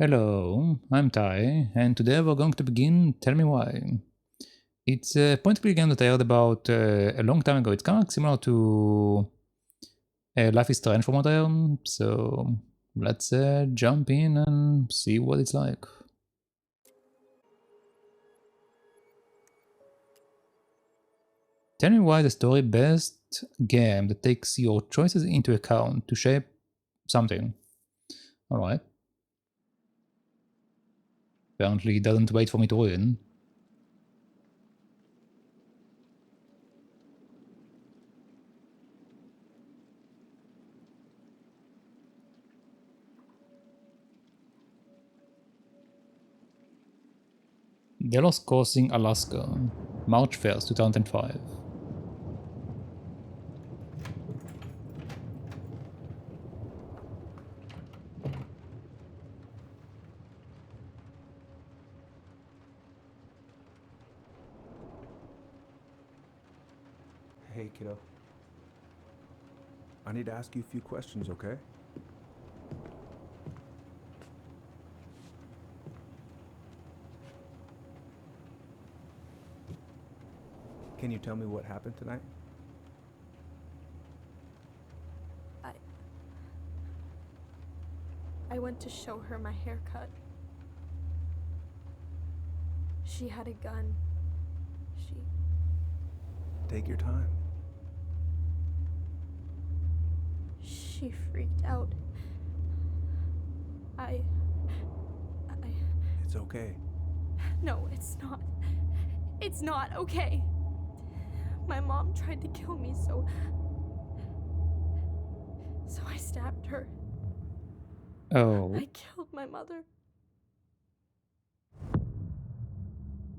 Hello, I'm Ty, and today we're going to begin Tell Me Why. It's a point-and-click game that I heard about a long time ago. It's kind of similar to Life is Strange from what I heard, so let's jump in and see what it's like. Tell me why the story-based game that takes your choices into account to shape something. Alright. Apparently it doesn't wait for me to win. Delos Crossing, Alaska, March 1st, 2005. Hey, kiddo. I need to ask you a few questions, okay? Can you tell me what happened tonight? I went to show her my haircut. She had a gun. Take your time. She freaked out. It's okay. No, it's not. It's not okay. My mom tried to kill me, so I stabbed her. Oh. I killed my mother.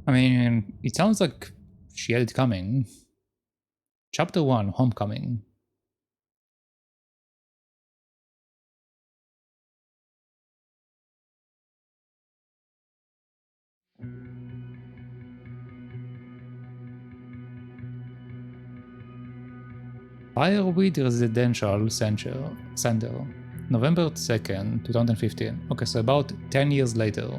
I mean, it sounds like she had it coming. Chapter 1, Homecoming. Fireweed Residential Center, November 2nd, 2015. Okay, so about 10 years later.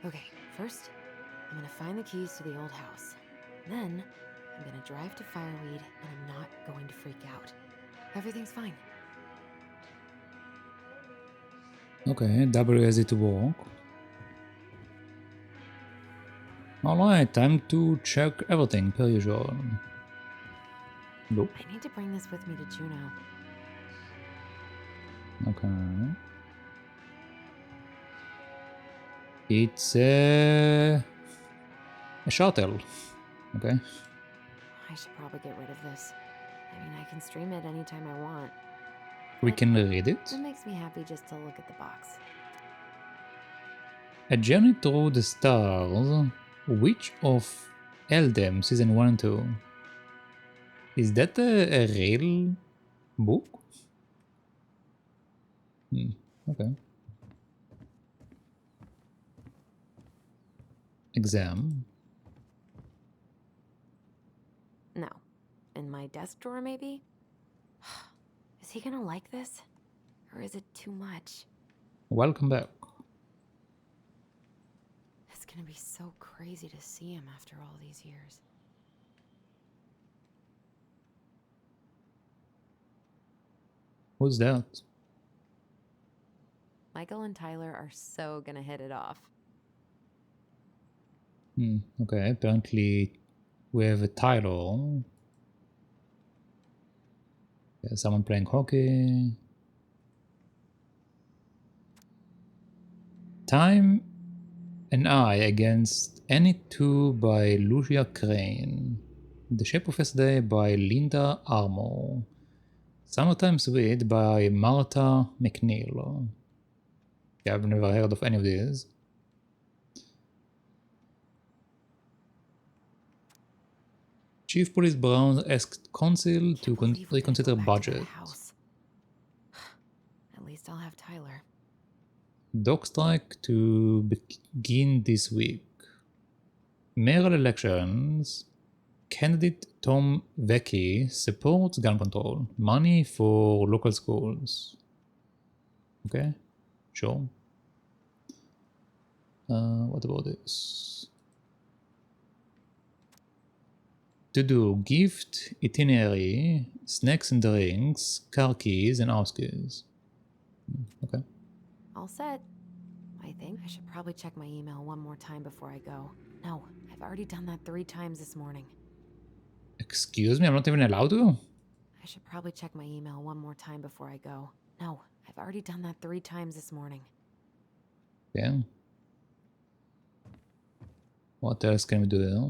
Okay, first, I'm gonna find the keys to the old house. Then, I'm gonna drive to Fireweed, and I'm not going to freak out. Everything's fine. Okay, W as it walk. Alright, time to check everything per usual. Nope. I need to bring this with me to Juno. Okay. It's a shuttle. Okay. I should probably get rid of this. I mean, I can stream it anytime I want. We But can read it. it makes me happy just to look at the box. A Journey Through the Stars. Which of Eldem season 1 and 2? Is that a real book? Okay. Exam. No. In my desk drawer, maybe? Is he gonna like this? Or is it too much? Welcome back. It's gonna be so crazy to see him after all these years. Who's that? Michael and Tyler are so gonna hit it off. Okay, apparently we have a title. Yeah, someone playing hockey. Time and I Against Any Two by Lucia Crane. The Shape of Yesterday by Linda Armour. Summertime Sweet by Martha McNeil. Yeah, I've never heard of any of these. Chief Police Brown asked Council to Can't believe we didn't reconsider go back to that budget. house. At least I'll have Tyler. Dog strike to begin this week. Mayoral elections. Candidate Tom Vecchi supports gun control. Money for local schools. Okay, sure. What about this? To do gift, itinerary, snacks and drinks, car keys, and house keys. Okay. All set. I think I should probably check my email one more time before I go. No, I've already done that 3 times this morning. Excuse me, I'm not even allowed to? I should probably check my email one more time before I go. No, I've already done that 3 times this morning. Yeah. What else can we do there?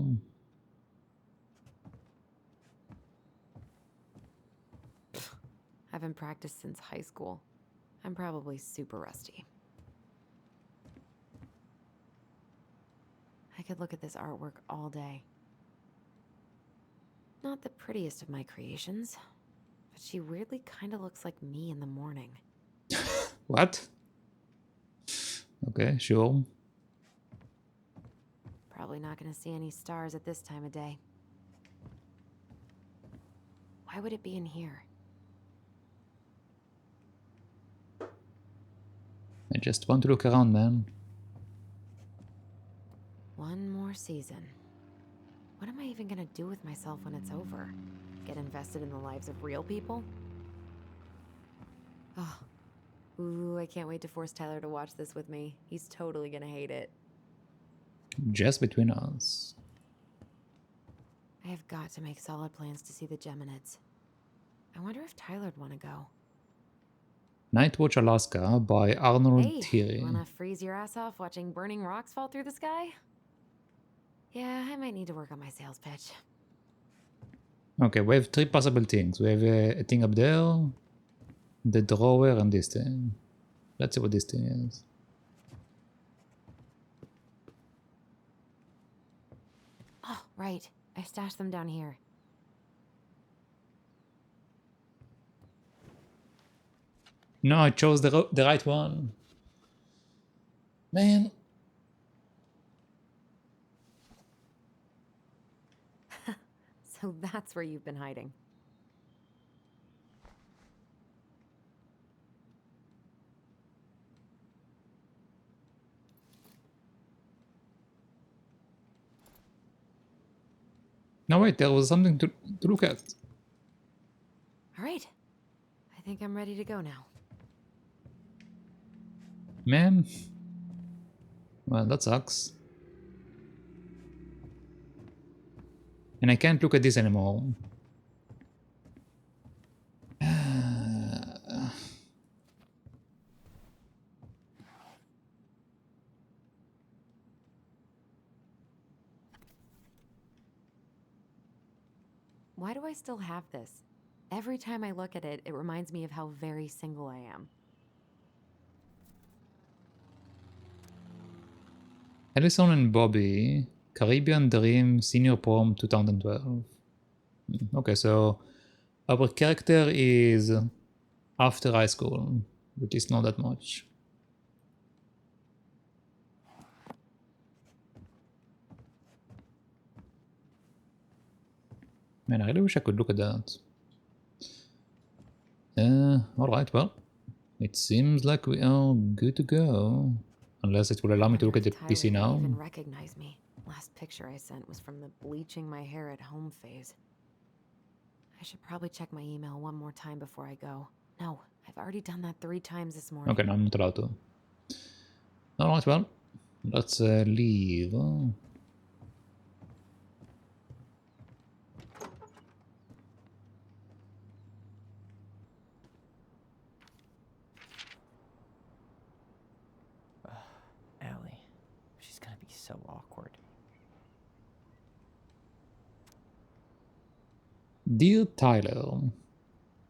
I haven't practiced since high school. I'm probably super rusty. I could look at this artwork all day. Not the prettiest of my creations, but she weirdly kind of looks like me in the morning. What? Okay, sure. Probably not gonna see any stars at this time of day. Why would it be in here? I just want to look around, man. One more season. What am I even gonna do with myself when it's over? Get invested in the lives of real people? Oh. Ooh, I can't wait to force Tyler to watch this with me. He's totally gonna hate it. Just between us. I have got to make solid plans to see the Geminids. I wonder if Tyler'd want to go. Nightwatch Alaska by Arnold Hey, Thierry. wanna freeze your ass off watching burning rocks fall through the sky? Yeah, I might need to work on my sales pitch. Okay, we have 3 possible things. We have a thing up there, the drawer, and this thing. Let's see what this thing is. Oh, right. I stashed them down here. No, I chose the right one. Man. So that's where you've been hiding. No, wait, there was something to look at. All right. I think I'm ready to go now. Man. Well, that sucks. And I can't look at this anymore. Why do I still have this? Every time I look at it, it reminds me of how very single I am. Alyson and Bobby, Caribbean Dream Senior Prom 2012. Okay, so our character is after high school, which is not that much. Man, I really wish I could look at that. Alright, well, it seems like we are good to go. Unless it will allow me to look at the Tyler PC didn't now. even recognize me. Last picture I sent was from the bleaching my hair at home phase. I should probably check my email one more time before I go. No, I've already done that 3 times this morning. Okay, no, I'm not allowed to. Alright, well, let's leave. Allie. She's gonna be so awkward. Dear Tyler,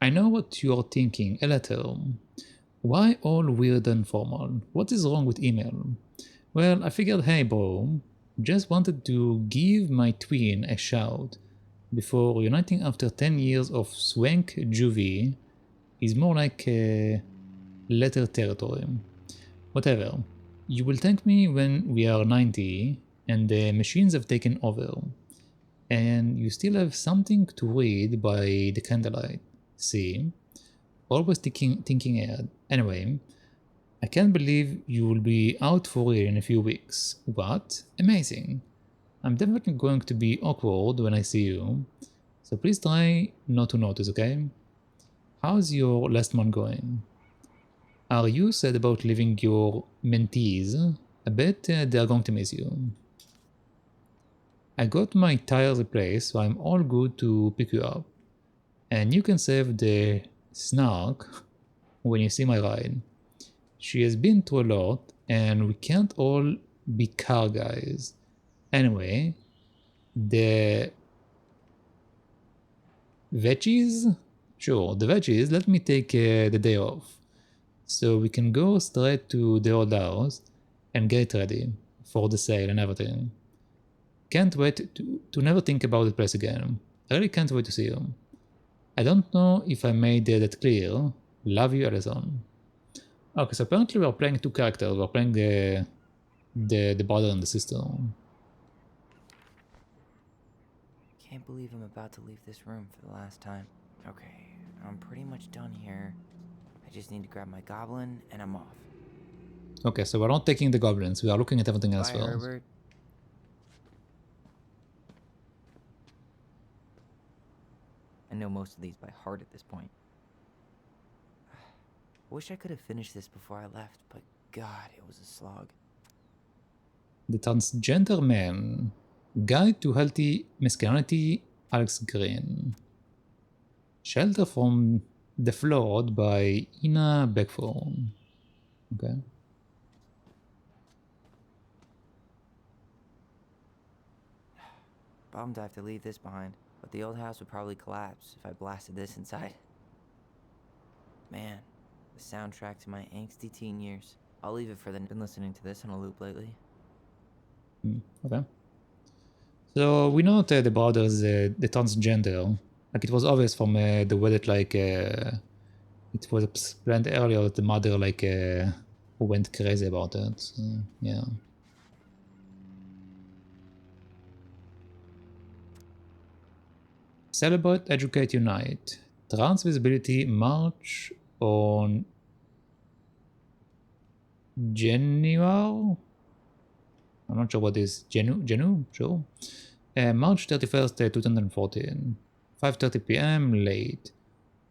I know what you're thinking, a letter. Why all weird and formal? What is wrong with email? Well, I figured, hey bro, just wanted to give my twin a shout before reuniting after 10 years of swank juvie is more like letter territory. Whatever. You will thank me when we are 90 and the machines have taken over. And you still have something to read by the candlelight. See? Always thinking ahead. Anyway, I can't believe you will be out for real in a few weeks. What? Amazing. I'm definitely going to be awkward when I see you. So please try not to notice, okay? How's your last month going? Are you sad about leaving your mentees? I bet they are going to miss you. I got my tires replaced, so I'm all good to pick you up. And you can save the snark when you see my ride. She has been through a lot, and we can't all be car guys. Anyway, the veggies? Sure, the veggies, let me take the day off. So we can go straight to the old house and get ready for the sale and everything. Can't wait to never think about the place again. I really can't wait to see you. I don't know if I made that clear. Love you, Alyson. Okay, so apparently we're playing 2 characters. We're playing the brother and the sister. Can't believe I'm about to leave this room for the last time. Okay, I'm pretty much done here. I just need to grab my goblin and I'm off. Okay, so we're not taking the goblins. We are looking at everything else Bye, first. Herbert. I know most of these by heart at this point. Wish I could have finished this before I left, but God, it was a slog. The Transgender Man. Guide to Healthy Masculinity, Alex Green. Shelter from the Flawed by Ina Beckford. Okay. Bummed I have to leave this behind, but the old house would probably collapse if I blasted this inside. Man, the soundtrack to my angsty teen years. I'll leave it for the... Been listening to this on a loop lately. Okay. So we know that the brother is the transgender. Like it was obvious from the way that like it was explained earlier that the mother like went crazy about it. So, yeah. Celebrate, Educate, Unite. Trans Visibility March on January? I'm not sure what is Genu? Sure. March 31st, 2014. 5:30 p.m. late.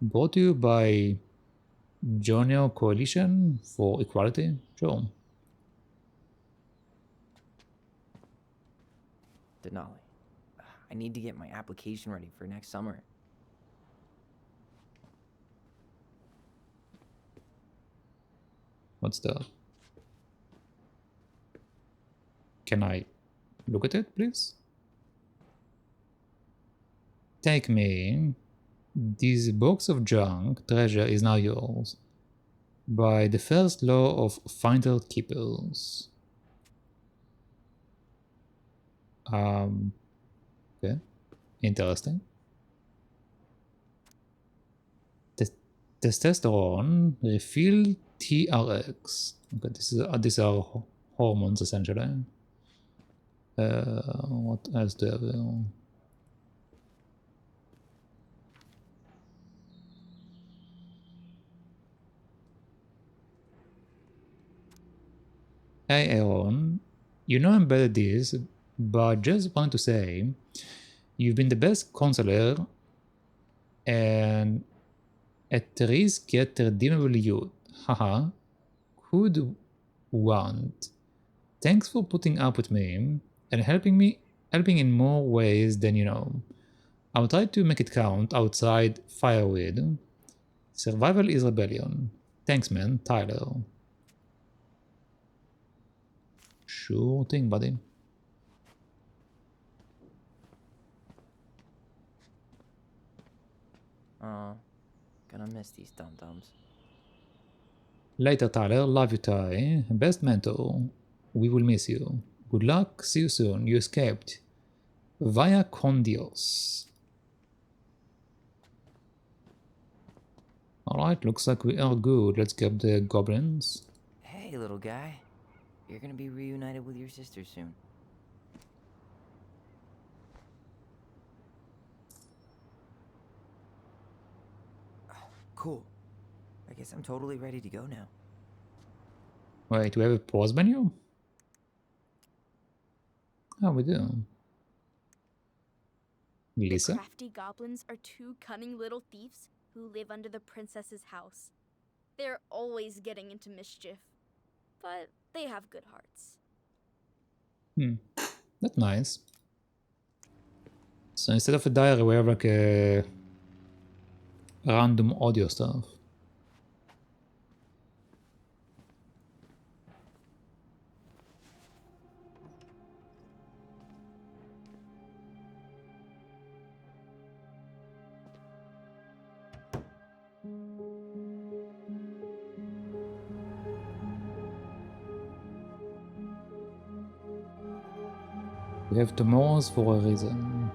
Brought to you by Junior Coalition for Equality? Sure. Denali. I need to get my application ready for next summer. What's that? Can I look at it, please? Take me. This box of junk treasure is now yours. By the first law of finder keepers. Okay. Interesting. Testosterone refill TRX. Okay, these are hormones essentially. What else do I have? Hey Aaron, you know I'm bad at this, but just want to say, you've been the best counselor and at risk yet redeemable youth. Haha. Who'd want? Thanks for putting up with me and helping in more ways than you know. I'll try to make it count outside fireweed. Survival is rebellion. Thanks man, Tyler. Sure thing, buddy. Gonna miss these dum-dums. Later, Tyler. Love you, Ty. Best mentor. We will miss you. Good luck. See you soon. You escaped. Via con Dios. Alright, looks like we are good. Let's get the goblins. Hey, little guy. You're gonna be reunited with your sister soon. Cool. I guess I'm totally ready to go now. Wait, do we have a pause menu? Oh, we do. The Lisa? crafty goblins are two cunning little thieves who live under the princess's house. They're always getting into mischief, but they have good hearts. That's nice. So instead of a diary, we have like a random audio stuff. We have tomorrows for a reason.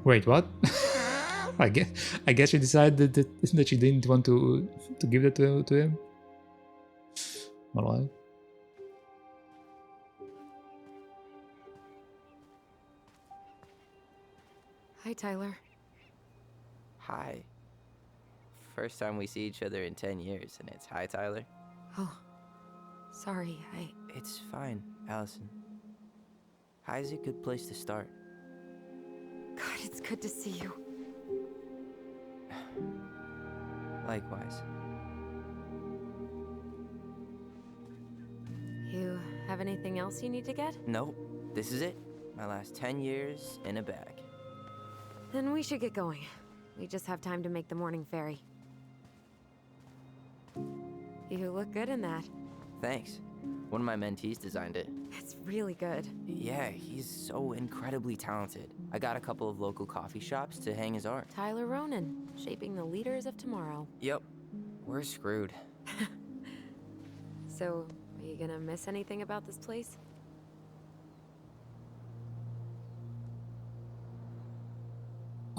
Wait, what? I guess you decided that you didn't want to give that to him. Alright. Hi, Tyler. Hi. First time we see each other in 10 years, and it's hi, Tyler. Oh, sorry, It's fine, Alyson. Hi is a good place to start. God, it's good to see you. Likewise. You have anything else you need to get? Nope, this is it. My last 10 years in a bag. Then we should get going. We just have time to make the morning ferry. You look good in that. Thanks. One of my mentees designed it. It's really good. Yeah, he's so incredibly talented. I got a couple of local coffee shops to hang his art. Tyler Ronan, shaping the leaders of tomorrow. Yep, we're screwed. So, are you gonna miss anything about this place?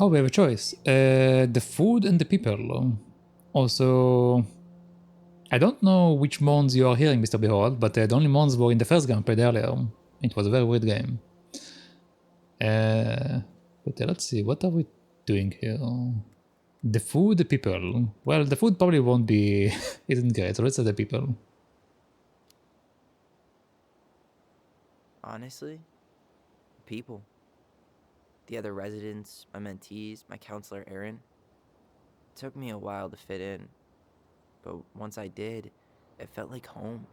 Oh, we have a choice. The food and the people. Also, I don't know which mons you are hearing, Mr. Behold, but the only mons were in the first game I played earlier. It was a very weird game. But let's see, what are we doing here? The food, the people. Well, the food probably won't be... isn't great, so let's say the people. Honestly, people. The other residents, my mentees, my counselor Aaron. It took me a while to fit in, but once I did, it felt like home.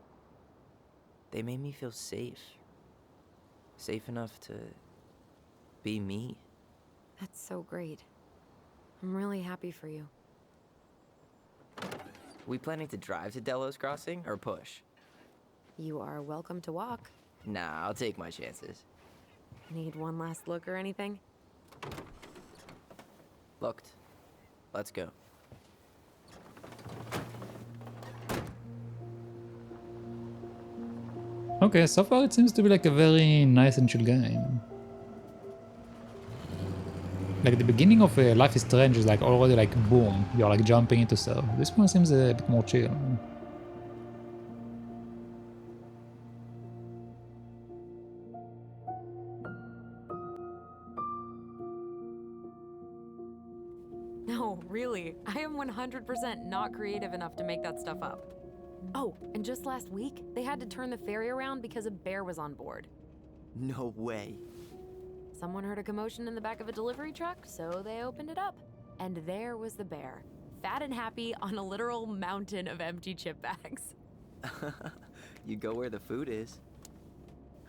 They made me feel safe. Safe enough to be me. That's so great. I'm really happy for you. We planning to drive to Delos Crossing or push? You are welcome to walk. Nah, I'll take my chances. Need one last look or anything? Looked. Let's go. Okay, so far it seems to be like a very nice and chill game. Like the beginning of Life is Strange is like already like boom, you're like jumping into stuff. This one seems a bit more chill. No, really. I am 100% not creative enough to make that stuff up. Oh, and just last week, they had to turn the ferry around because a bear was on board. No way. Someone heard a commotion in the back of a delivery truck, so they opened it up. And there was the bear, fat and happy on a literal mountain of empty chip bags. You go where the food is.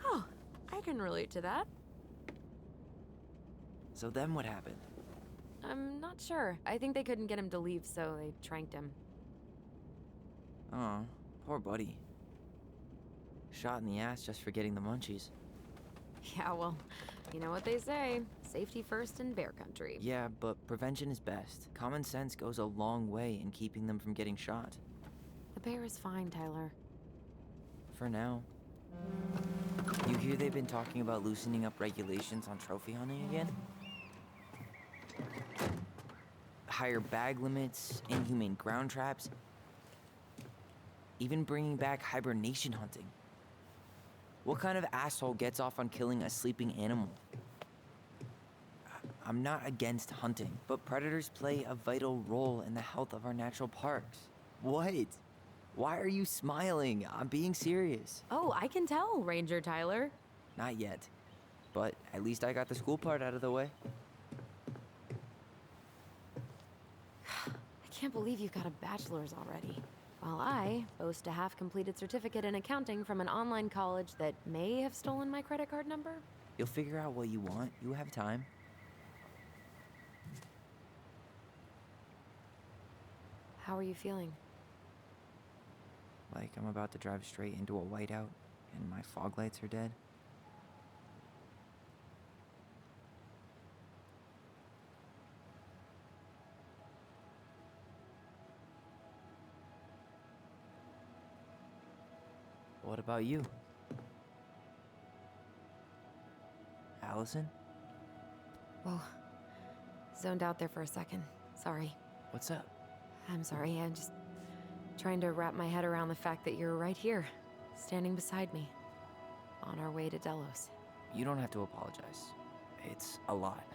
Oh, I can relate to that. So then what happened? I'm not sure. I think they couldn't get him to leave, so they tranked him. Oh, poor buddy. Shot in the ass just for getting the munchies. Yeah, well, you know what they say. Safety first in bear country. Yeah, but prevention is best. Common sense goes a long way in keeping them from getting shot. The bear is fine, Tyler. For now. You hear they've been talking about loosening up regulations on trophy hunting again? Higher bag limits, inhumane ground traps, even bringing back hibernation hunting. What kind of asshole gets off on killing a sleeping animal? I'm not against hunting, but predators play a vital role in the health of our natural parks. What? Why are you smiling? I'm being serious. Oh, I can tell, Ranger Tyler. Not yet, but at least I got the school part out of the way. I can't believe you've got a bachelor's already. While I boast a half-completed certificate in accounting from an online college that may have stolen my credit card number. You'll figure out what you want. You have time. How are you feeling? Like I'm about to drive straight into a whiteout and my fog lights are dead. What about you? Alyson? Whoa. Zoned out there for a second. Sorry. What's up? I'm sorry, I'm just trying to wrap my head around the fact that you're right here, standing beside me, on our way to Delos. You don't have to apologize. It's a lot.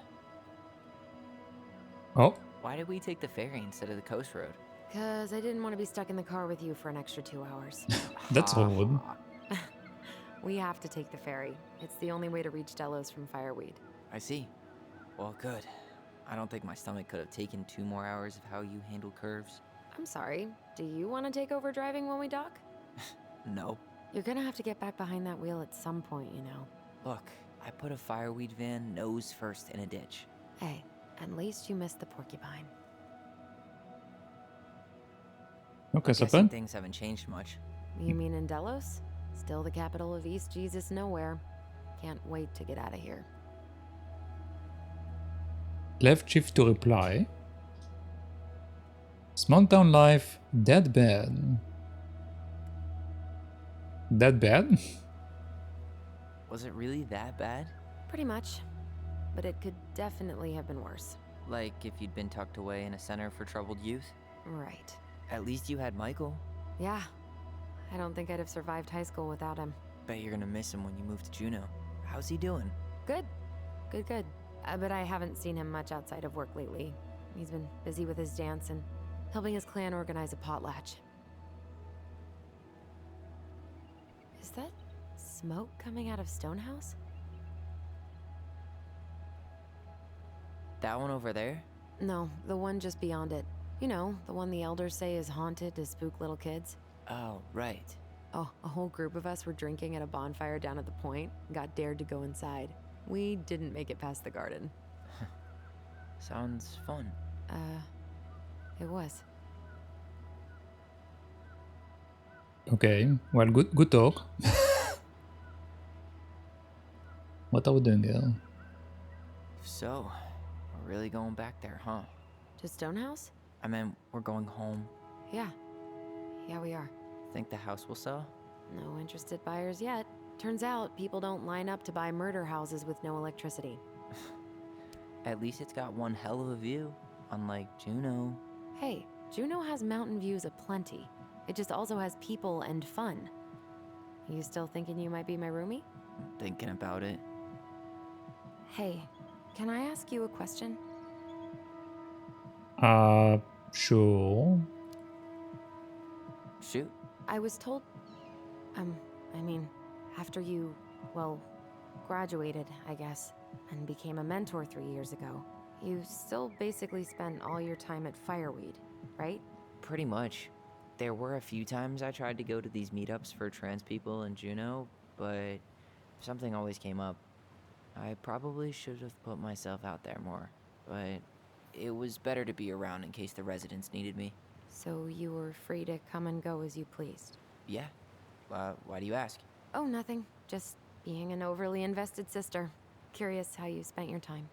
Oh, Why did we take the ferry instead of the coast road? 'Cause I didn't want to be stuck in the car with you for an extra 2 hours. that's Ha rude. ha. We have to take the ferry. It's the only way to reach Delos from Fireweed. I see. Well, good. I don't think my stomach could have taken 2 more hours of how you handle curves. I'm sorry, do you want to take over driving when we dock? No. You're gonna have to get back behind that wheel at some point, you know. Look, I put a fireweed van nose first in a ditch. Hey, at least you missed the porcupine. Okay, so Guessing then things haven't changed much. You mean in Delos? Still the capital of East Jesus Nowhere. Can't wait to get out of here. left shift to reply. Small town life, that bad. That bad? Was it really that bad? Pretty much. But it could definitely have been worse. Like if you'd been tucked away in a center for troubled youth? Right. At least you had Michael. Yeah. I don't think I'd have survived high school without him. Bet you're gonna miss him when you move to Juneau. How's he doing? Good. Good. But I haven't seen him much outside of work lately. He's been busy with his dance and helping his clan organize a potlatch. Is that smoke coming out of Stonehouse? That one over there? No, the one just beyond it. You know, the one the elders say is haunted to spook little kids. Oh, right. Oh, a whole group of us were drinking at a bonfire down at the point, got dared to go inside. We didn't make it past the garden. Sounds fun. It was. Okay, well, good talk. What are we doing here? So, we're really going back there, huh? To Stonehouse? I mean, we're going home. Yeah. Yeah, we are. Think the house will sell? No interested buyers yet. Turns out people don't line up to buy murder houses with no electricity. At least it's got one hell of a view, unlike Juneau. Hey, Juneau has mountain views aplenty. It just also has people and fun. You still thinking you might be my roomie? I'm thinking about it. Hey, can I ask you a question? Sure. Shoot. I was told... I mean, after you, well, graduated, I guess, and became a mentor 3 years ago, you still basically spent all your time at Fireweed, right? Pretty much. There were a few times I tried to go to these meetups for trans people in Juneau, but something always came up. I probably should have put myself out there more, but it was better to be around in case the residents needed me. So you were free to come and go as you pleased? Yeah. Why do you ask? Oh, nothing. Just being an overly invested sister. Curious how you spent your time.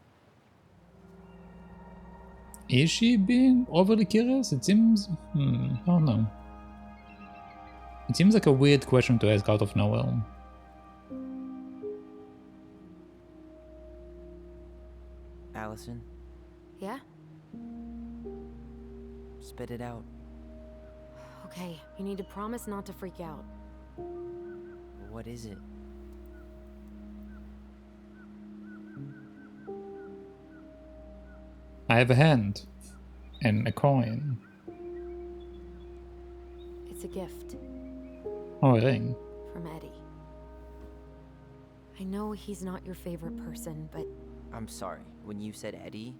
Is she being overly curious? It seems... I don't know. It seems like a weird question to ask out of nowhere. Alyson, Yeah? spit it out. Okay, you need to promise not to freak out. What is it? I have a hand. And a coin. It's a gift Oh, a ring. from Eddie. I know he's not your favorite person, but I'm sorry. When you said Eddie,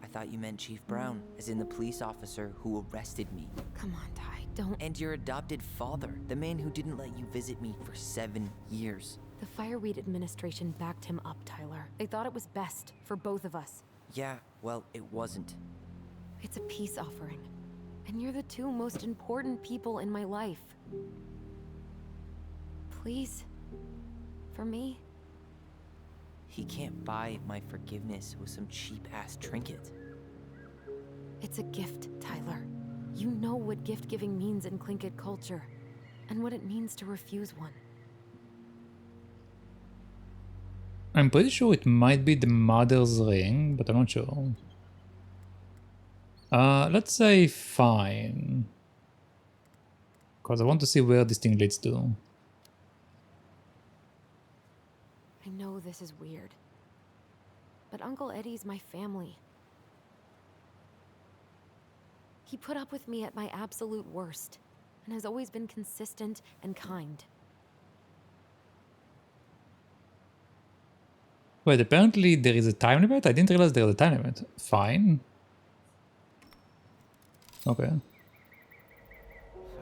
I thought you meant Chief Brown, as in the police officer who arrested me. come on, Ty, don't... And your adopted father, the man who didn't let you visit me for 7 years. The Fireweed administration backed him up, Tyler. They thought it was best for both of us. Yeah, well, it wasn't. It's a peace offering. And you're the two most important people in my life. Please? For me? He can't buy my forgiveness with some cheap-ass trinket. It's a gift, Tyler. You know what gift-giving means in Tlingit culture, and what it means to refuse one. I'm pretty sure it might be the mother's ring, but I'm not sure. Let's say fine. Because I want to see where this thing leads to. I know this is weird, but Uncle Eddie's my family. He put up with me at my absolute worst, and has always been consistent and kind. Wait, apparently there is a time limit? I didn't realize there was a time limit. Fine. Okay.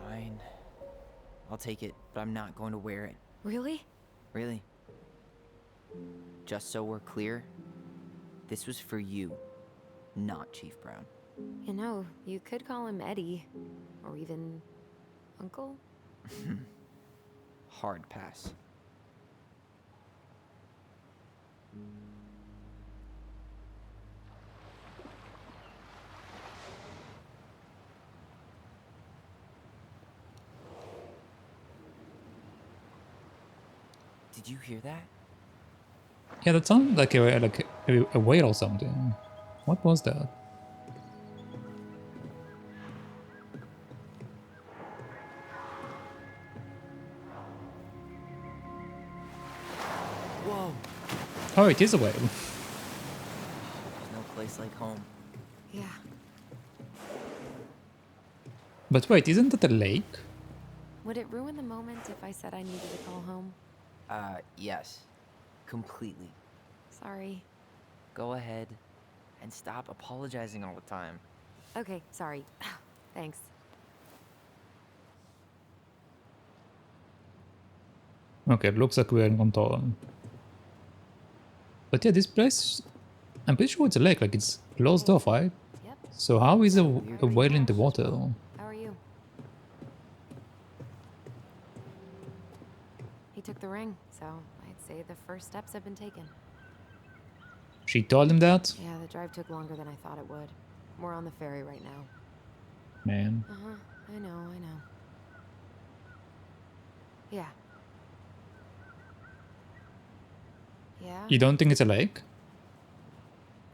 Fine. I'll take it, but I'm not going to wear it. Really? Really. Just so we're clear, this was for you, not Chief Brown. You know, you could call him Eddie, or even Uncle? Hard pass. Did you hear that? Yeah, that sounded like a whale or something. What was that? Whoa! Oh, it is a whale. There's no place like home. Yeah. But wait, isn't that a lake? Would it ruin the moment if I said I needed to call home? Yes. Completely. Sorry. Go ahead. And stop apologizing all the time. Okay, sorry. Thanks. Okay, it looks like we're in control. But yeah, this place, I'm pretty sure it's a lake, like it's closed off, right? Yep. So how is a Weird whale in the crash. water? How are you? He took the ring, so I'd say the first steps have been taken. She told him that? Yeah, the drive took longer than I thought it would. We're on the ferry right now. Man. Uh-huh. I know. Yeah. Yeah? You don't think it's a lake?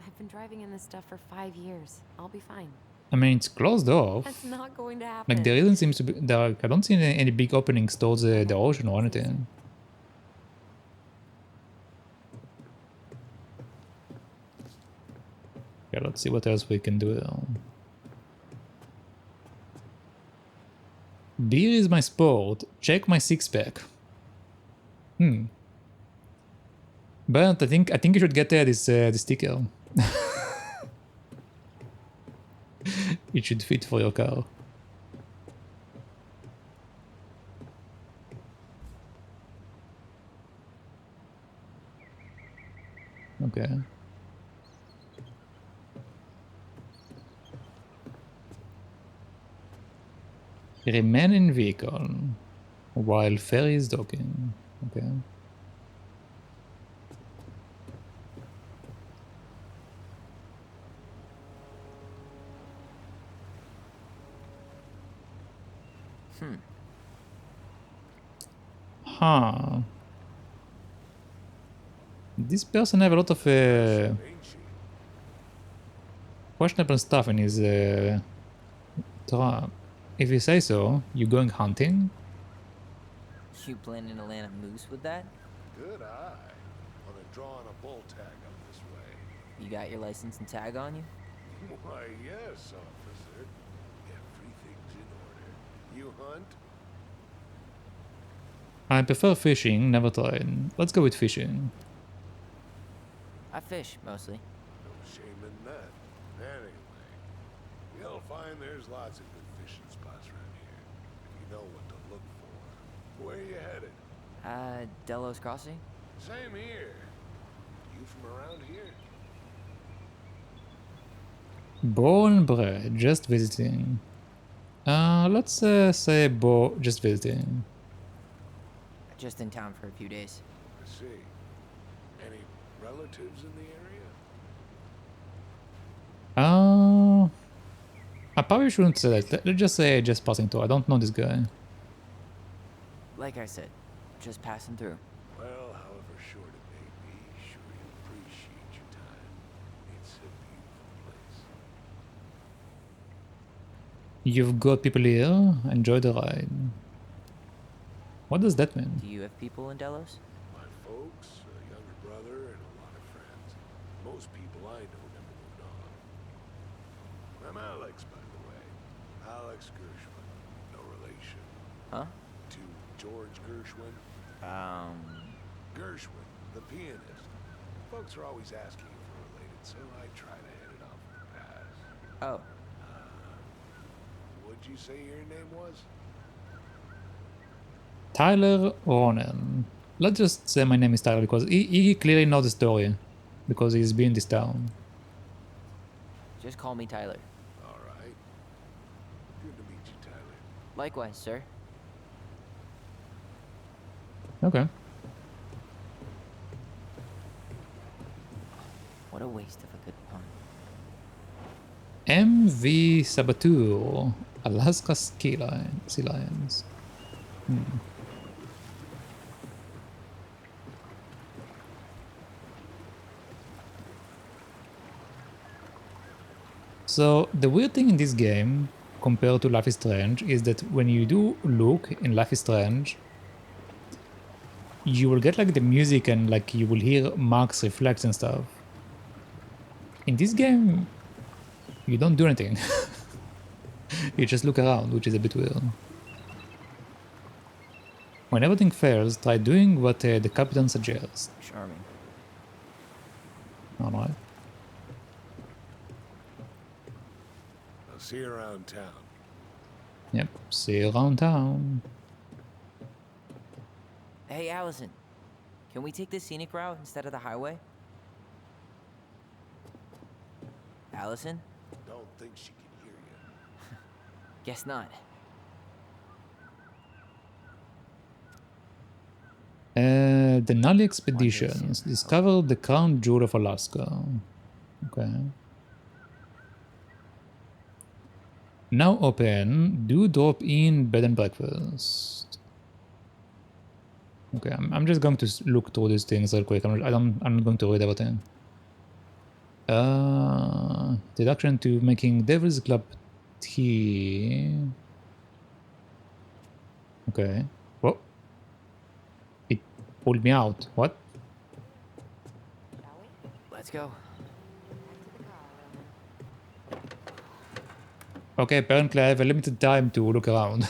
I've been driving in this stuff for 5 years. I'll be fine. I mean, it's closed off. That's not going to happen. Like, there isn't seems to be... There, I don't see any big openings towards the ocean or anything. Yeah, let's see what else we can do. Beer is my sport. Check my six-pack. But I think you should get this sticker. It should fit for your car. Okay. Remain in vehicle while ferry is docking. Okay. Huh. This person have a lot of questionable stuff in his truck. If you say so, you going hunting? You planning to land a moose with that? Good eye. On a draw on a bull tag up this way. You got your license and tag on you? Why, yes, officer. Everything's in order. You hunt? I prefer fishing, never tried. Let's go with fishing. I fish, mostly. No shame in that. Anyway, you'll find there's lots of good fishing spots around here. If you know what to look for. Where are you headed? Delos Crossing? Same here. You from around here? Born and bred, just visiting. Let's say just visiting. Just in town for a few days. I see. Any relatives in the area? I probably shouldn't say that. Let's just say just passing through. I don't know this guy. Like I said, just passing through. Well, however short it may be, sure you appreciate your time. It's a beautiful place. You've got people here. Enjoy the ride. What does that mean? Do you have people in Delos? My folks, a younger brother, and a lot of friends. Most people I know never moved on. I'm Alex, by the way. Alex Gershwin. No relation. Huh? To George Gershwin. Gershwin, the pianist. Folks are always asking if we're related, so I try to hit it off in the past. Oh, What'd you say your name was? Tyler Ronan. Let's just say my name is Tyler because he clearly knows the story because he's been in this town. just call me Tyler. All right. Good to meet you, Tyler. Likewise, sir. Okay. What a waste of a good pun. MV Saboteur, Alaska Sea Lions. So the weird thing in this game compared to Life is Strange is that when you do look in Life is Strange, you will get like the music and like you will hear marks reflect and stuff. In this game, you don't do anything. You just look around, which is a bit weird. When everything fails, try doing what the captain suggests. Charming. Alright. I'll see you around town. Yep, see you around town. Hey, Allison. Can we take the scenic route instead of the highway? Allison? Don't think she can hear you. Guess not. The Nully Expeditions discovered the crown jewel of Alaska. Okay. Now open. Do drop in bed and breakfast. Okay, I'm just going to look through these things real quick. I'm not going to read everything. Deduction to making Devil's Club tea. Okay. Whoa. It pulled me out. What? Shall we? Let's go. Back to the car, Ronan. Okay, apparently I have a limited time to look around.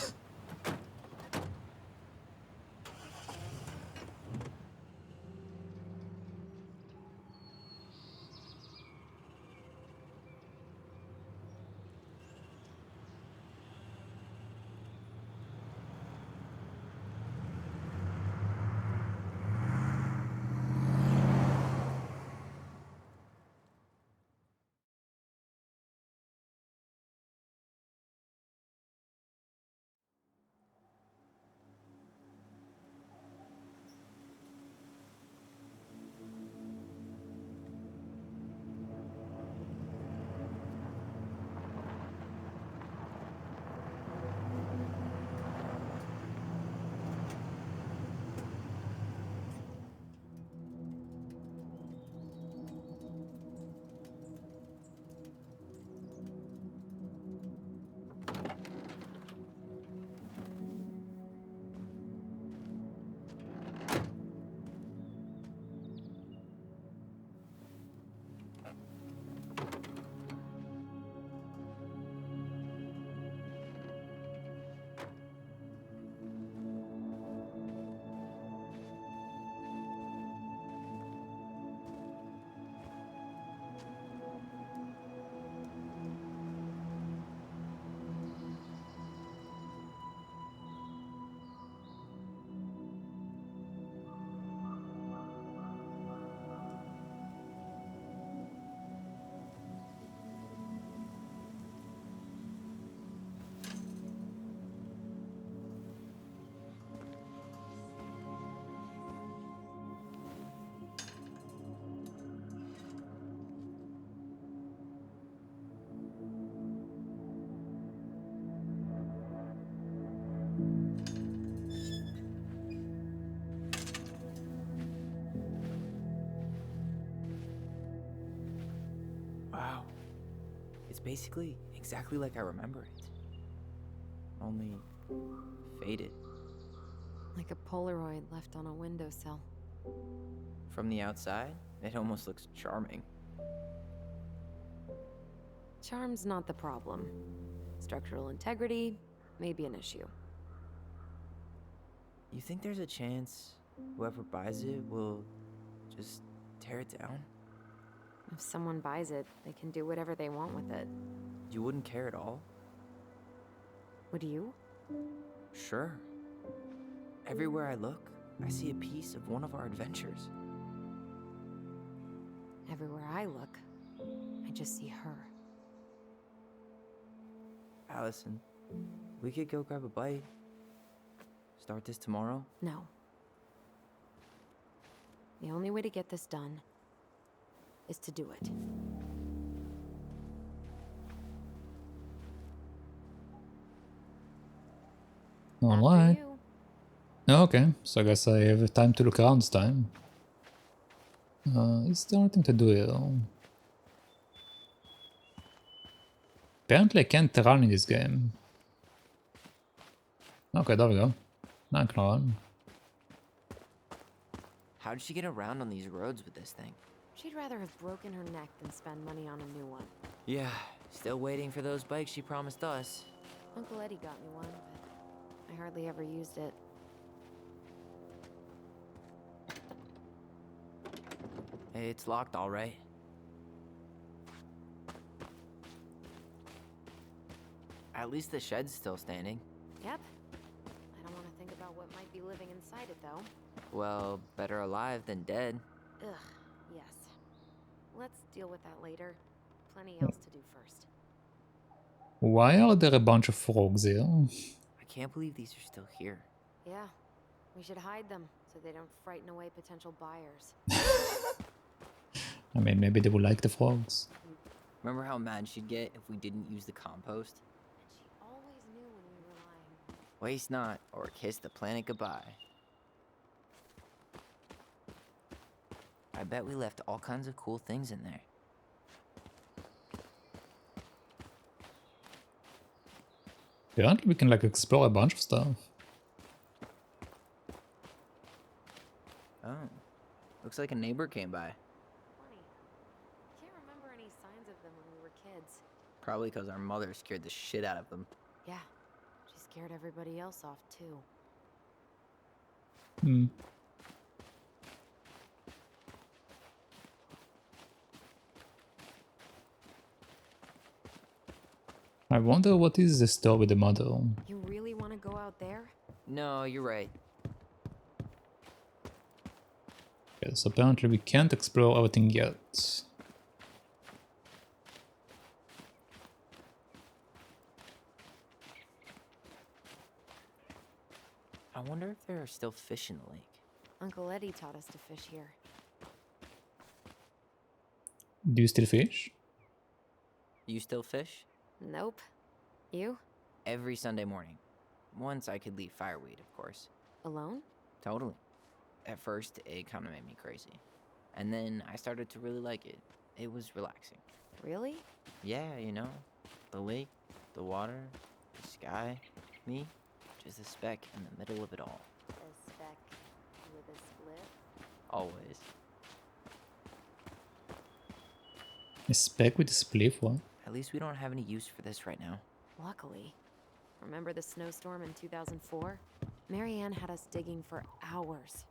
Wow. It's basically exactly like I remember it. Only faded. Like a Polaroid left on a windowsill. From the outside, it almost looks charming. Charm's not the problem. Structural integrity may be an issue. You think there's a chance whoever buys it will just tear it down? If someone buys it, they can do whatever they want with it. You wouldn't care at all? Would you? Sure. Everywhere I look, I see a piece of one of our adventures. Everywhere I look, I just see her. Allison, we could go grab a bite. Start this tomorrow? No. The only way to get this done is to do it. Alright. After you. Okay, so I guess I have time to look around this time. Is there anything to do here? Apparently I can't run in this game. Okay, there we go. Now I can run. How did she get around on these roads with this thing? She'd rather have broken her neck than spend money on a new one. Yeah, still waiting for those bikes she promised us. Uncle Eddie got me one, but I hardly ever used it. Hey, it's locked all right. At least the shed's still standing. Yep. I don't want to think about what might be living inside it, though. Well, better alive than dead. Ugh, yes. Let's deal with that later. Plenty else to do first. Why are there a bunch of frogs here? I can't believe these are still here. Yeah, we should hide them so they don't frighten away potential buyers. I mean, maybe they will like the frogs. Remember how mad she'd get if we didn't use the compost? And she always knew when we were lying. Waste not, or kiss the planet goodbye. I bet we left all kinds of cool things in there. Apparently we can like explore a bunch of stuff. Oh, looks like a neighbor came by. Funny. Can't remember any signs of them when we were kids. Probably because our mother scared the shit out of them. Yeah, she scared everybody else off too. Hmm. I wonder what is the store with the mother. You really want to go out there? No, you're right. Yes, apparently we can't explore everything yet. I wonder if there are still fish in the lake. Uncle Eddie taught us to fish here. Do you still fish? You still fish? Nope. You? Every Sunday morning. Once I could leave fireweed, of course. Alone? Totally. At first, it kind of made me crazy. And then I started to really like it. It was relaxing. Really? Yeah, you know, the lake, the water, the sky, me, just a speck in the middle of it all. A speck with a split? Always. A speck with a spliff, what? At least we don't have any use for this right now. Luckily. Remember the snowstorm in 2004? Marianne had us digging for hours.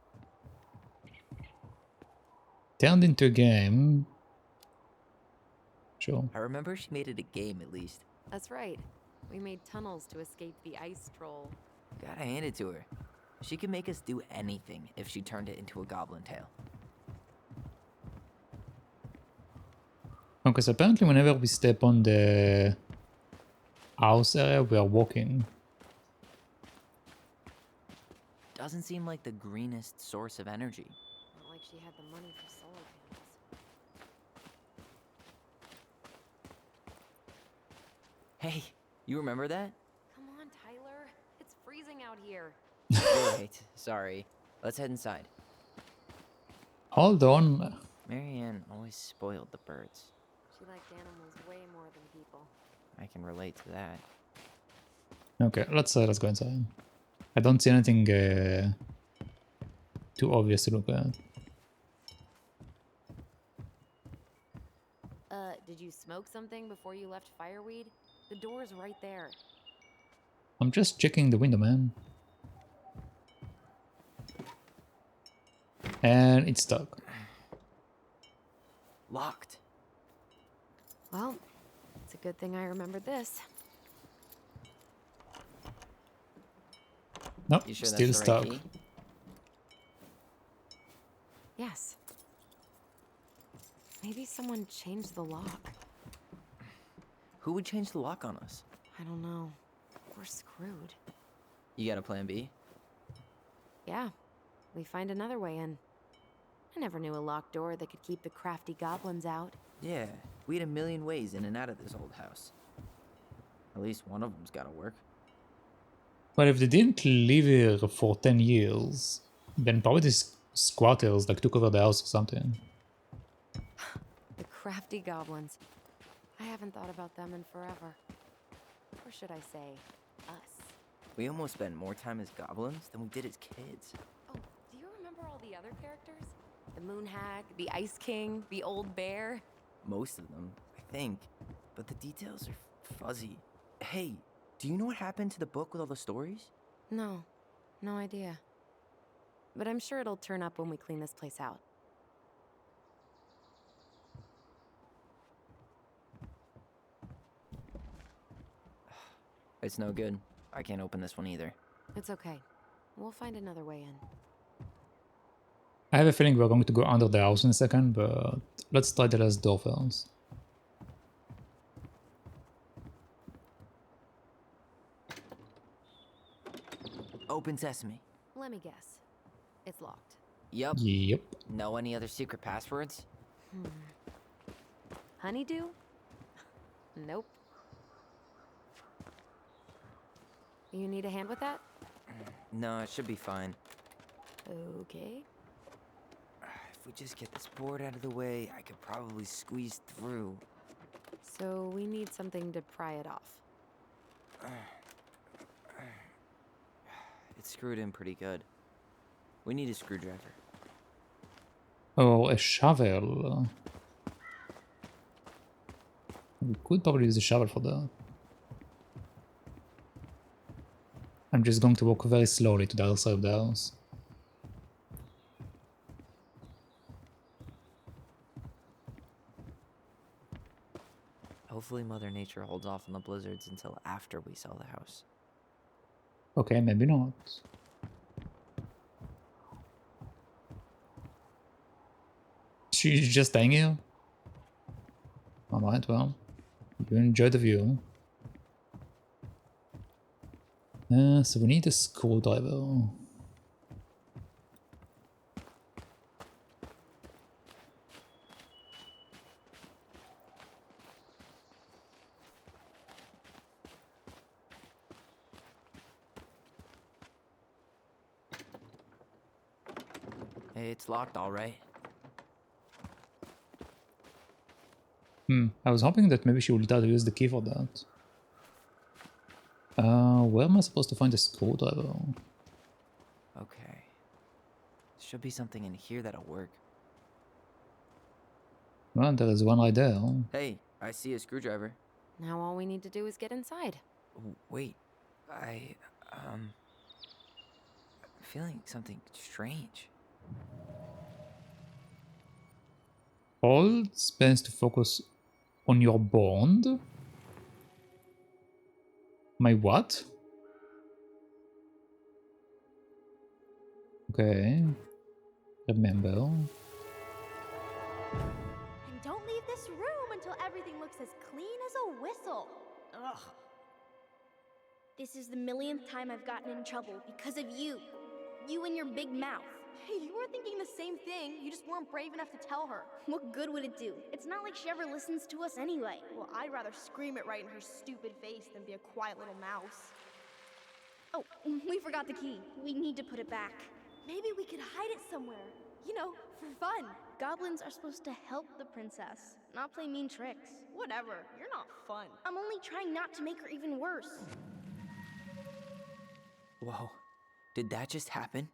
Turned into a game. Sure. I remember she made it a game at least. That's right. We made tunnels to escape the ice troll. Gotta hand it to her. She could make us do anything if she turned it into a goblin tail. Okay, so apparently whenever we step on the house area, we are walking. Doesn't seem like the greenest source of energy. Not like she had the money for solar panels. Hey, you remember that? Come on, Tyler. It's freezing out here. You're right. Sorry. Let's head inside. Hold on. Marianne always spoiled the birds. She liked animals way more than people. I can relate to that. Okay, let's go inside. I don't see anything too obvious to look at. Did you smoke something before you left fireweed? The door's right there. I'm just checking the window, man. And it's stuck. Locked. Well, it's a good thing I remembered this. Nope, You sure still that's the right stuck. key? Yes. Maybe someone changed the lock. Who would change the lock on us? I don't know. We're screwed. You got a plan B? Yeah, we find another way in. I never knew a locked door that could keep the crafty goblins out. Yeah, we had a million ways in and out of this old house. At least one of them's gotta work. Well, if they didn't live here for 10 years, then probably these squatters like took over the house or something. The crafty goblins. I haven't thought about them in forever. Or should I say, us? We almost spent more time as goblins than we did as kids. Oh, do you remember all the other characters? The Moon Hag, the Ice King, the Old Bear? Most of them, I think. But the details are fuzzy. Hey, do you know what happened to the book with all the stories? No, no idea. But I'm sure it'll turn up when we clean this place out. It's no good. I can't open this one either. It's okay. We'll find another way in. I have a feeling we're going to go under the house in a second, but let's try the last door first. Open sesame. Let me guess. It's locked. Yup. Yep. Know any other secret passwords? Honeydew? Nope. You need a hand with that? No, it should be fine. Okay. If we just get this board out of the way, I could probably squeeze through. So we need something to pry it off. It's screwed in pretty good. We need a screwdriver. Or a shovel. We could probably use a shovel for that. I'm just going to walk very slowly to the other side of the house. Hopefully Mother Nature holds off on the blizzards until after we sell the house. Okay, maybe not. She's just staying here? Alright, well. You enjoy the view. So we need a screwdriver. It's locked, all right. I was hoping that maybe she would try to use the key for that. Where am I supposed to find a screwdriver? Okay. Should be something in here that'll work. Well, there is one right there. Hey, I see a screwdriver. Now all we need to do is get inside. Wait, I'm feeling something strange. Hold space to focus on your bond. My what? Okay. Remember. And don't leave this room until everything looks as clean as a whistle. Ugh. This is the millionth time I've gotten in trouble because of you. You and your big mouth. Hey, you were thinking the same thing. You just weren't brave enough to tell her. What good would it do? It's not like she ever listens to us anyway. Well, I'd rather scream it right in her stupid face than be a quiet little mouse. Oh, we forgot the key. We need to put it back. Maybe we could hide it somewhere. You know, for fun. Goblins are supposed to help the princess, not play mean tricks. Whatever, you're not fun. I'm only trying not to make her even worse. Whoa, did that just happen?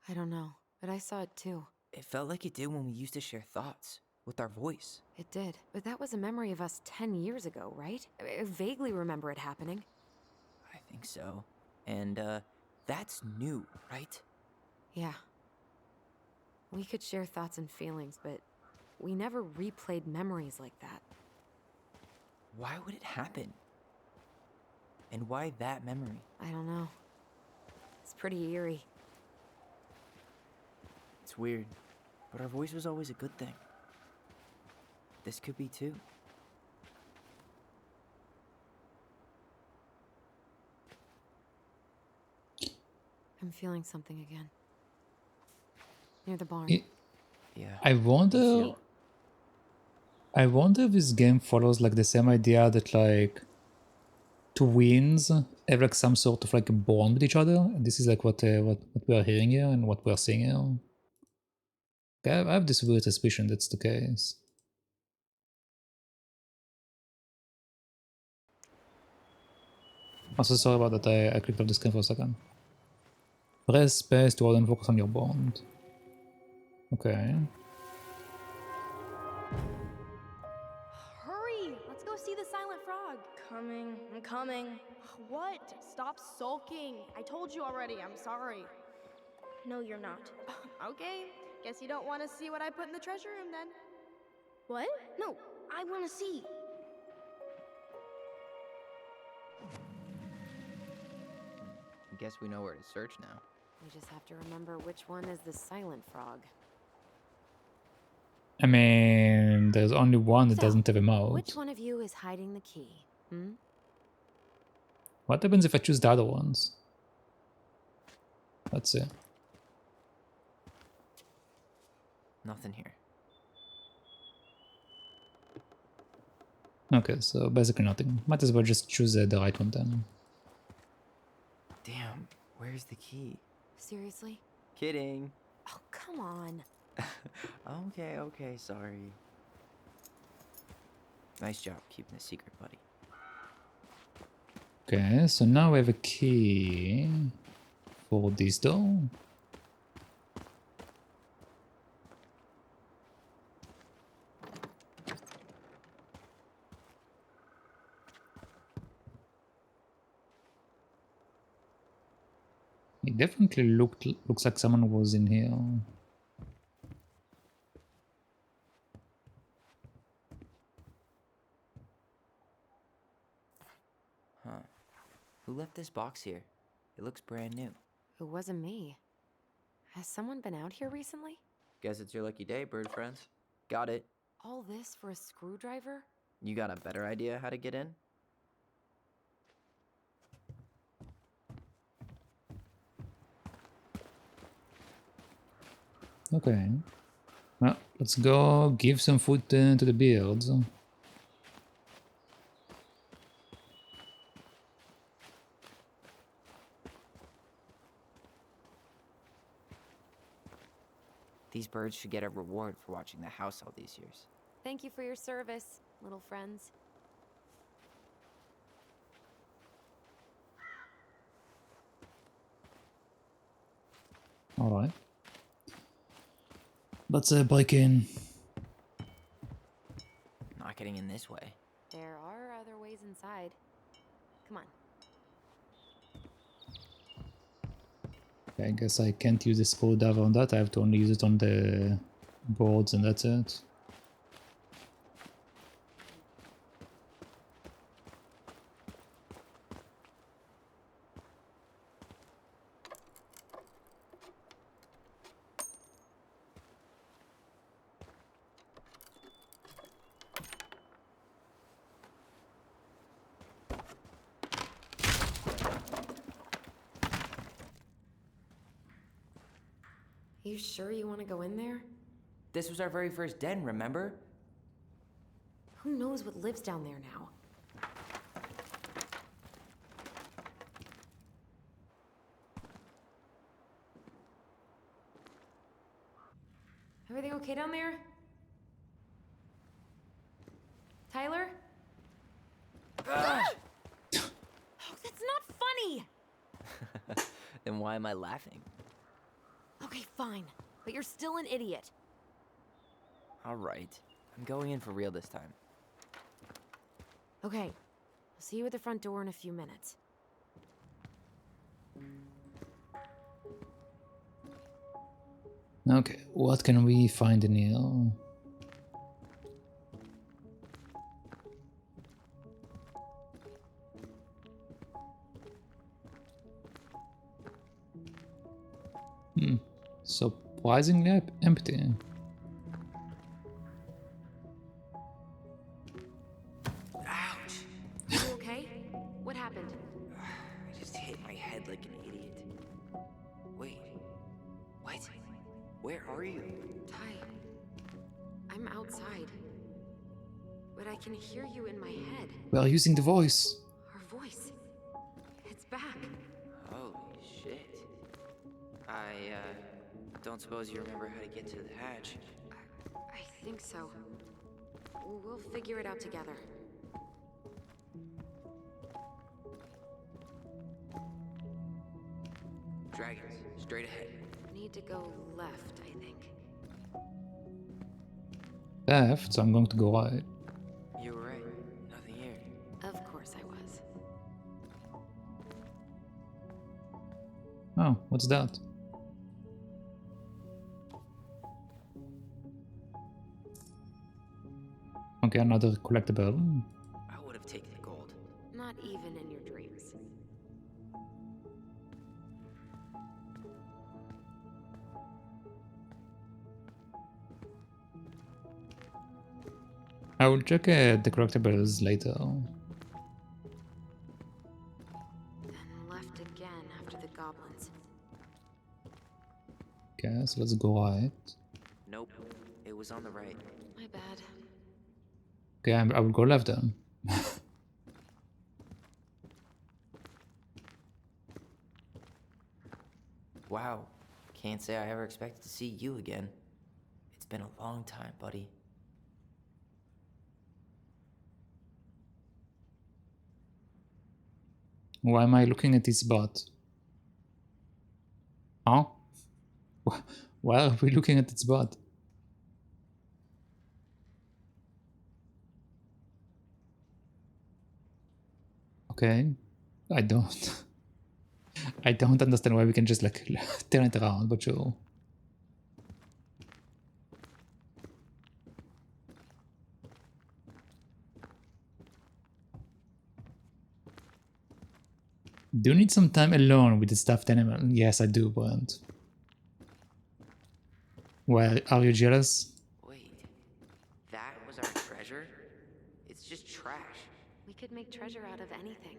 I don't know, but I saw it too. It felt like it did when we used to share thoughts with our voice. It did, but that was a memory of us 10 years ago, right? I vaguely remember it happening. I think so. And, that's new, right? Yeah. We could share thoughts and feelings, but we never replayed memories like that. Why would it happen? And why that memory? I don't know. It's pretty eerie. It's weird, but our voice was always a good thing. This could be too. I'm feeling something again. Near the barn. Yeah. I wonder if this game follows like the same idea that like twins have like some sort of like a bond with each other. And this is like what we are hearing here and what we are seeing here. Okay, I have this weird suspicion that's the case. Also, sorry about that. I clicked off the screen for a second. Press space to hold and focus on your bond. Okay. Hurry! Let's go see the silent frog. Coming, I'm coming. What? Stop sulking. I told you already, I'm sorry. No, you're not. Okay, guess you don't want to see what I put in the treasure room then. What? No, I want to see. I guess we know where to search now. We just have to remember which one is the silent frog. I mean, there's only one that So, doesn't have a mouth. Which one of you is hiding the key? What happens if I choose the other ones? Let's see. Nothing here. Okay, so basically nothing. Might as well just choose the right one then. Damn, where's the key? Seriously? Kidding. Oh, come on. Okay, sorry. Nice job keeping a secret, buddy. Okay, so now we have a key for this door. It definitely looks like someone was in here. Huh. Who left this box here? It looks brand new. It wasn't me. Has someone been out here recently? Guess it's your lucky day, bird friends. Got it. All this for a screwdriver? You got a better idea how to get in? Okay. Well, let's go give some food to the birds. These birds should get a reward for watching the house all these years. Thank you for your service, little friends. Alright. Let's break in. Not getting in this way. There are other ways inside. Come on. Okay, I guess I can't use the screwdriver on that. I have to only use it on the boards and that's it. You sure you want to go in there? This was our very first den, remember? Who knows what lives down there now? Everything okay down there? Tyler? Oh, that's not funny! Then why am I laughing? Okay, fine. But you're still an idiot. Alright. I'm going in for real this time. Okay. I'll see you at the front door in a few minutes. Okay, what can we find in here? Surprisingly empty. Ouch! You okay? What happened? I just hit my head like an idiot. Wait. What? Where are you? Ty, I'm outside. But I can hear you in my head. We are using the voice. Our voice. It's back. Holy shit. I don't suppose you remember how to get to the hatch. I think so. We'll figure it out together. Dragons, straight ahead. Need to go left, I think. Left, so I'm going to go right. You were right. Nothing here. Of course I was. Oh, what's that? Okay, another collectible. I would have taken the gold. Not even in your dreams. I will check the collectibles later. Then left again after the goblins. Okay, so let's go right. Nope, it was on the right. My bad. Okay, I will go left then. Wow, can't say I ever expected to see you again. It's been a long time, buddy. Why am I looking at his butt? Huh? Why are we looking at its butt? Okay, I don't. I don't understand why we can just like turn it around, but sure. Do you need some time alone with the stuffed animal? Yes, I do, Brent. Well, are you jealous? Wait, that was our treasure? It's just trash. We could make treasure out of anything.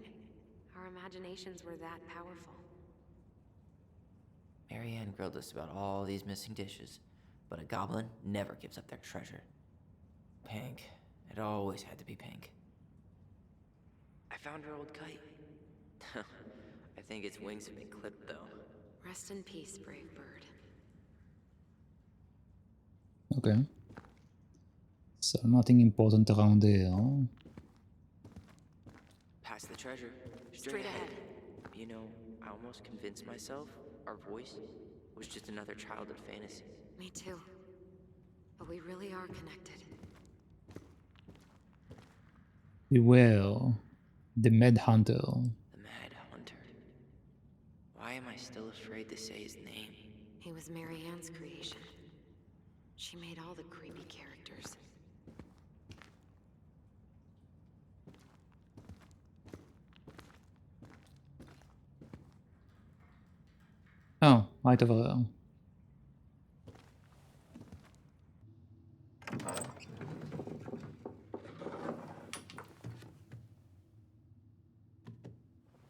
Our imaginations were that powerful. Marianne grilled us about all these missing dishes, but a goblin never gives up their treasure. Pink. It always had to be pink. I found her old kite. I think its wings have been clipped, though. Rest in peace, brave bird. Okay. So nothing important around there. Past the treasure. Straight ahead. You know, I almost convinced myself our voice was just another childhood fantasy. Me too. But we really are connected. We will. The Mad Hunter. The Mad Hunter. Why am I still afraid to say his name? He was Marianne's creation. She made all the creepy characters. Oh, right over there.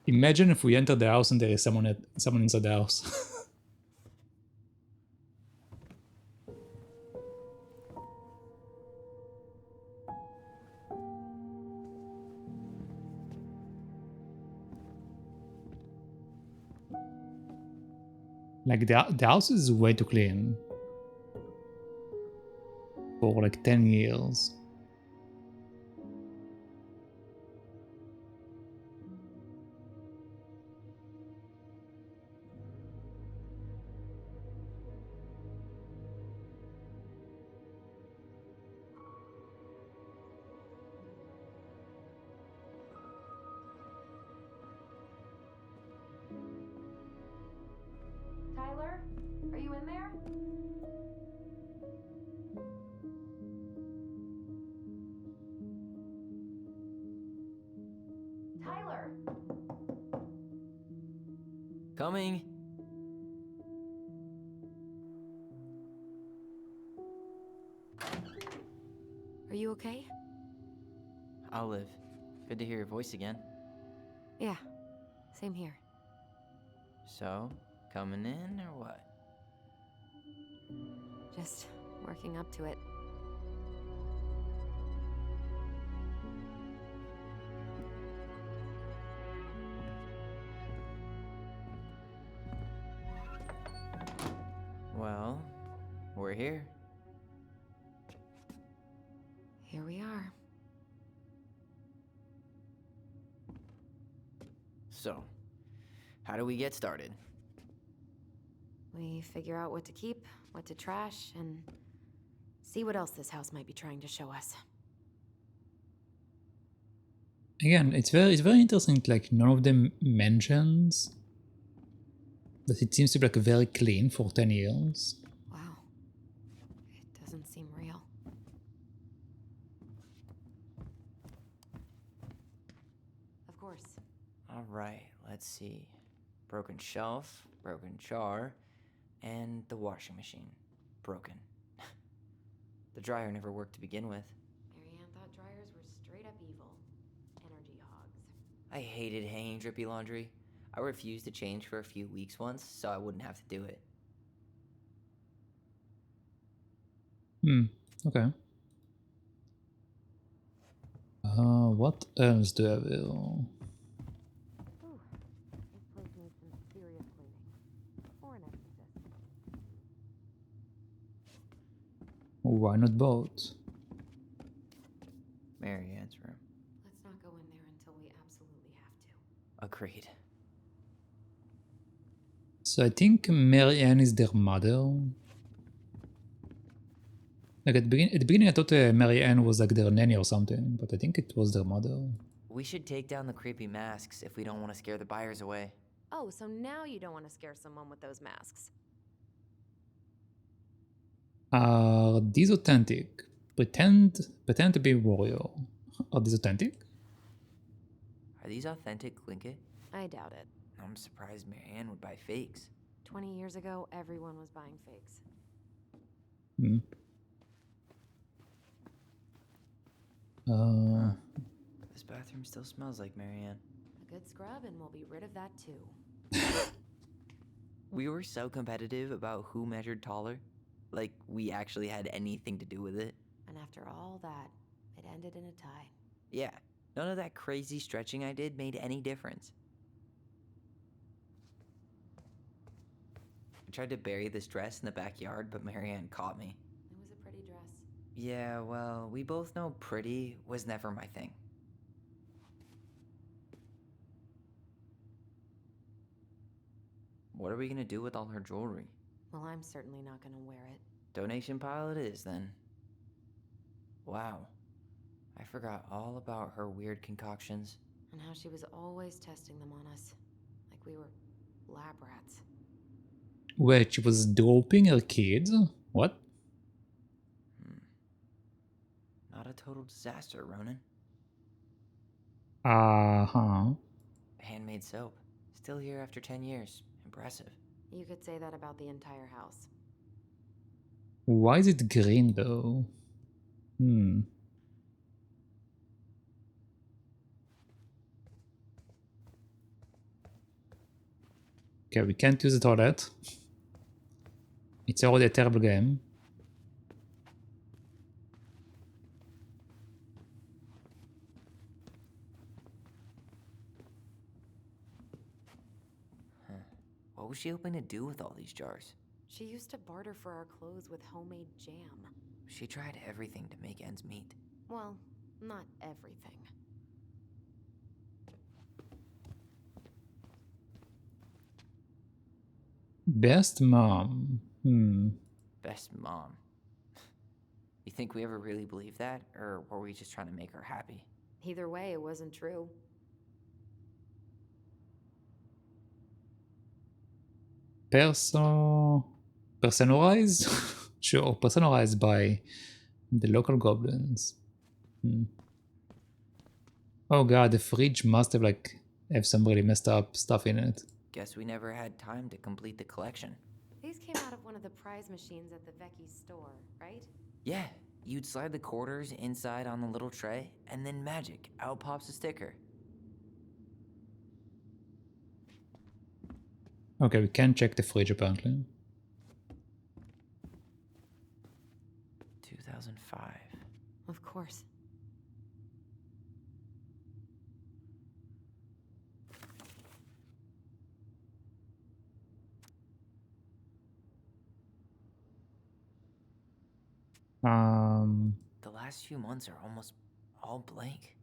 Imagine if we enter the house and there is someone inside the house. Like the house is way too clean for like 10 years. Tyler, are you in there? Tyler! Coming! Are you okay? I'll live. Good to hear your voice again. Yeah, same here. So, coming in or what? Just working up to it. Well, we're here. Here we are. So, how do we get started? We figure out what to keep, what to trash, and see what else this house might be trying to show us. Again, it's very interesting. Like none of them mentions that it seems to be like very clean for 10 years. Wow. It doesn't seem real. Of course. Alright, let's see. Broken shelf, broken jar, and the washing machine. Broken. The dryer never worked to begin with. Marianne thought I hated hanging drippy laundry. I refused to change for a few weeks once so I wouldn't have to do it. Okay. What else do I will? Ooh, this place needs some serious cleaning. Or an exorcist. Why not both? Marianne's room. Let's not go in there until we absolutely have to. Agreed. So I think Marianne is their mother. Like at the beginning I thought Marianne was like their nanny or something, but I think it was their mother. We should take down the creepy masks if we don't want to scare the buyers away. Oh, so now you don't want to scare someone with those masks. Are these authentic? Pretend to be warrior. Are these authentic? Are these authentic, Glinkit? I doubt it. I'm surprised Marianne would buy fakes. 20 years ago, everyone was buying fakes. This bathroom still smells like Marianne. A good scrub and we'll be rid of that too. We were so competitive about who measured taller. Like we actually had anything to do with it. And after all that, it ended in a tie. Yeah, none of that crazy stretching I did made any difference. I tried to bury this dress in the backyard, but Marianne caught me. It was a pretty dress. Yeah, well, we both know pretty was never my thing. What are we gonna do with all her jewelry? Well, I'm certainly not gonna wear it. Donation pile it is, then. Wow. I forgot all about her weird concoctions. And how she was always testing them on us. Like we were lab rats. Wait, she was doping her kids? What? Not a total disaster, Ronan. Uh-huh. Handmade soap. Still here after 10 years. Impressive. You could say that about the entire house. Why is it green though? Okay, we can't use the toilet. It's already a terrible game. What was she hoping to do with all these jars? She used to barter for our clothes with homemade jam. She tried everything to make ends meet. Well, not everything. Best mom. Best mom. You think we ever really believed that? Or were we just trying to make her happy? Either way, it wasn't true. Personalized? Sure, personalized by the local goblins. Oh god, the fridge must have have some really messed up stuff in it. Guess we never had time to complete the collection. These came out of one of the prize machines at the Vecchi's store, right? Yeah, you'd slide the quarters inside on the little tray, and then magic, out pops a sticker. Okay, we can check the fridge apparently. 2005. Of course. The last few months are almost all blank.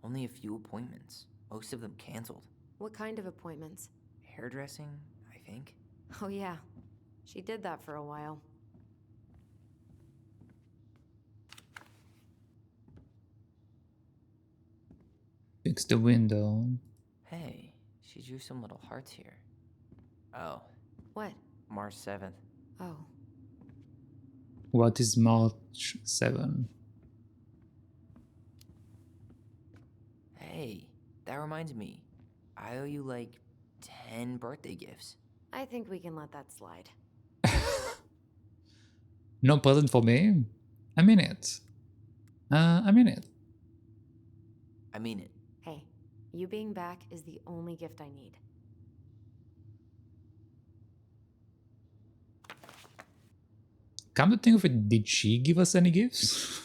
Only a few appointments, most of them canceled. What kind of appointments? Hairdressing, I think. Oh yeah, she did that for a while. Fix the window. Hey, she drew some little hearts here. Oh, What? March 7th. Oh. What is March 7? Hey, that reminds me. I owe you like 10 birthday gifts. I think we can let that slide. No present for me? I mean it. I mean it. I mean it. Hey, You being back is the only gift I need. Come to think of it, did she give us any gifts?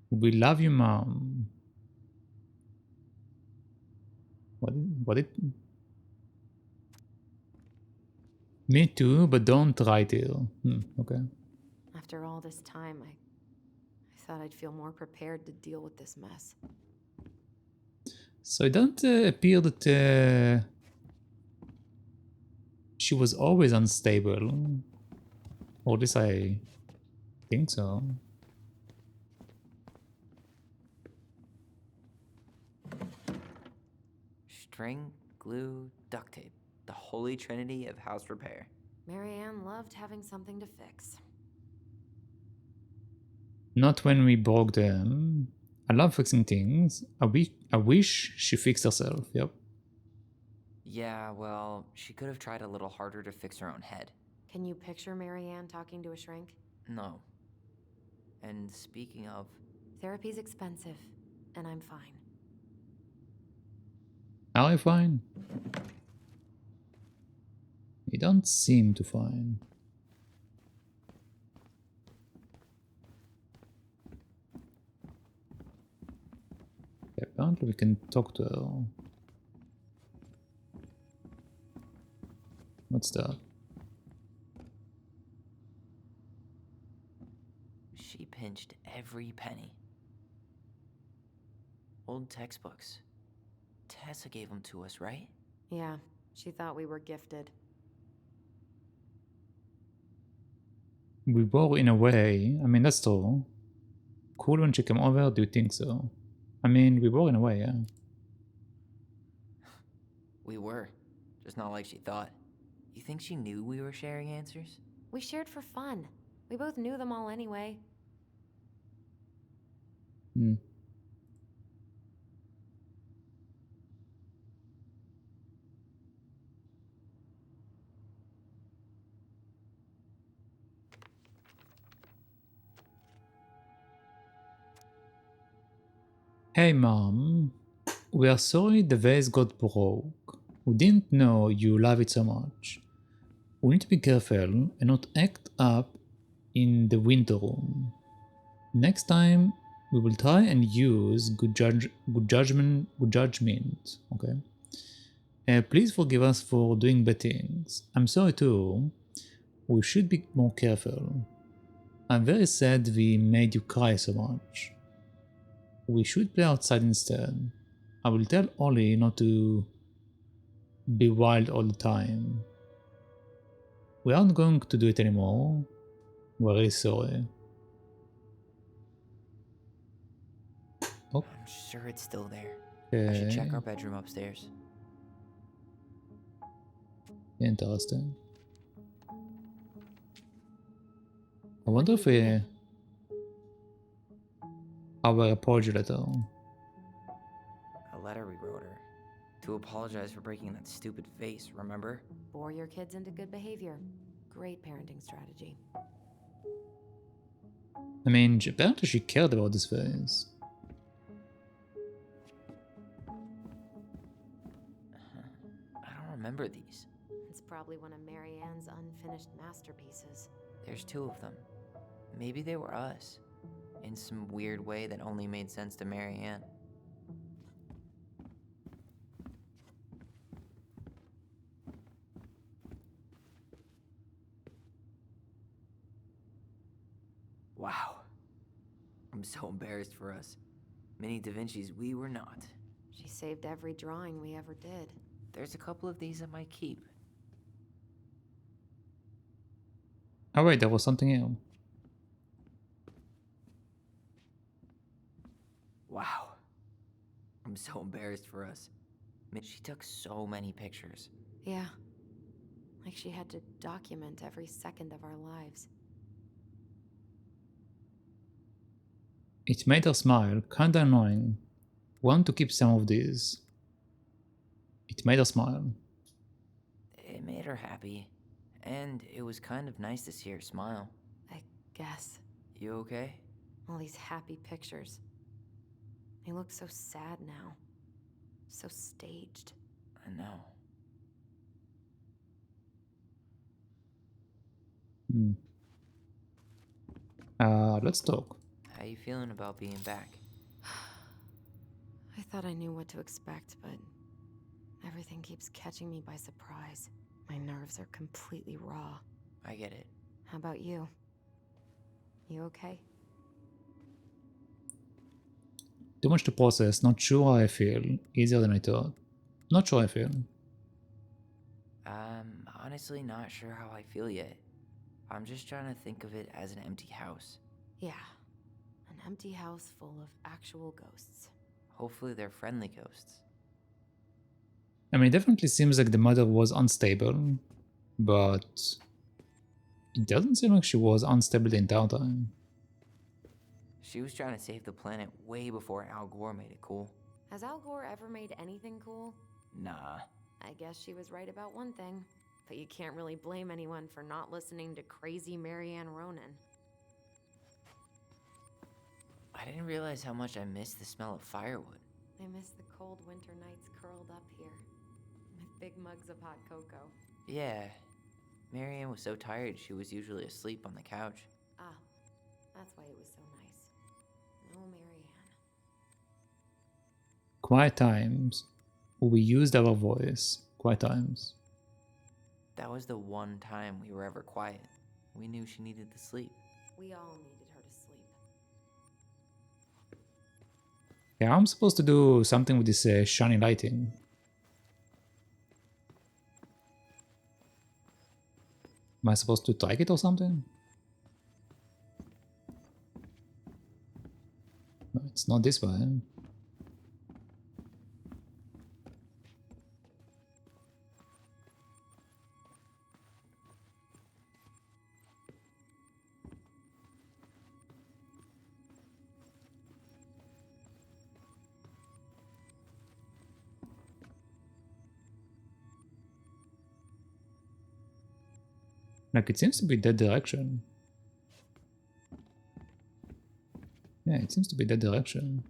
We love you, Mom. What it? Me too, but don't write it. Okay. After all this time, I thought I'd feel more prepared to deal with this mess. So it doesn't appear that she was always unstable. Or at least I think so. String, glue, duct tape. The holy trinity of house repair. Marianne loved having something to fix. Not when we broke them. I love fixing things. I wish she fixed herself. Yep. Yeah, well, she could have tried a little harder to fix her own head. Can you picture Marianne talking to a shrink? No. And speaking of, Therapy's expensive, and I'm fine. Are you fine? You don't seem to fine. Apparently we can talk to her. What's that? she pinched every penny. Old textbooks. Tessa gave them to us, right? Yeah, she thought we were gifted. We were in a way. I mean, that's true. Cool when she came over, do you think so? I mean, we were in a way, yeah. We were. Just not like she thought. You think she knew we were sharing answers? We shared for fun. We both knew them all anyway. Hmm. Hey mom, we are sorry the vase got broke. We didn't know you love it so much. We need to be careful and not act up in the winter room. Next time we will try and use good judgment. Okay. Please forgive us for doing bad things. I'm sorry too. We should be more careful. I'm very sad we made you cry so much. We should play outside instead. I will tell Ollie not to be wild all the time. We aren't going to do it anymore. We're really sorry. Oh. I'm sure it's still there. I should check our bedroom upstairs. Interesting. I wonder if we... our apology letter. A letter we wrote her. To apologize for breaking that stupid vase, remember? Bore your kids into good behavior. Great parenting strategy. I mean, apparently she cared about this vase. I don't remember these. It's probably one of Marianne's unfinished masterpieces. There's 2 of them. Maybe they were us. In some weird way that only made sense to Marianne. Wow. I'm so embarrassed for us. Mini Da Vinci's we were not. She saved every drawing we ever did. There's a couple of these I might keep. Oh wait, there was something else. Wow. I'm so embarrassed for us. She took so many pictures. Yeah. Like she had to document every second of our lives. It made her smile, kinda annoying. Want to keep some of these. It made her smile. It made her happy. And it was kind of nice to see her smile. I guess. You okay? All these happy pictures. They look so sad now. So staged. I know. Let's talk. How you feeling about being back? I thought I knew what to expect, but everything keeps catching me by surprise. My nerves are completely raw. I get it. How about you? You okay? Too much to process. Not sure how I feel. Easier than I thought. Not sure how I feel. I'm honestly not sure how I feel yet. I'm just trying to think of it as an empty house. Yeah. An empty house full of actual ghosts. Hopefully they're friendly ghosts. I mean, it definitely seems like the mother was unstable, but it doesn't seem like she was unstable the entire time. She was trying to save the planet way before Al Gore made it cool. Has Al Gore ever made anything cool? Nah. I guess she was right about one thing. But you can't really blame anyone for not listening to crazy Marianne Ronan. I didn't realize how much I missed the smell of firewood. I miss the cold winter nights curled up here. With big mugs of hot cocoa. Yeah. Marianne was so tired she was usually asleep on the couch. Ah, that's why it was so nice. No Marianne. Quiet times. We used our voice. Quiet times. That was the one time we were ever quiet. We knew she needed to sleep. We all needed her to sleep. Yeah, I'm supposed to do something with this shiny lighting. Am I supposed to strike it or something? No, it's not this way. Like, it seems to be that direction. Yeah, it seems to be that direction.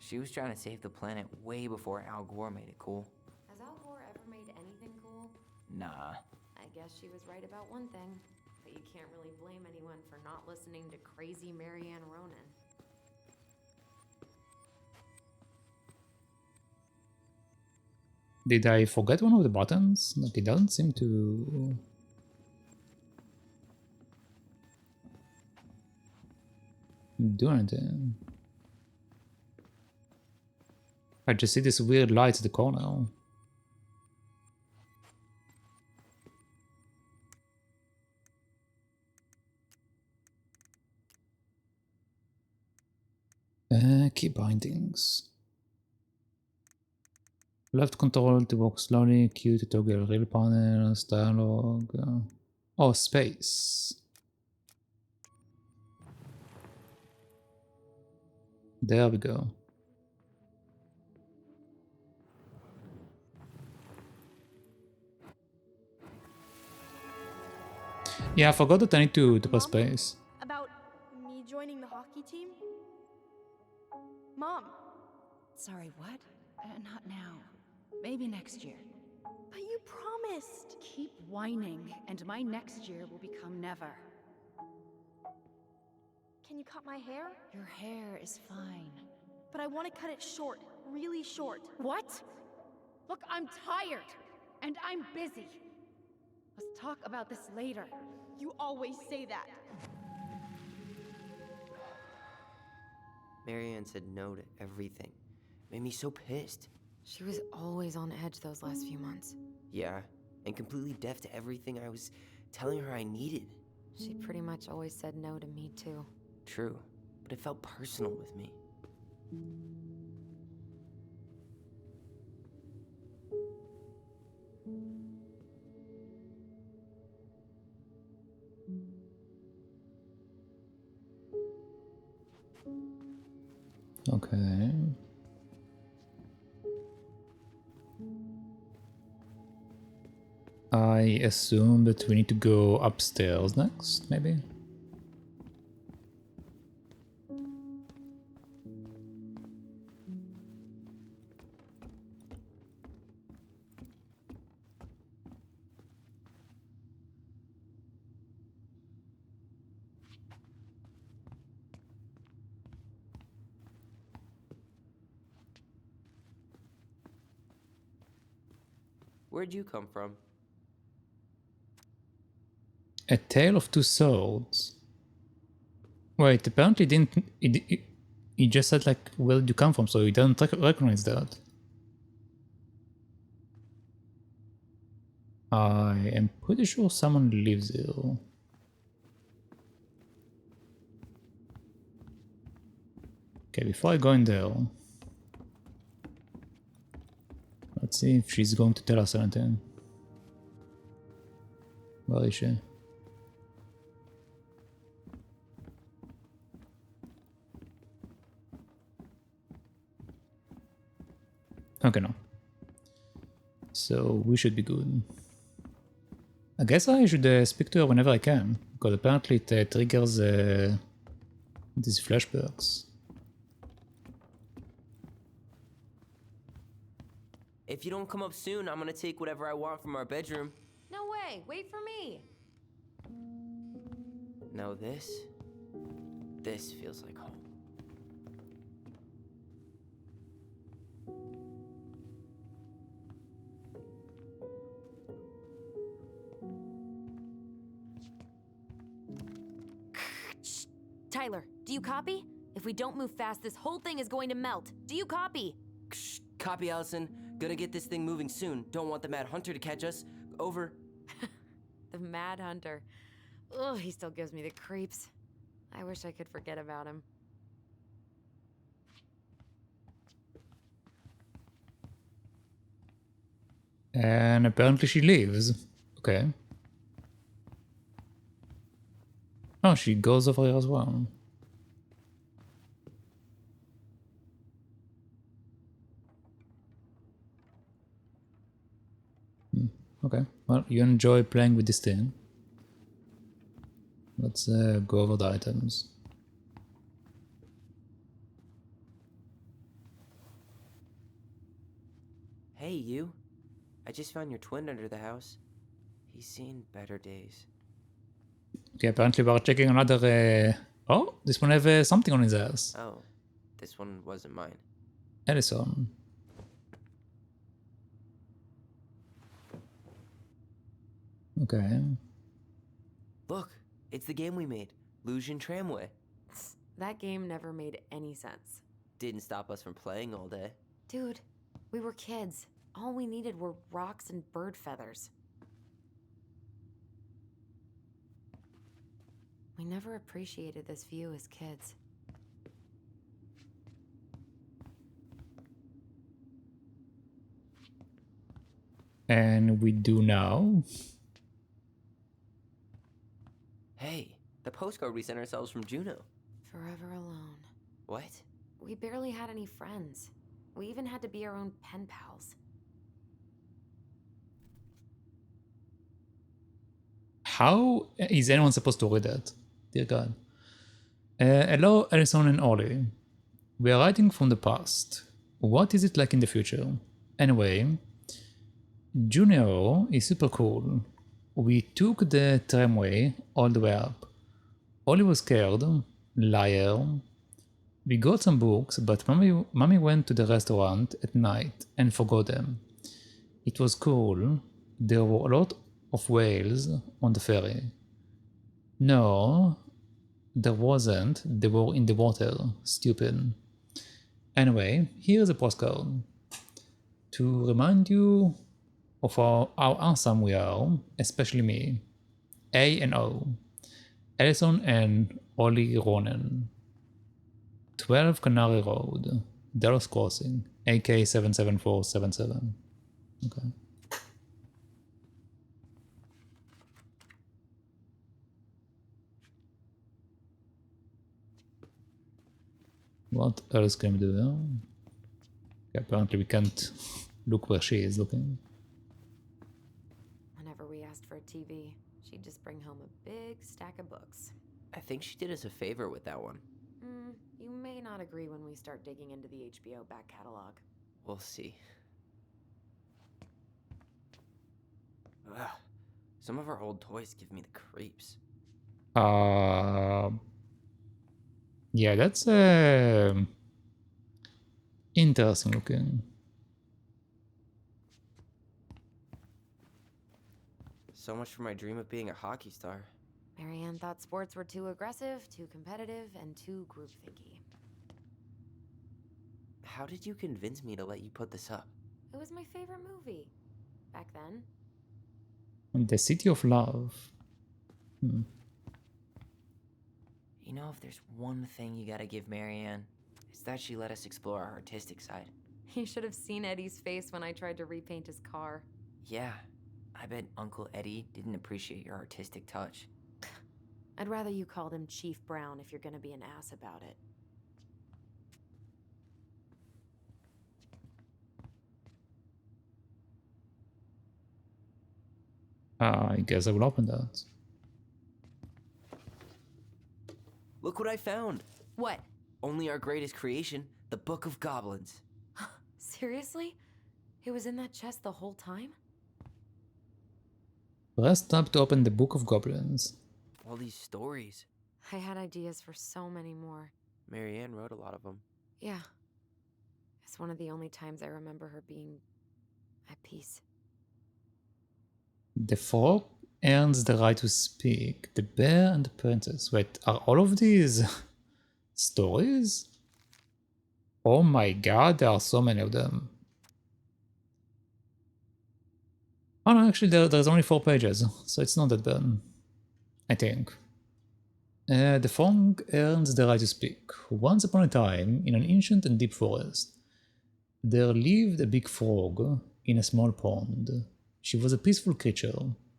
She was trying to save the planet way before Al Gore made it cool. Has Al Gore ever made anything cool? Nah. I guess she was right about one thing. But you can't really blame anyone for not listening to crazy Marianne Ronan. Did I forget one of the buttons? Like, it doesn't seem to... do anything. I just see this weird light at the corner. Key bindings. Left control to walk slowly, Q to toggle real panels, dialogue. Oh, space. There we go. Yeah, I forgot that I need to press Mom? space. About me joining the hockey team? Mom, Sorry, what? Not now. Maybe next year. but you promised. Keep whining, and my next year will become never. Can you cut my hair? Your hair is fine. But I want to cut it short, really short. What? Look, I'm tired, and I'm busy. Let's talk about this later. You always say that. Marianne said no to everything. Made me so pissed. She was always on edge those last few months. Yeah, and completely deaf to everything I was telling her I needed. She pretty much always said no to me too. True, but it felt personal with me. Okay. assume that we need to go upstairs next, maybe? Where'd you come from? A Tale of Two Swords. Wait, apparently he just said like, where did you come from, so he doesn't recognize that. I am pretty sure someone lives here. Okay, before I go in there, let's see if she's going to tell us anything. Where is she? Okay, no. So we should be good. I guess I should speak to her whenever I can, because apparently it triggers these flashbacks. If you don't come up soon, I'm gonna take whatever I want from our bedroom. No way, wait for me. No, this feels like home. Tyler, do you copy? If we don't move fast, this whole thing is going to melt. Do you copy? Copy, Alyson. Gonna get this thing moving soon. Don't want the Mad Hunter to catch us. Over. The Mad Hunter. Ugh, he still gives me the creeps. I wish I could forget about him. And apparently she leaves. Okay. Oh, she goes over here as well. Okay, well, you enjoy playing with this thing. Let's go over the items. Hey, you. I just found your twin under the house. He's seen better days. Okay, apparently we're checking another... Oh, this one have something on his ass. Oh, this one wasn't mine. Alyson. Okay. Look, it's the game we made. Lucian Tramway. That game never made any sense. Didn't stop us from playing all day. Dude, we were kids. All we needed were rocks and bird feathers. We never appreciated this view as kids. And we do now. Hey, the postcard we sent ourselves from Juneau. Forever alone. What? We barely had any friends. We even had to be our own pen pals. How is anyone supposed to read that? Dear God. Hello, Alyson and Ollie. We are writing from the past. What is it like in the future? Anyway, Junior is super cool. We took the tramway all the way up. Ollie was scared. Liar. We got some books, but mommy went to the restaurant at night and forgot them. It was cool. There were a lot of whales on the ferry. No, there wasn't. They were in the water. Stupid. Anyway, here's a postcard. To remind you of how awesome we are, especially me. A and O. Alyson and Ollie Ronan. 12 Canary Road, Dallas Crossing, AK 77477. Okay. What else can we do there? Okay, apparently we can't look where she is looking. Whenever we asked for TV. She'd just bring home a big stack of books. I think she did us a favor with that one. You may not agree when we start digging into the HBO back catalog. We'll see. Ugh. Some of our old toys give me the creeps. Yeah, that's interesting looking. So much for my dream of being a hockey star. Marianne thought sports were too aggressive, too competitive, and too group-thinky. How did you convince me to let you put this up? It was my favorite movie. Back then. The City of Love. You know, if there's one thing you gotta give Marianne, it's that she let us explore our artistic side. You should have seen Eddie's face when I tried to repaint his car. Yeah, I bet Uncle Eddie didn't appreciate your artistic touch. I'd rather you called him Chief Brown if you're gonna be an ass about it. I guess I will open that. Look what I found! What? Only our greatest creation, the Book of Goblins. Seriously? It was in that chest the whole time? Press tab to open the Book of Goblins. All these stories. I had ideas for so many more. Marianne wrote a lot of them. Yeah. It's one of the only times I remember her being at peace. The frog earns the right to speak. The bear and the princess. Wait, are all of these stories? Oh my god, there are so many of them. Oh no, actually there's only 4 pages, so it's not that bad, I think. The frog earns the right to speak. Once upon a time, in an ancient and deep forest, there lived a big frog in a small pond. She was a peaceful creature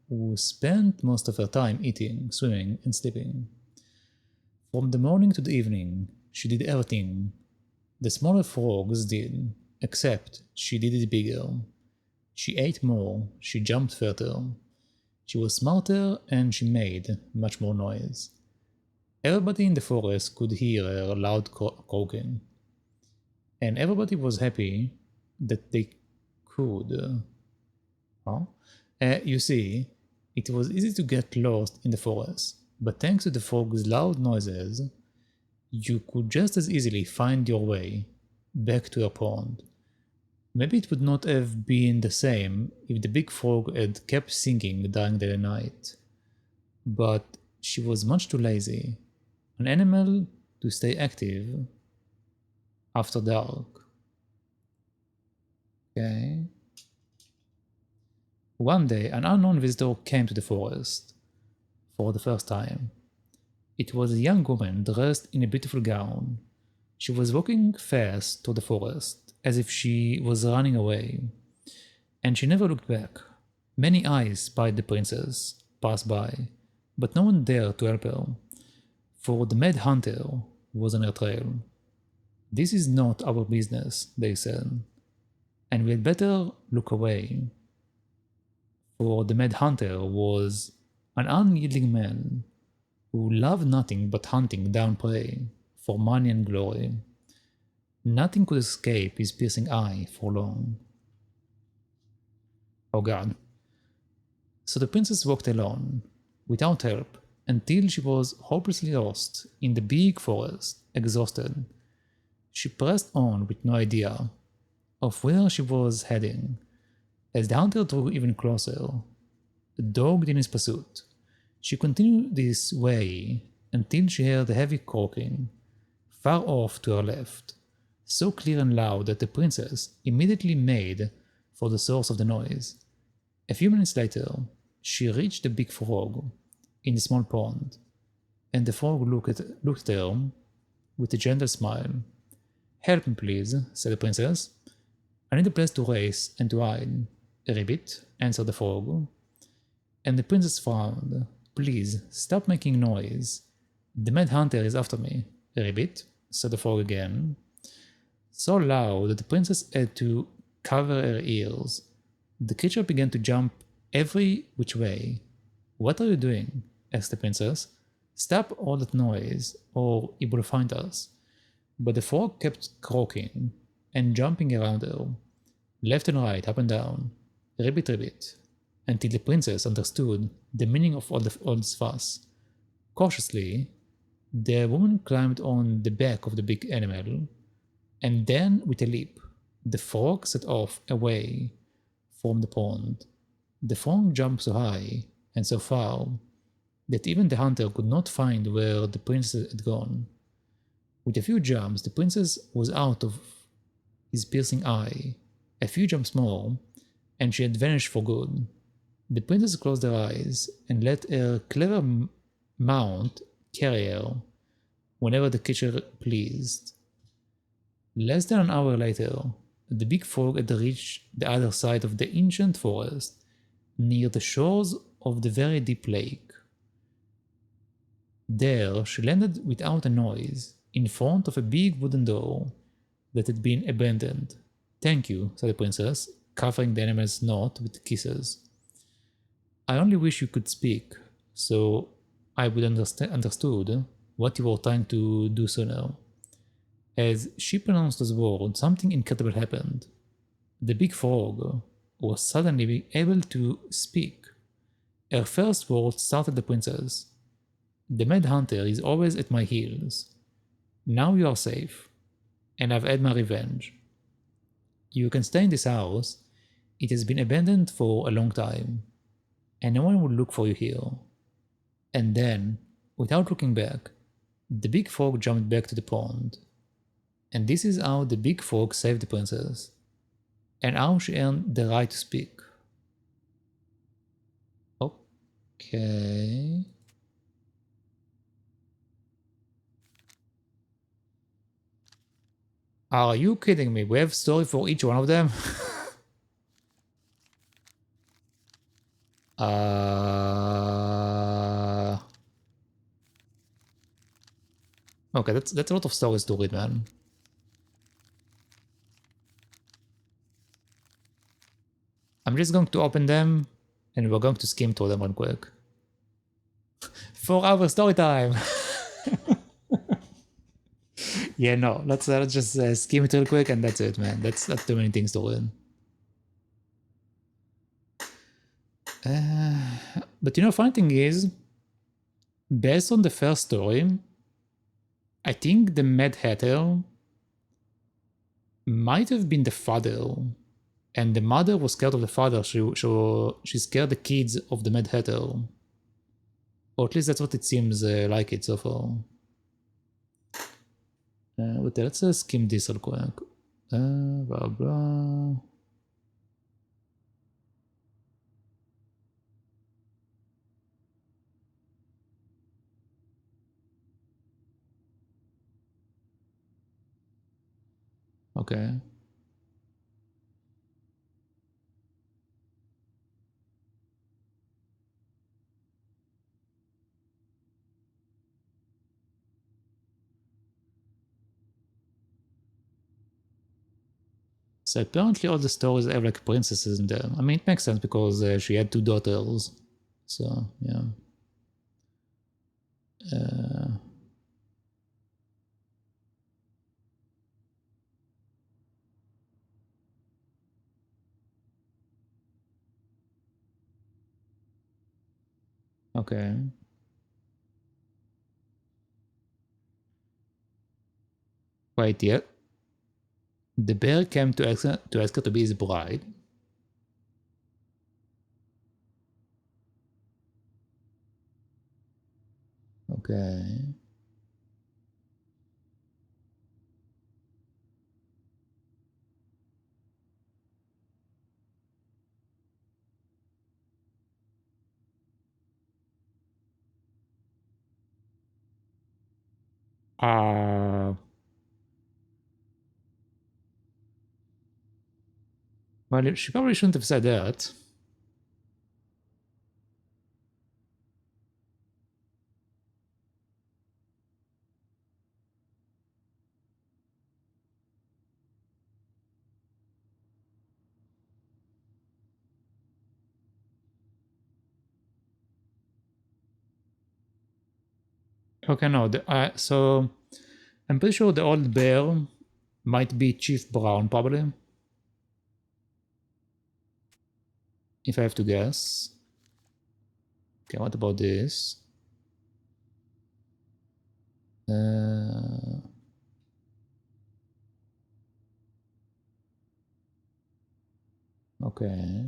who spent most of her time eating, swimming, and sleeping. From the morning to the evening, she did everything the smaller frogs did, except she did it bigger. She ate more, she jumped further. She was smarter and she made much more noise. Everybody in the forest could hear her loud croaking. And everybody was happy that they could. You see, it was easy to get lost in the forest, but thanks to the frog's loud noises, you could just as easily find your way back to your pond. Maybe it would not have been the same if the big frog had kept singing during the night. But she was much too lazy, an animal to stay active after dark. Okay. One day, an unknown visitor came to the forest for the first time. It was a young woman dressed in a beautiful gown. She was walking fast through the forest, as if she was running away, and she never looked back. Many eyes spied the princess pass by, but no one dared to help her, for the mad hunter was on her trail. "This is not our business," they said, "and we had better look away." For the mad hunter was an unyielding man who loved nothing but hunting down prey for money and glory. Nothing could escape his piercing eye for long. Oh god. So the princess walked alone, without help, until she was hopelessly lost in the big forest, exhausted. She pressed on with no idea of where she was heading. As the hunter drew even closer, dogged in his pursuit, she continued this way until she heard a heavy croaking, far off to her left, so clear and loud that the princess immediately made for the source of the noise. A few minutes later, she reached the big frog in the small pond, and the frog looked at her with a gentle smile. "Help me, please," said the princess. "I need a place to race and to hide." "Ribbit," answered the frog. And the princess frowned. "Please, stop making noise. The mad hunter is after me." "Ribbit," said the frog again. So loud that the princess had to cover her ears. The creature began to jump every which way, What are you doing? Asked the princess. Stop all that noise, or he will find us. But the frog kept croaking and jumping around her, left and right, up and down, ribbit ribbit, until the princess understood the meaning of all this fuss. Cautiously, the woman climbed on the back of the big animal, and then with a leap, the frog set off away from the pond. The frog jumped so high and so far that even the hunter could not find where the princess had gone. With a few jumps, the princess was out of his piercing eye. A few jumps more, and she had vanished for good. The princess closed her eyes and let her clever mount carry her whenever the catcher pleased. Less than an hour later, the big frog had reached the other side of the ancient forest, near the shores of the very deep lake. There she landed without a noise, in front of a big wooden door that had been abandoned. Thank you, said the princess, covering the animal's knot with kisses. I only wish you could speak, so I would understood what you were trying to do sooner. As she pronounced those words, something incredible happened. The big frog was suddenly able to speak. Her first words startled the princess. The mad hunter is always at my heels. Now you are safe, and I've had my revenge. You can stay in this house. It has been abandoned for a long time, and no one will look for you here. And then, without looking back, the big frog jumped back to the pond. And this is how the big frog saved the princess, and how she earned the right to speak. Okay. Are you kidding me? We have story for each one of them? Okay, that's a lot of stories to read, man. I'm just going to open them, and we're going to skim through them real quick. 4 hour story time! Yeah, no, let's just skim it real quick, and that's it, man. That's too many things to read. But you know, funny thing is, based on the first story, I think the Mad Hatter might have been the father, and the mother was scared of the father. She scared the kids of the Mad Hatter, or at least that's what it seems like it so far. But let's skim this real quick. Blah blah. Okay. So apparently all the stories have like princesses in them. I mean, it makes sense because she had 2 daughters. So, yeah. Okay. Wait, yet. The bear came to ask her to be his bride. Okay. Well, she probably shouldn't have said that. Okay, no. So I'm pretty sure the old bear might be Chief Brown, probably. If I have to guess. Okay, what about this? Okay.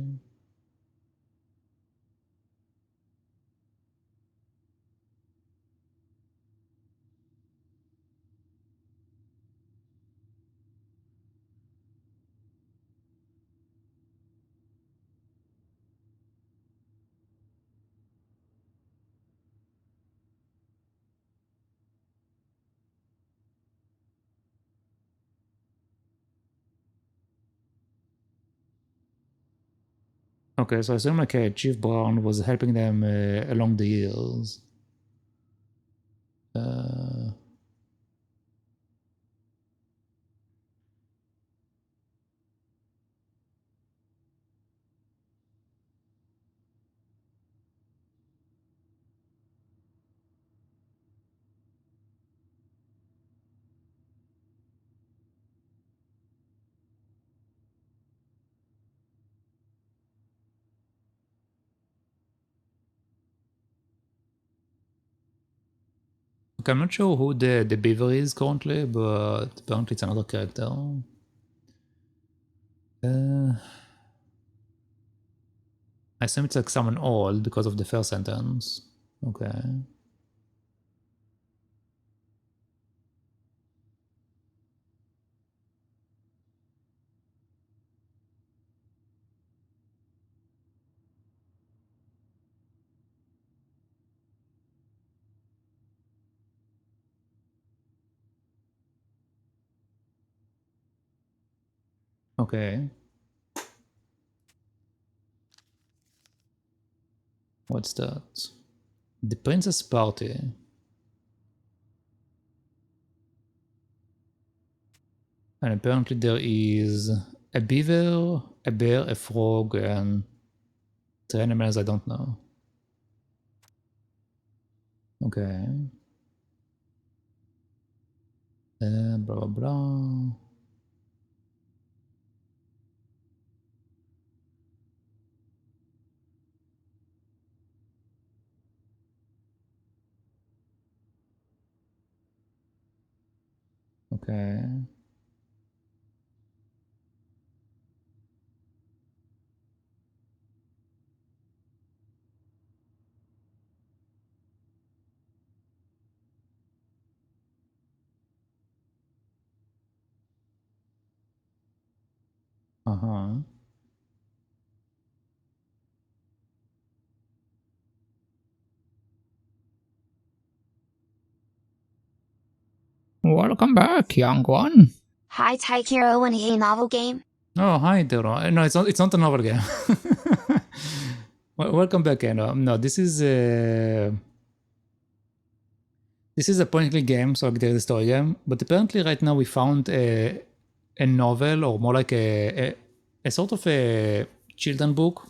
Okay, so I assume like Chief Brown was helping them along the years. Okay, I'm not sure who the beaver is currently, but apparently it's another character. I assume it's like someone old because of the first sentence. Okay. Okay. What's that? The Princess Party. And apparently there is a beaver, a bear, a frog, and 3 animals I don't know. Okay. Blah blah blah. Okay. Uh-huh. Welcome back, young one. Hi, Tykirou, and a novel game. Oh, hi, Dero. No, it's not a novel game. Welcome back, Eno. No, this is a point-and-click game, so like there's a story game. But apparently, right now we found a novel, or more like a sort of a children book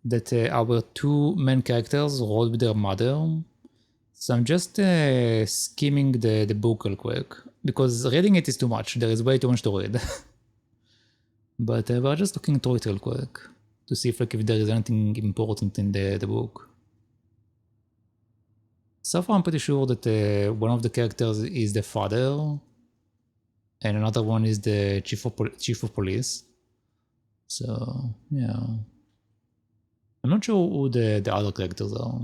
that our 2 main characters wrote with their mother. So I'm just skimming the book real quick, because reading it is too much. There is way too much to read. But we're just looking through it real quick to see if there is anything important in the book. So far I'm pretty sure that one of the characters is the father, and another one is the chief of police. So, yeah. I'm not sure who the other characters are.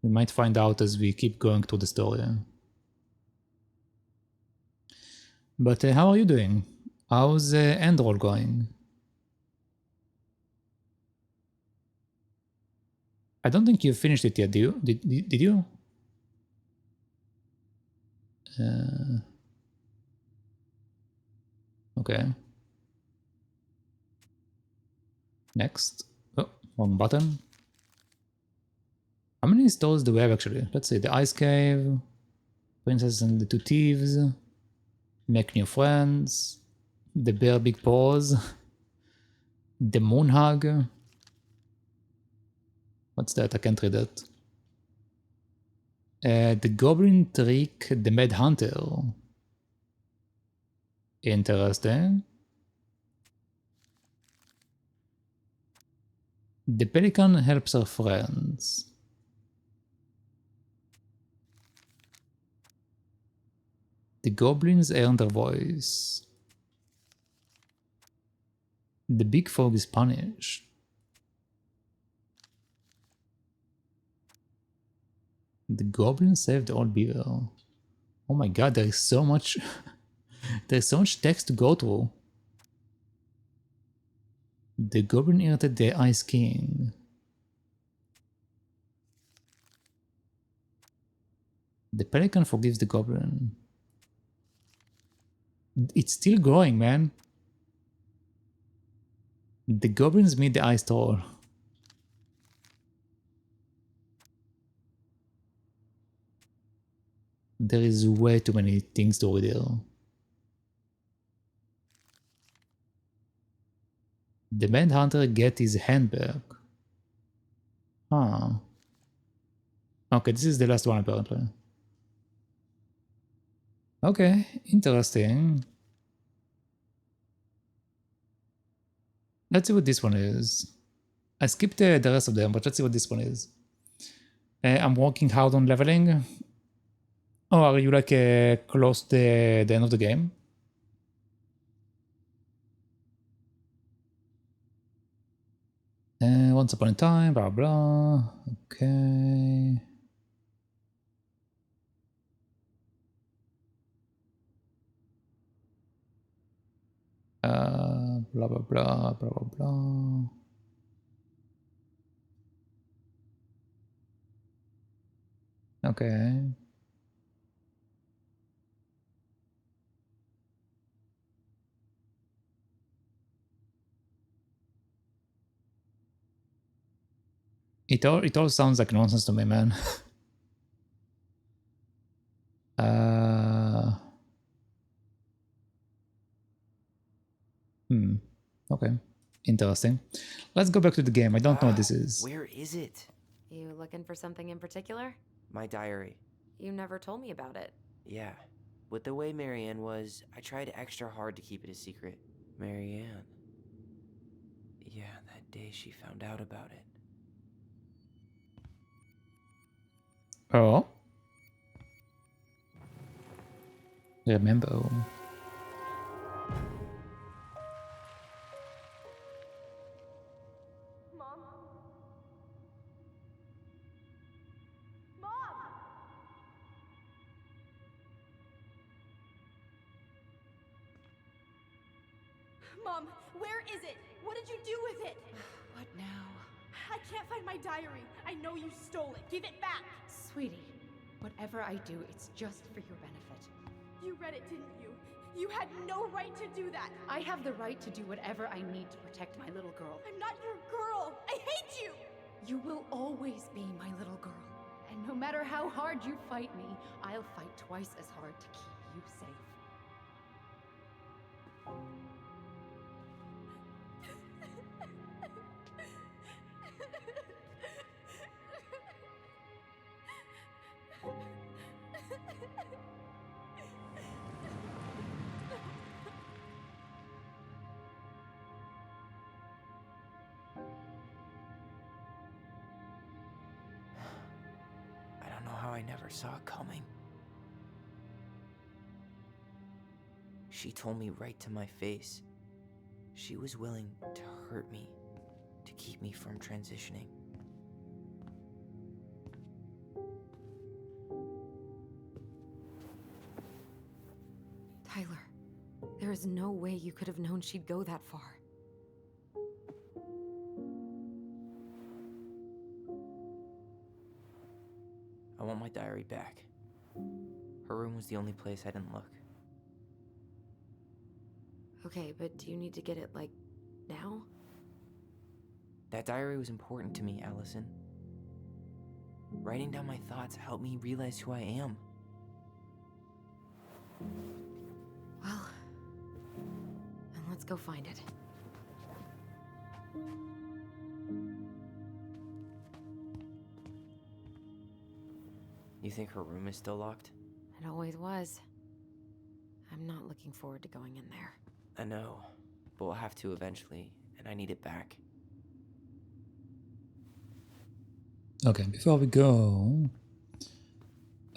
We might find out as we keep going through the story. But how are you doing? How's end roll going? I don't think you finished it yet, do you? Did you? Okay. Next. Oh, wrong button. How many stories do we have actually? Let's see. The Ice Cave, Princess and the 2 Thieves, Make New Friends, The Bear Big Paws, The Moon Hug. What's that? I can't read that. The goblin trick, the Mad Hunter. Interesting. The pelican helps her friends. The goblins earn their voice. The big frog is punished. The goblin saved all beaver. Oh my god, there is so much there's so much text to go through. The goblin irritated the Ice King. The pelican forgives the goblin. It's still growing, man. The goblins meet the ice troll. There is way too many things to read here. The manhunter gets his hand back. Huh. Okay, this is the last one apparently. Okay, interesting. Let's see what this one is. I skipped the rest of them, but let's see what this one is. I'm working hard on leveling. Oh, are you like close to the end of the game? Once upon a time, blah blah. Okay. Blah blah blah blah blah blah. Okay. It all sounds like nonsense to me, man. Okay. Interesting. Let's go back to the game. I don't know what this is. Where is it? You looking for something in particular? My diary. You never told me about it. Yeah. With the way Marianne was, I tried extra hard to keep it a secret. Marianne. Yeah, that day she found out about it. Oh. Remember. Mom, where is it? What did you do with it? What now? I can't find my diary. I know you stole it. Give it back. Sweetie, whatever I do, it's just for your benefit. You read it, didn't you? You had no right to do that. I have the right to do whatever I need to protect my little girl. I'm not your girl. I hate you. You will always be my little girl. And no matter how hard you fight me, I'll fight twice as hard to keep you safe. I don't know how I never saw it coming. She told me right to my face. She was willing to hurt me, to keep me from transitioning. Tyler, there is no way you could have known she'd go that far. I want my diary back. Her room was the only place I didn't look. Okay, but do you need to get it, like, now? That diary was important to me, Alyson. Writing down my thoughts helped me realize who I am. Well, then let's go find it. You think her room is still locked? It always was. I'm not looking forward to going in there. I know, but we'll have to eventually, and I need it back. Okay, before we go,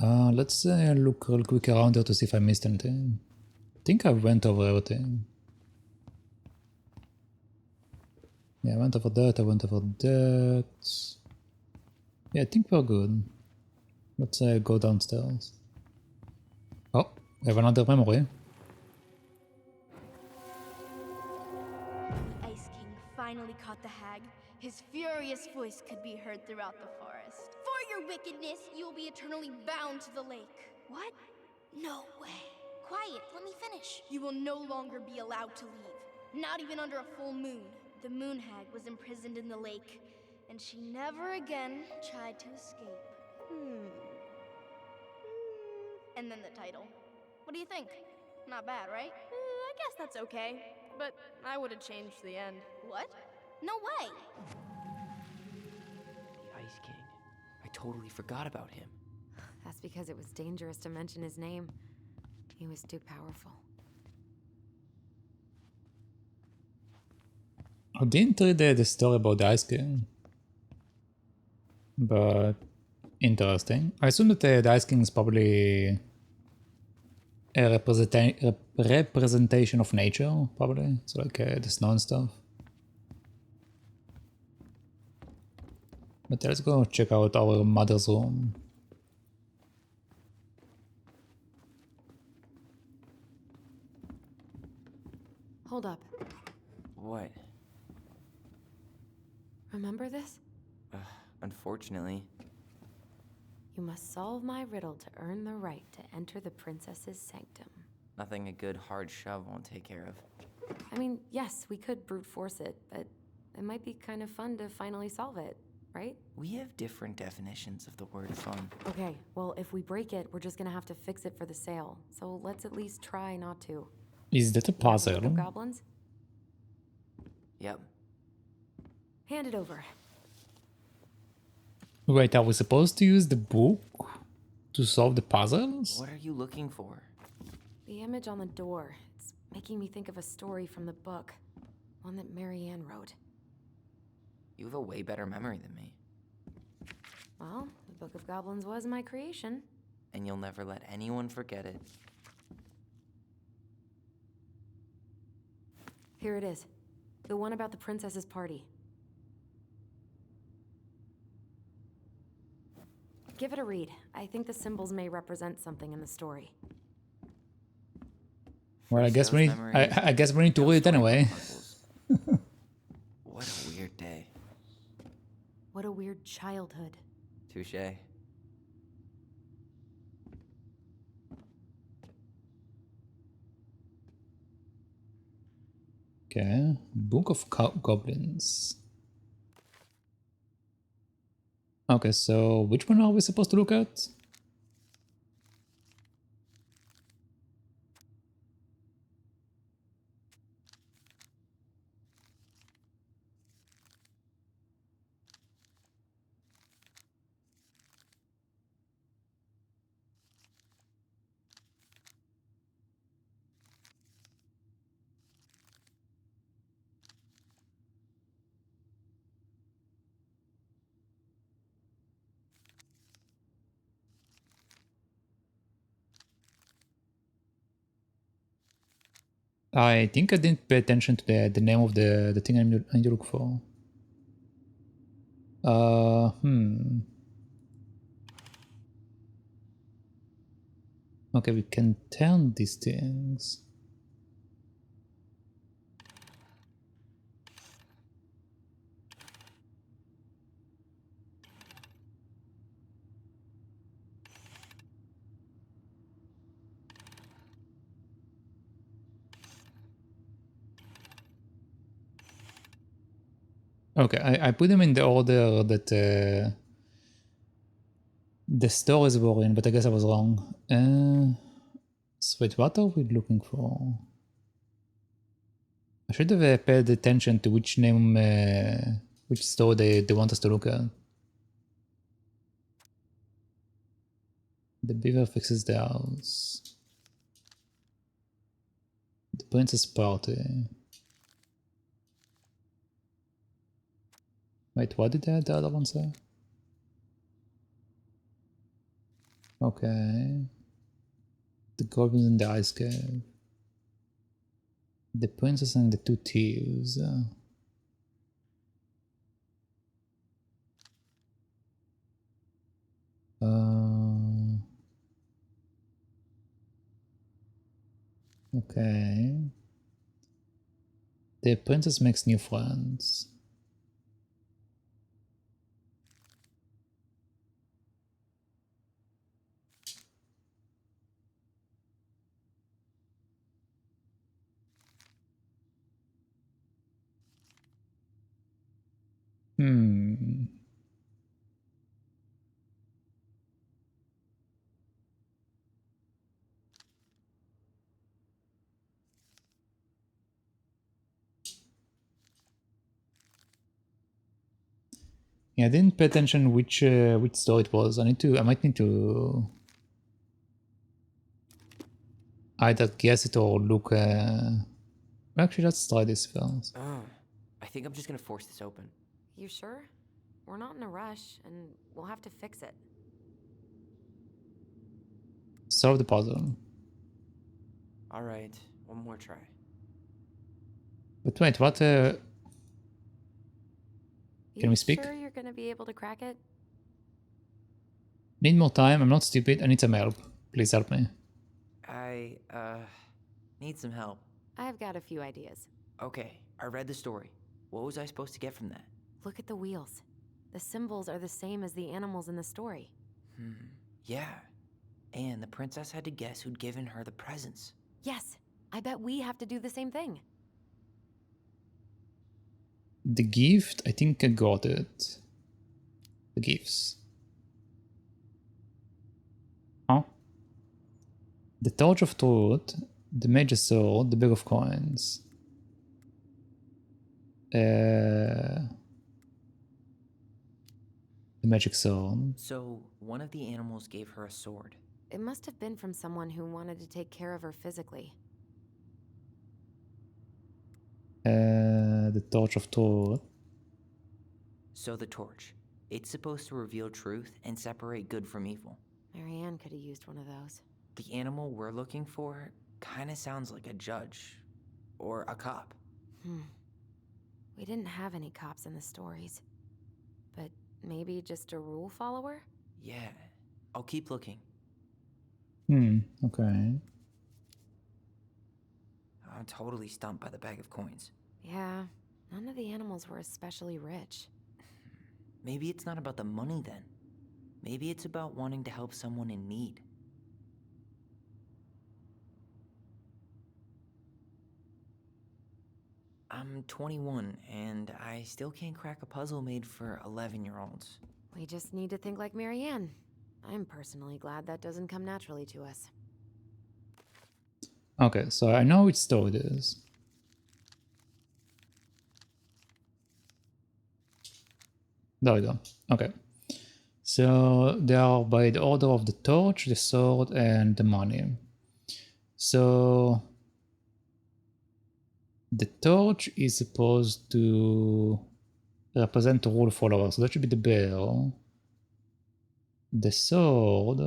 let's look real quick around here to see if I missed anything. I think I went over everything. Yeah, I went over that, I went over that. Yeah, I think we're good. Let's go downstairs. Oh, we have another memory. The Ice King finally caught the hag. His furious voice could be heard throughout the forest. For your wickedness, you will be eternally bound to the lake. What? No way. Quiet, let me finish. You will no longer be allowed to leave. Not even under a full moon. The moon hag was imprisoned in the lake, and she never again tried to escape. And then the title. What do you think? Not bad, right? I guess that's okay. But I would have changed the end. What? No way! The Ice King. I totally forgot about him. That's because it was dangerous to mention his name. He was too powerful. I didn't read the story about the Ice King, but interesting. I assume that the Ice King is probably a representation of nature, probably. So like the snow and stuff. But let's go check out our mother's room. Hold up. What? Remember this? Unfortunately. You must solve my riddle to earn the right to enter the princess's sanctum. Nothing a good hard shove won't take care of. I mean, yes, we could brute force it, but it might be kind of fun to finally solve it, right? We have different definitions of the word fun. Okay, well, if we break it, we're just gonna have to fix it for the sale. So let's at least try not to. Is that a puzzle? Book of Goblins? Yep. Hand it over. Wait, are we supposed to use the book to solve the puzzles? What are you looking for? The image on the door. It's making me think of a story from the book. One that Marianne wrote. You have a way better memory than me. Well, the Book of Goblins was my creation. And you'll never let anyone forget it. Here it is. The one about the princess's party. Give it a read. I think the symbols may represent something in the story. Well, I guess we need. I guess we need to read it anyway. What a weird day. What a weird childhood. Touché. Okay, Book of Goblins. Okay, so which one are we supposed to look at? I think I didn't pay attention to the name of the thing I need to look for. Okay, we can turn these things. Okay, I put them in the order that the stories were in, but I guess I was wrong. So wait, what are we looking for? I should have paid attention to which name, which store they want us to look at. The beaver fixes the house. The princess party. Wait, what did the other one say? Okay. The goblins in the ice cave. The princess and the two thieves. Okay. The princess makes new friends. Yeah, I didn't pay attention which store it was. I might need to either guess it or look. Actually, let's try this first. I think I'm just gonna force this open. You sure? We're not in a rush, and we'll have to fix it. Solve the puzzle. Alright, one more try. But wait, what? Can we speak? Sure you're gonna be able to crack it? Need more time. I'm not stupid. I need some help. Please help me. I, need some help. I've got a few ideas. Okay, I read the story. What was I supposed to get from that? Look at the wheels. The symbols are the same as the animals in the story. Yeah. And the princess had to guess who'd given her the presents. Yes, I bet we have to do the same thing. The gift, I think I got it. The gifts. Huh? The Torch of Truth, the Major Sword, the Bag of Coins. The Magic Sword. So, one of the animals gave her a sword. It must have been from someone who wanted to take care of her physically. The Torch of Truth. So the torch. It's supposed to reveal truth and separate good from evil. Marianne could have used one of those. The animal we're looking for kinda sounds like a judge. Or a cop. We didn't have any cops in the stories. But maybe just a rule follower? Yeah. I'll keep looking. Okay. I'm totally stumped by the bag of coins. Yeah, none of the animals were especially rich. Maybe it's not about the money then. Maybe it's about wanting to help someone in need. I'm 21, and I still can't crack a puzzle made for 11-year-olds. We just need to think like Marianne. I'm personally glad that doesn't come naturally to us. Okay, so I know which store it is. There we go. Okay. So they are by the order of the torch, the sword, and the money. So the torch is supposed to represent the rule follower, so that should be the bell. The sword,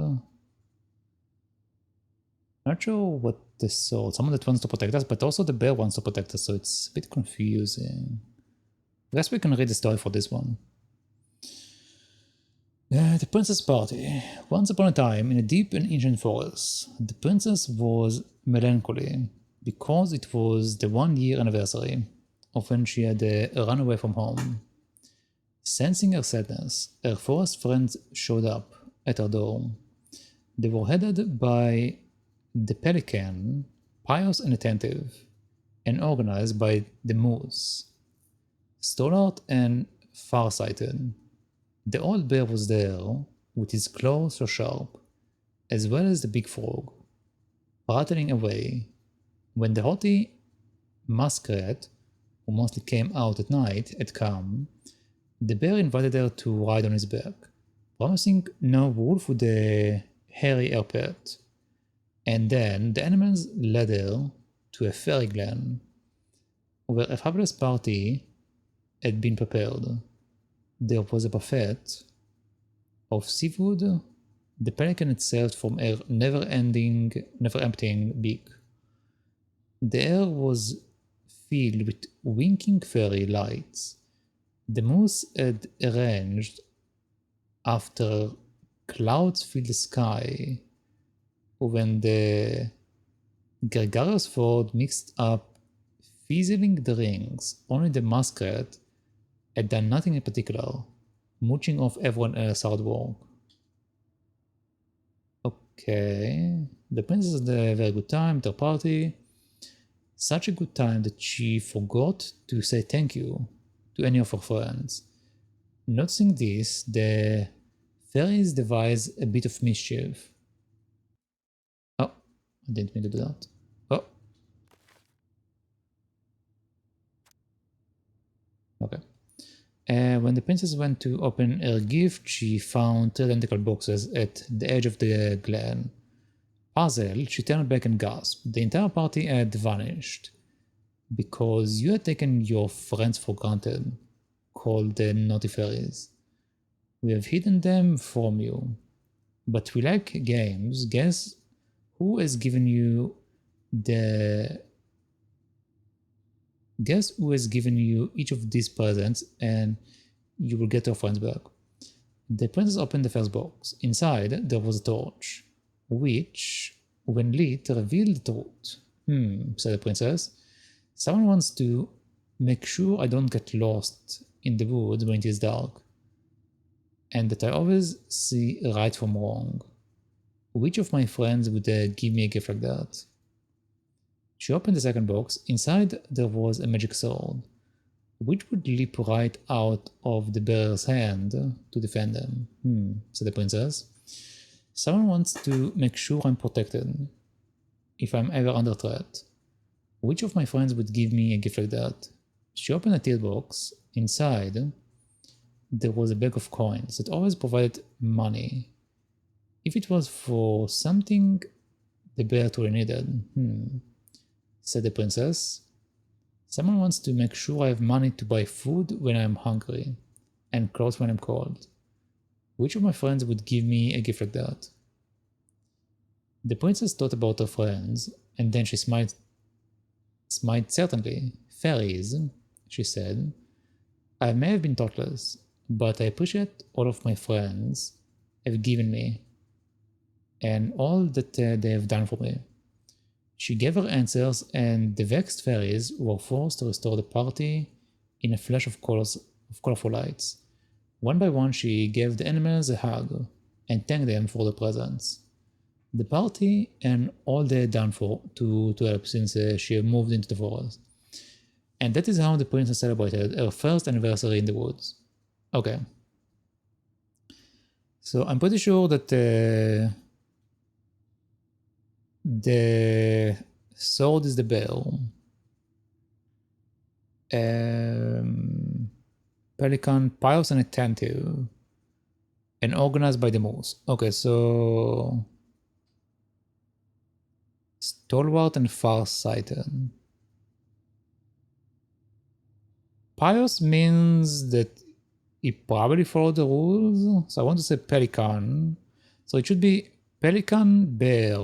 not sure what the sword, someone that wants to protect us, but also the bear wants to protect us, so it's a bit confusing. I guess we can read the story for this one. The princess party. Once upon a time, in a deep and ancient forest, the princess was melancholy because it was the 1-year anniversary of when she had run away from home. Sensing her sadness, her forest friends showed up at her door. They were headed by the pelican, pious and attentive, and organized by the moose, stalwart and farsighted. The old bear was there, with his claws so sharp, as well as the big frog, rattling away. When the haughty muskrat, who mostly came out at night, had come, the bear invited her to ride on his back, promising no wolf would hairy air pet. And then the animals led her to a fairy glen, where a fabulous party had been prepared. There was a buffet of seafood, the pelican itself from her never-emptying beak. The air was filled with winking fairy lights. The moose had arranged after clouds filled the sky when the gregarious ford mixed up fizzling drinks. Only the muskrat had done nothing in particular, mooching off everyone else's hard work. Okay, the princess had a very good time at her party. Such a good time that she forgot to say thank you to any of her friends. Noticing this, the fairies devised a bit of mischief. Oh, I didn't mean to do that. Oh. Okay. When the princess went to open her gift, she found three identical boxes at the edge of the glen. Puzzled, she turned back and gasped. The entire party had vanished. Because you had taken your friends for granted, called the naughty fairies. We have hidden them from you. But we like games. Guess who has given you each of these presents, and you will get your friends back. The princess opened the first box. Inside, there was a torch, which, when lit, revealed the truth. Said the princess. Someone wants to make sure I don't get lost in the woods when it is dark, and that I always see right from wrong. Which of my friends would give me a gift like that? She opened the second box. Inside there was a magic sword, which would leap right out of the bearer's hand to defend them. Said the princess. Someone wants to make sure I'm protected if I'm ever under threat. Which of my friends would give me a gift like that? She opened a teal box. Inside, there was a bag of coins that always provided money. If it was for something the bear truly needed. Said the princess. Someone wants to make sure I have money to buy food when I'm hungry, and clothes when I'm cold. Which of my friends would give me a gift like that? The princess thought about her friends, and then she smiled. Certainly, fairies, she said. I may have been thoughtless, but I appreciate all of my friends have given me, and all that they have done for me. She gave her answers, and the vexed fairies were forced to restore the party in a flash of colorful lights. One by one, she gave the animals a hug and thanked them for the presents, the party, and all they had done to help since she had moved into the forest. And that is how the princess celebrated her first anniversary in the woods. Okay. So I'm pretty sure that the sword is the bell. Pelican, pious and attentive, and organized by the moose. Okay, so stalwart and far-sighted. Pious means that he probably followed the rules. So I want to say pelican. So it should be pelican, bear,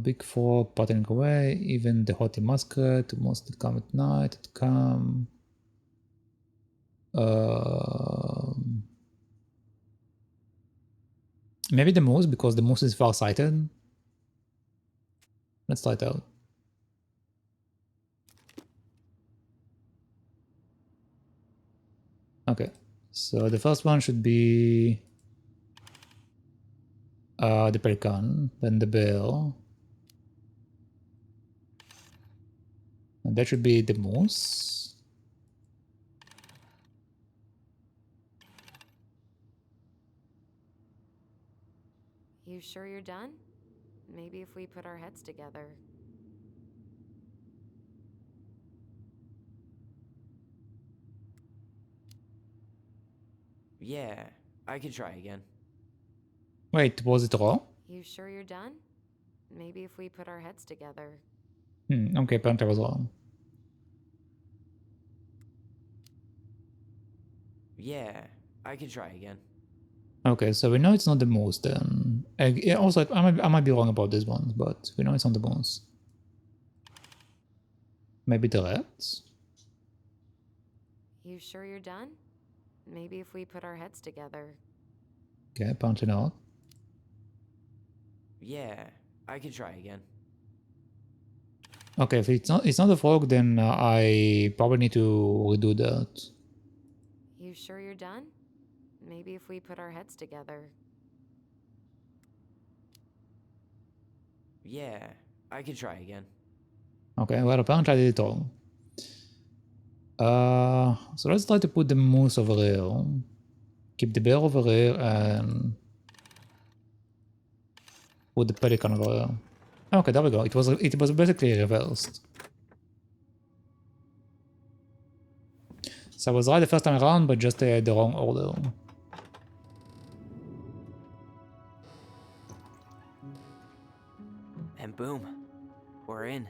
big frog pattering away, even the haughty muskrat mostly come at night, come. Maybe the moose, because the moose is far-sighted. Let's try it out. Okay, so the first one should be the pelican, then the bear, and that should be the moose. You sure you're done? Maybe if we put our heads together. Yeah, I can try again. Wait, was it raw? You sure you're done? Maybe if we put our heads together. Okay, apparently I was wrong. Yeah, I can try again. Okay, so we know it's not the moose then. Yeah, also, I might be wrong about this one, but we know it's not the moose. Maybe the rats? You sure you're done? Maybe if we put our heads together. Okay, apparently not. Yeah, I can try again. Okay, if it's not a frog, then I probably need to redo that. You sure you're done? Maybe if we put our heads together. Yeah, I can try again. Okay, well, apparently I did it wrong. So let's try to put the moose over here. Keep the bear over here and put the pelican over here. Okay, there we go. It was basically reversed. So I was right the first time around, but just the wrong order. And boom, we're in.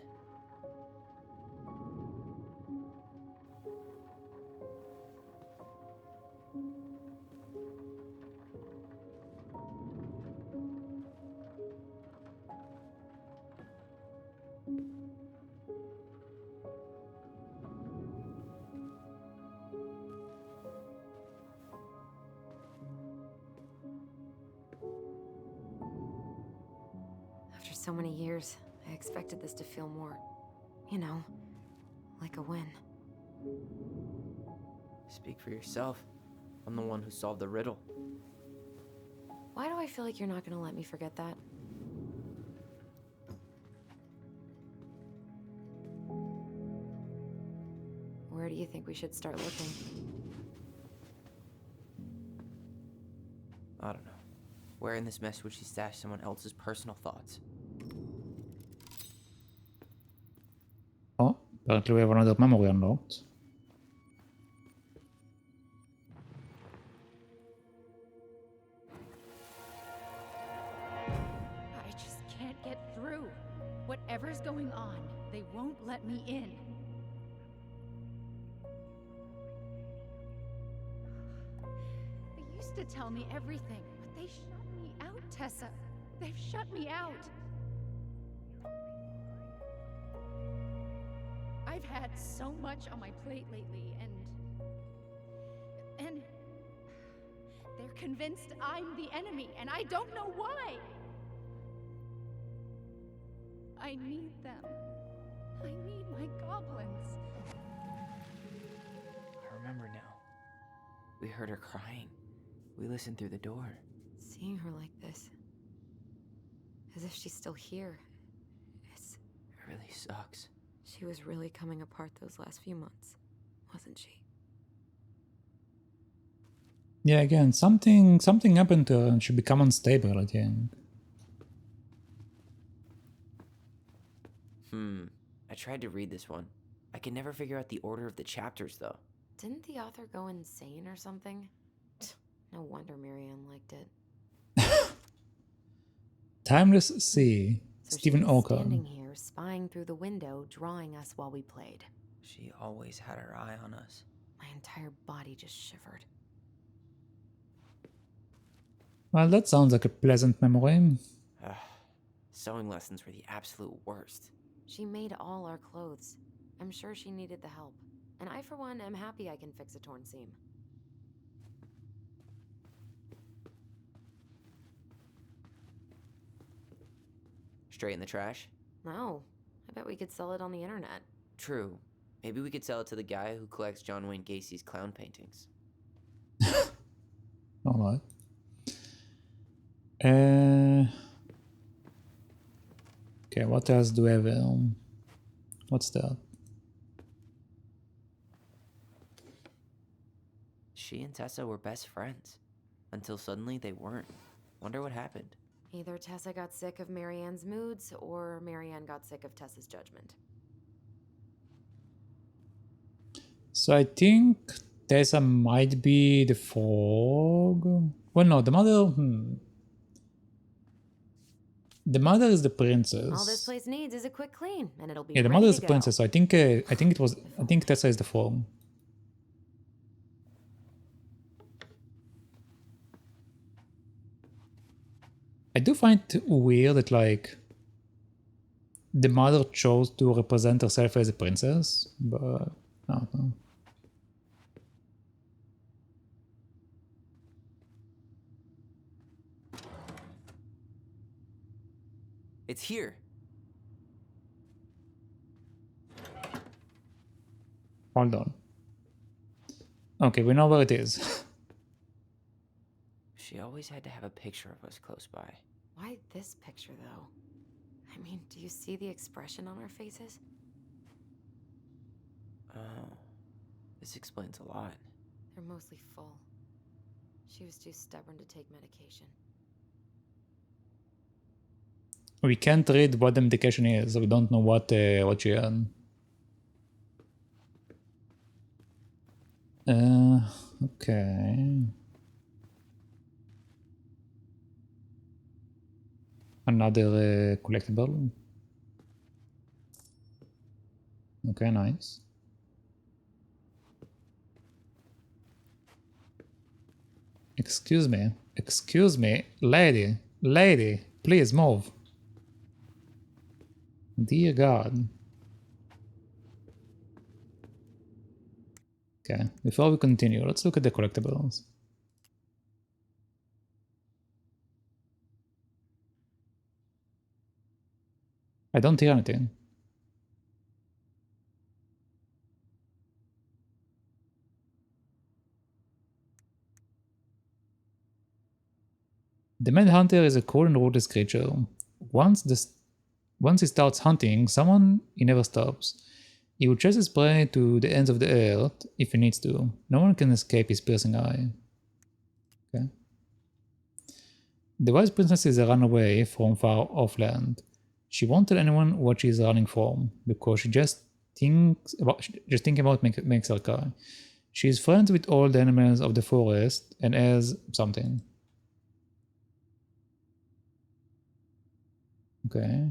After so many years, I expected this to feel more, you know, like a win. Speak for yourself. I'm the one who solved the riddle. Why do I feel like you're not gonna let me forget that? Where do you think we should start looking? I don't know. Where in this mess would she stash someone else's personal thoughts? Oh, apparently we have another memory unlocked. I just can't get through. Whatever's going on, they won't let me in. They used to tell me everything, but they shut me out, Tessa. They've shut me out. I've had so much on my plate lately, and they're convinced I'm the enemy, and I don't know why. I need them. I need my goblins. I remember now. We heard her crying. We listened through the door. Seeing her like this, as if she's still here, It really sucks. she was really coming apart those last few months, wasn't she? Yeah, again, something happened to her and she became unstable, I think. I tried to read this one. I can never figure out the order of the chapters, though. Didn't the author go insane or something? No wonder Marianne liked it. Timeless Sea, So Stephen she was Oker. standing here, spying through the window, drawing us while we played. She always had her eye on us. My entire body just shivered. Well, that sounds like a pleasant memory. Sewing lessons were the absolute worst. She made all our clothes. I'm sure she needed the help. And I, for one, am happy I can fix a torn seam. Straight in the trash? No, I bet we could sell it on the internet. True. Maybe we could sell it to the guy who collects John Wayne Gacy's clown paintings. Alright. Okay, what else do we have? What's that? She and Tessa were best friends. Until suddenly they weren't. Wonder what happened. Either Tessa got sick of Marianne's moods, or Marianne got sick of Tessa's judgment. So I think Tessa might be the frog. Well, no, the mother... The mother is the All this princess. place needs is a quick clean, and it'll be Yeah, the ready mother to is the go. princess, so I think Tessa is the form. I do find it weird that, like, the mother chose to represent herself as a princess, but I don't know. It's here. Hold on. Okay, we know where it is. She always had to have a picture of us close by. Why this picture, though? I mean, do you see the expression on our faces? Oh, this explains a lot. They're mostly full. She was too stubborn to take medication. We can't read what the medication is, so we don't know what she had. Okay. Another collectible. Okay, nice. Excuse me, lady, please move. Dear God. Okay, before we continue, let's look at the collectibles. I don't hear anything. The Mad Hunter is a cool and ruthless creature. Once he starts hunting someone, he never stops. He will chase his prey to the ends of the earth if he needs to. No one can escape his piercing eye. Okay. The wise princess is a runaway from far off land. She won't tell anyone what she is running from, because she just thinking about makes her cry. She is friends with all the animals of the forest and has something. Okay.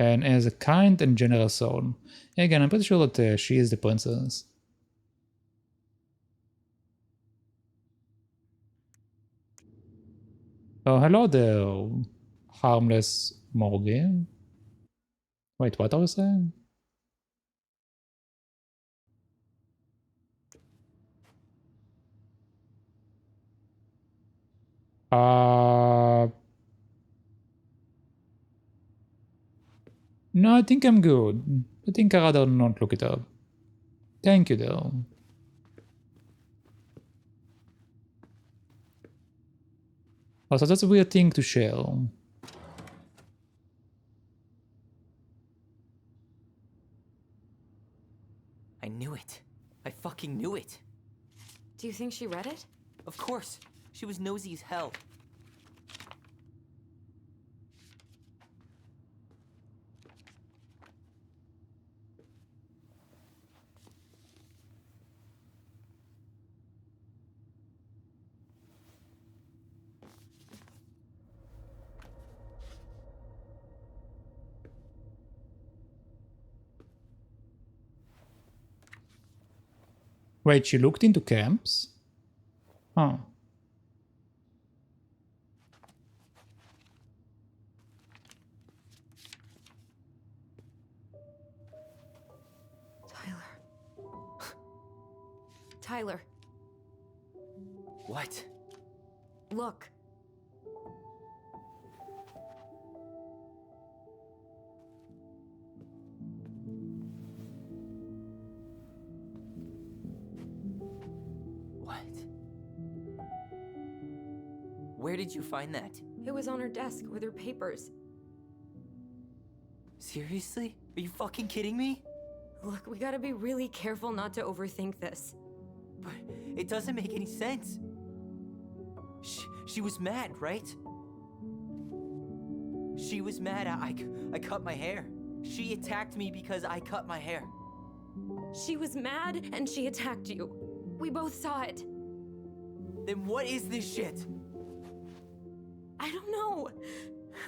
And has a kind and generous soul. Again, I'm pretty sure that she is the princess. Oh, hello there, harmless Morgan. Wait, what are you saying? No, I think I'm good. I think I'd rather not look it up. Thank you, though. Also, that's a weird thing to share. I knew it. I fucking knew it. Do you think she read it? Of course. She was nosy as hell. Wait, she looked into camps? Huh. Tyler, What? look. What? Where did you find that? It was on her desk with her papers. Seriously? Are you fucking kidding me? Look, we gotta be really careful not to overthink this. But it doesn't make any sense. She was mad, right? She was mad I cut my hair. She attacked me because I cut my hair. She was mad and she attacked you. We both saw it. Then what is this shit? I don't know.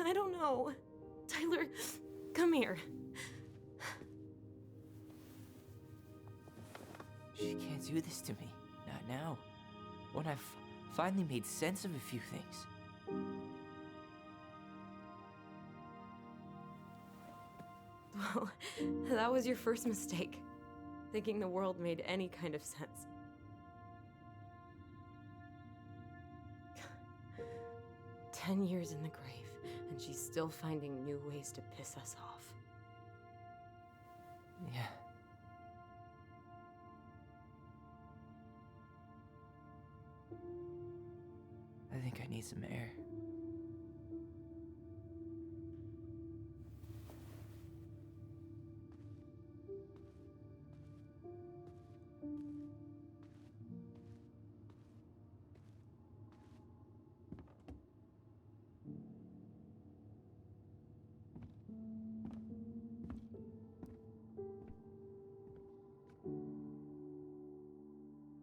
I don't know. Tyler, come here. She can't do this to me. Not now. When I've finally made sense of a few things. Well, that was your first mistake. Thinking the world made any kind of sense. 10 years in the grave, and she's still finding new ways to piss us off. Yeah. I think I need some air.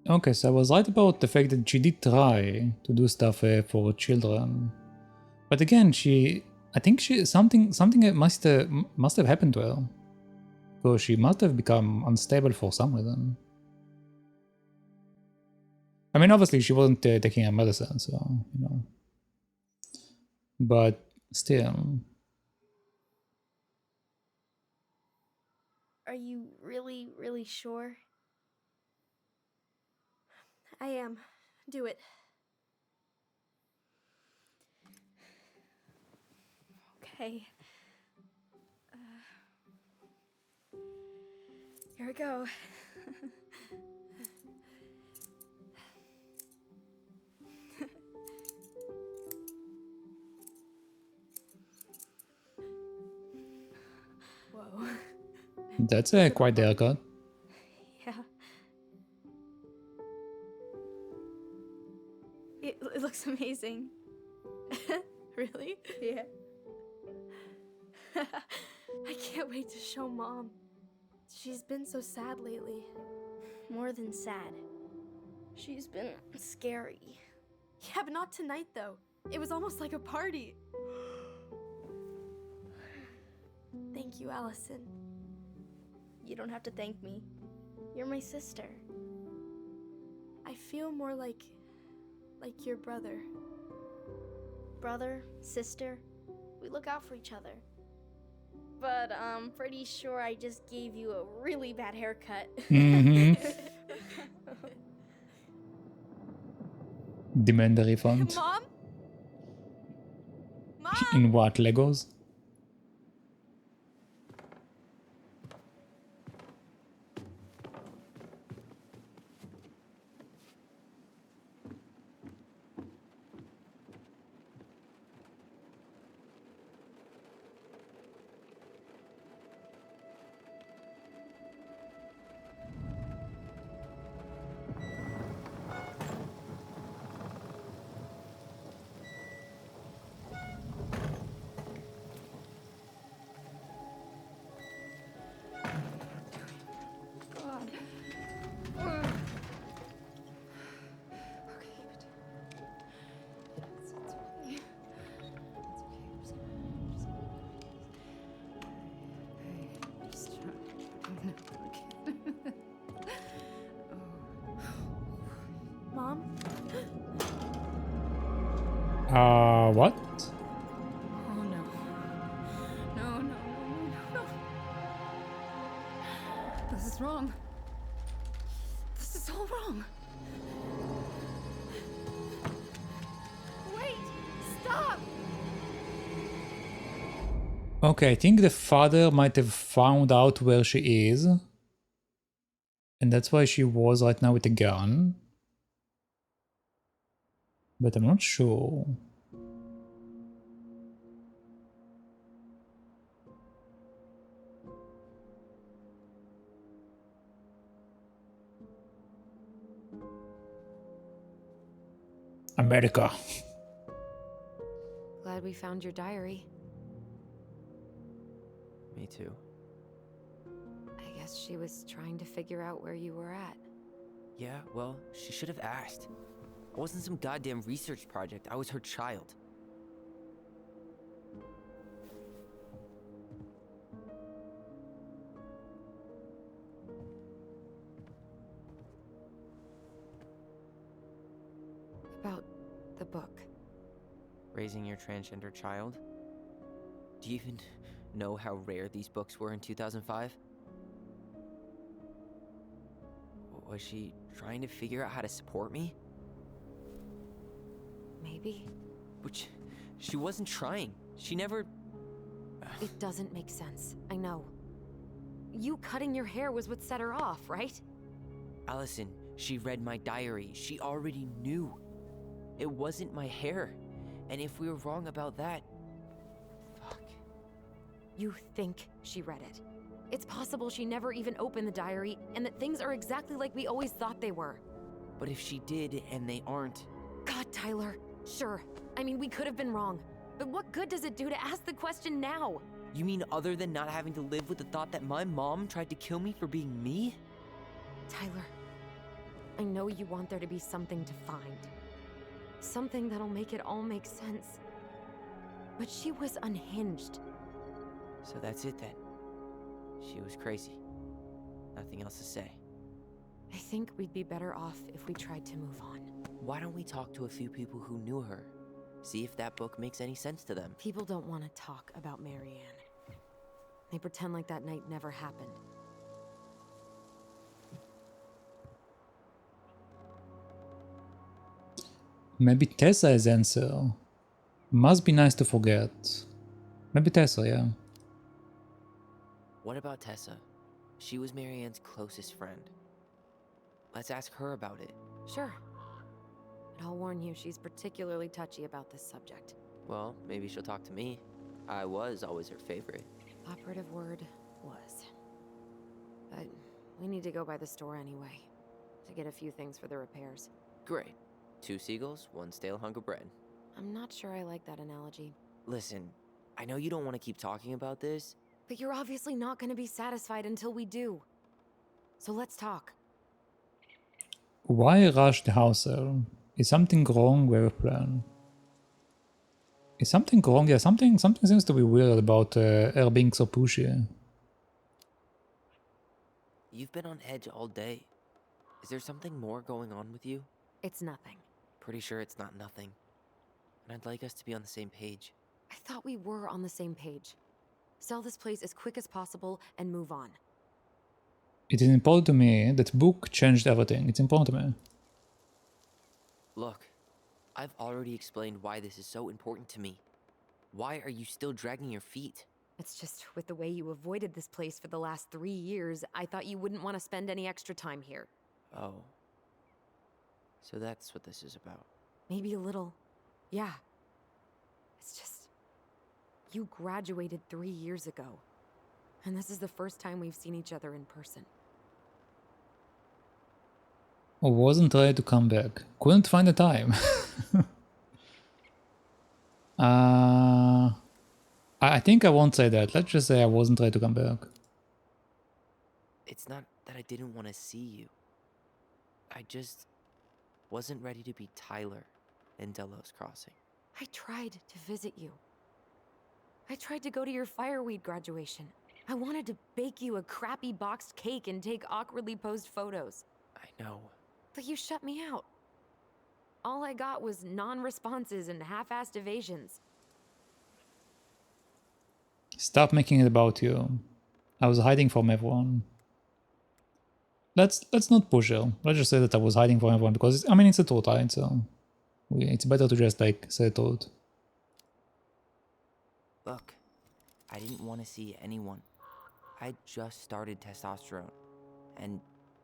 Okay, so I was right about the fact that she did try to do stuff for children, but again, I think something must have happened to her, because she must have become unstable for some reason. I mean, obviously she wasn't taking her medicine, so you know, but still. Are you really, really sure? I am. Do it. Okay. Here we go. Whoa. That's quite the haircut. Yeah. It looks amazing. Really? Yeah. I can't wait to show Mom. She's been so sad lately. More than sad. She's been scary. Yeah, but not tonight though. It was almost like a party. Thank you, Alyson. You don't have to thank me. You're my sister. I feel more like your brother. Brother, sister, we look out for each other. But I'm pretty sure I just gave you a really bad haircut. Mm-hmm. Demand a refund. Mom? Mom? In what, Legos? Mom? What? Oh no. No. This is wrong. This is all wrong. Wait! Stop! Okay, I think the father might have found out where she is. And that's why she was right now with a gun. But I'm not sure. America. Glad we found your diary. Me too. I guess Guess she was trying to figure out where you were at. Yeah, well, she should have asked. I wasn't some goddamn research project. I was her child. About the book. Raising your transgender child? Do you even know how rare these books were in 2005? Was she trying to figure out how to support me? Maybe. Which, she wasn't trying. She never... It doesn't make sense. I know. You cutting your hair was what set her off, right? Alyson, she read my diary. She already knew. It wasn't my hair. And if we were wrong about that... Fuck. You think she read it. It's possible she never even opened the diary, and that things are exactly like we always thought they were. But if she did, and they aren't... God, Tyler. Sure. I mean, we could have been wrong. But what good does it do to ask the question now? You mean other than not having to live with the thought that my mom tried to kill me for being me? Tyler, I know you want there to be something to find. Something that'll make it all make sense. But she was unhinged. So that's it then. She was crazy. Nothing else to say. I think we'd be better off if we tried to move on. Why don't we talk to a few people who knew her? See if that book makes any sense to them. People don't want to talk about Marianne. They pretend like that night never happened. Maybe Tessa is answer. Must be nice to forget. Maybe Tessa, yeah. What about Tessa? She was Marianne's closest friend. Let's ask her about it. Sure. But I'll warn you, she's particularly touchy about this subject. Well, maybe she'll talk to me. I was always her favorite. Operative word was. But we need to go by the store anyway, to get a few things for the repairs. Great. 2 seagulls, 1 stale hunk of bread. I'm not sure I like that analogy. Listen, I know you don't want to keep talking about this. But you're obviously not going to be satisfied until we do. So let's talk. Why rush the house sale? Is something wrong with the plan? Is something wrong? Yeah, something seems to be weird about her being so pushy. You've been on edge all day. Is there something more going on with you? It's nothing. Pretty sure it's not nothing. And I'd like us to be on the same page. I thought we were on the same page. Sell this place as quick as possible and move on. It is important to me. That book changed everything. It's important to me. Look, I've already explained why this is so important to me. Why are you still dragging your feet? It's just with the way you avoided this place for the last 3 years, I thought you wouldn't want to spend any extra time here. Oh. So that's what this is about. Maybe a little. Yeah. It's just... You graduated 3 years ago. And this is the first time we've seen each other in person. I wasn't ready to come back. Couldn't find the time. I think I won't say that. Let's just say I wasn't ready to come back. It's not that I didn't want to see you. I just wasn't ready to be Tyler in Delos Crossing. I tried to visit you. I tried to go to your fireweed graduation. I wanted to bake you a crappy boxed cake and take awkwardly posed photos. I know. But you shut me out. All I got was non-responses and half-assed evasions. Stop making it about you. I was hiding from everyone. Let's not push her. Let's just say that I was hiding from everyone because I mean it's a truth, right? So it's better to just like say the truth. Look, I didn't want to see anyone. I just started testosterone. And,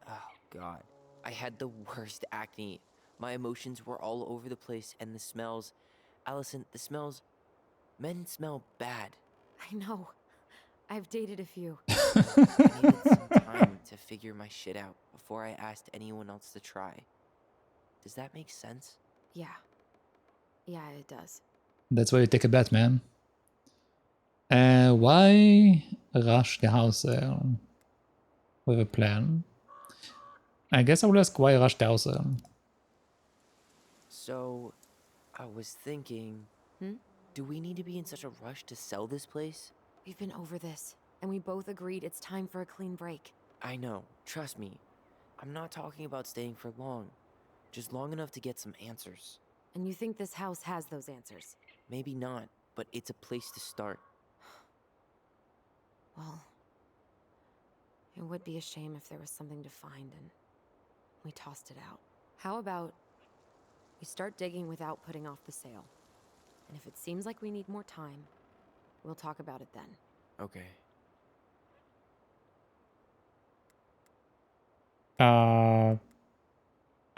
oh god, I had the worst acne. My emotions were all over the place and the smells. Alyson, the smells... Men smell bad. I know. I've dated a few. I needed some time to figure my shit out before I asked anyone else to try. Does that make sense? Yeah. Yeah, it does. That's why you take a bet, man. Why rush the house sale? with a plan. I guess I will ask why rush Dowson. So, I was thinking, Hmm? do we need to be in such a rush to sell this place? We've been over this, and we both agreed it's time for a clean break. I know, trust me. I'm not talking about staying for long. Just long enough to get some answers. And you think this house has those answers? Maybe not, but it's a place to start. Well, it would be a shame if there was something to find and we tossed it out. How about we start digging without putting off the sale? And if it seems like we need more time, we'll talk about it then. Okay.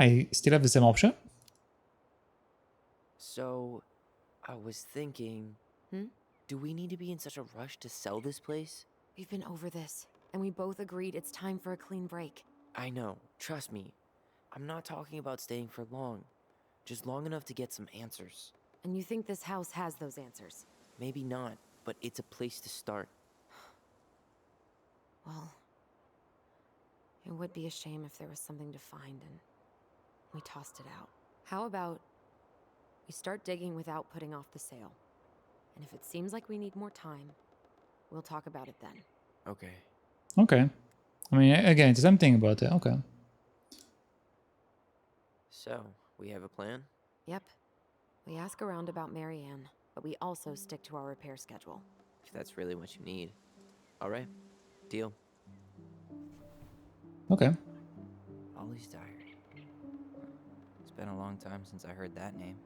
I still have the same option? So, I was thinking, Hmm? do we need to be in such a rush to sell this place? We've been over this, and we both agreed it's time for a clean break. I know, trust me. I'm not talking about staying for long. Just long enough to get some answers. And you think this house has those answers? Maybe not, but it's a place to start. Well, it would be a shame if there was something to find and we tossed it out. How about we start digging without putting off the sale? And if it seems like we need more time, we'll talk about it then. Okay. Okay. I mean, again, it's the same thing about it. Okay. So, we have a plan? Yep. We ask around about Marianne, but we also stick to our repair schedule. If that's really what you need. Alright. Deal. Okay. Ollie's Diary. It's been a long time since I heard that name.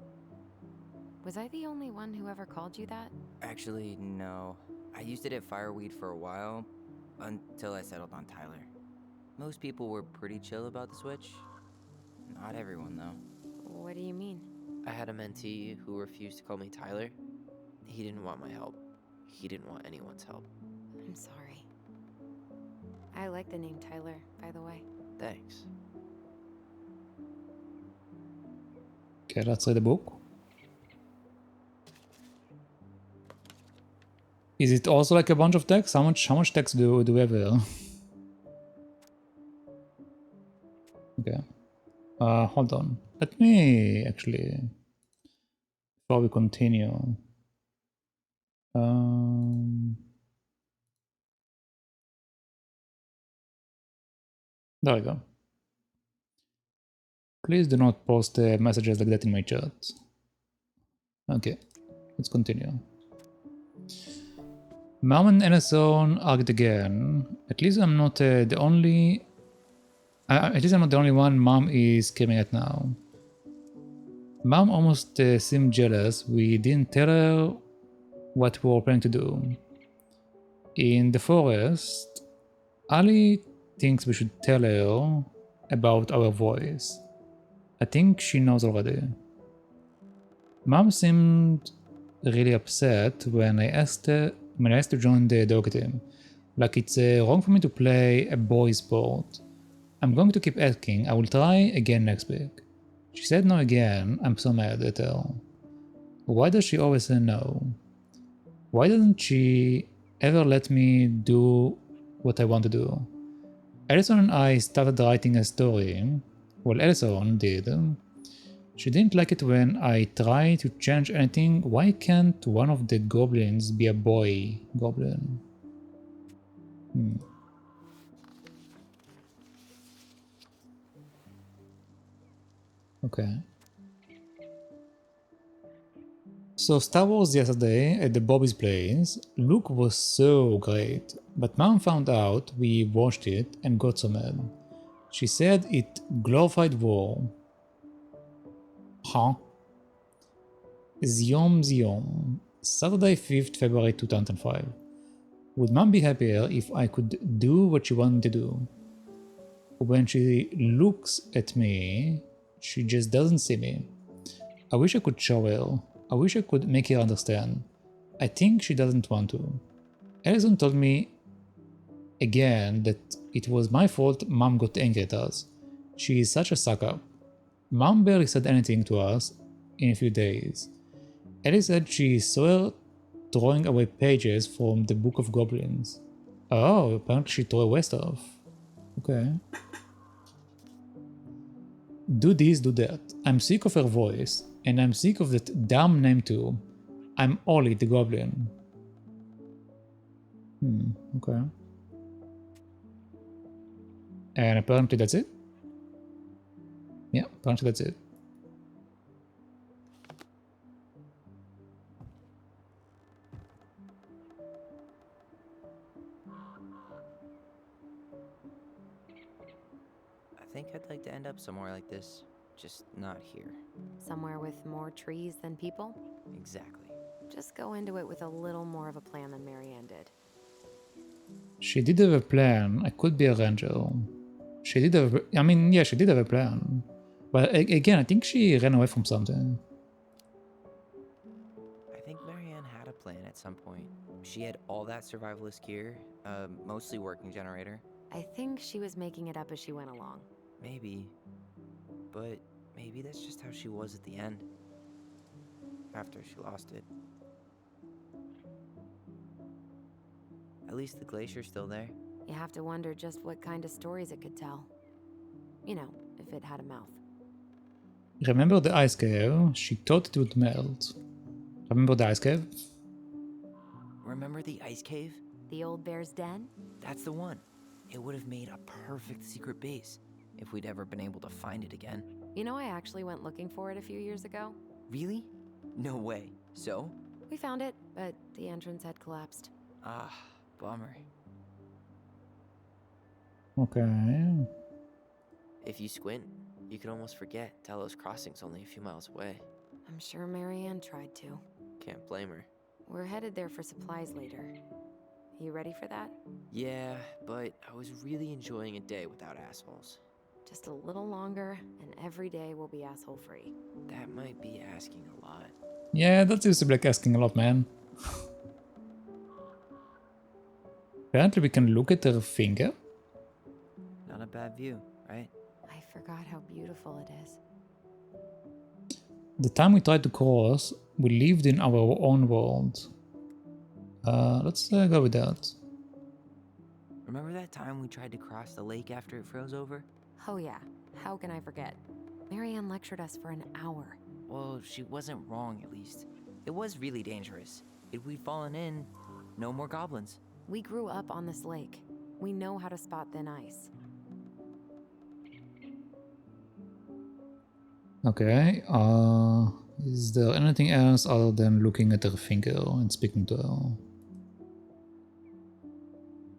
Was I the only one who ever called you that? Actually, no. I used it at Fireweed for a while, until I settled on Tyler. Most people were pretty chill about the switch. Not everyone, though. What do you mean? I had a mentee who refused to call me Tyler. He didn't want my help. He didn't want anyone's help. I'm sorry. I like the name Tyler, by the way. Thanks. Okay, let's read the book. Is it also like a bunch of text? How much text do we have here? Okay. Hold on. Let me actually, before we continue. There we go. Please do not post messages like that in my chat. Okay, let's continue. Mom and Alyson argued again. At least I'm not the only... at least I'm not the only one Mom is screaming at now. Mom almost seemed jealous. We didn't tell her what we were planning to do. In the forest, Ali thinks we should tell her about our voice. I think she knows already. Mom seemed really upset when I asked to join the dog team. Like it's wrong for me to play a boy sport. I'm going to keep asking. I will try again next week. She said no again. I'm so mad at her. Why does she always say no? Why doesn't she ever let me do what I want to do? Alyson and I started writing a story. Well, Alyson did. She didn't like it when I tried to change anything. Why can't one of the goblins be a boy goblin? Okay. So Star Wars yesterday at the Bobby's place. Luke was so great, but Mom found out we watched it and got so mad. She said it glorified war. Huh? Ziom. Saturday 5th February 2005. Would Mom be happier if I could do what she wanted to do? When she looks at me, she just doesn't see me. I wish I could show her. I wish I could make her understand. I think she doesn't want to. Alyson told me again that it was my fault Mom got angry at us. She is such a sucker. Mom barely said anything to us in a few days. Ellie said she saw her throwing away pages from the Book of Goblins. Oh, apparently she threw away stuff. Okay. Do this, do that. I'm sick of her voice, and I'm sick of that dumb name too. I'm Ollie the Goblin. Okay. And apparently that's it? Yeah, apparently that's it. I think I'd like to end up somewhere like this. Just not here. Somewhere with more trees than people? Exactly. Just go into it with a little more of a plan than Marianne did. She did have a plan. I could be a ranger. She did have I mean, yeah, she did have a plan. But again, I think she ran away from something. I think Marianne had a plan at some point. She had all that survivalist gear, mostly working generator. I think she was making it up as she went along. Maybe. But maybe that's just how she was at the end. After she lost it. At least the glacier's still there. You have to wonder just what kind of stories it could tell. You know, if it had a mouth. Remember the ice cave? She thought it would melt. Remember the ice cave? Remember the ice cave? The old bear's den? That's the one. It would have made a perfect secret base if we'd ever been able to find it again. You know, I actually went looking for it a few years ago. Really? No way. So? We found it, but the entrance had collapsed. Ah, bummer. Okay. If you squint, you can almost forget Telos Crossing's only a few miles away. I'm sure Marianne tried to. Can't blame her. We're headed there for supplies later. You ready for that? Yeah, but I was really enjoying a day without assholes. Just a little longer, and every day will be asshole-free. That might be asking a lot. Yeah, that seems to be like asking a lot, man. Apparently we can look at her finger. Not a bad view, right? I forgot how beautiful it is. The time we tried to cross, we lived in our own world. Let's go with that. Remember that time we tried to cross the lake after it froze over? Oh yeah, how can I forget? Marianne lectured us for an hour. Well, she wasn't wrong, at least. It was really dangerous. If we'd fallen in, no more goblins. We grew up on this lake. We know how to spot thin ice. Okay, is there anything else other than looking at her finger and speaking to her?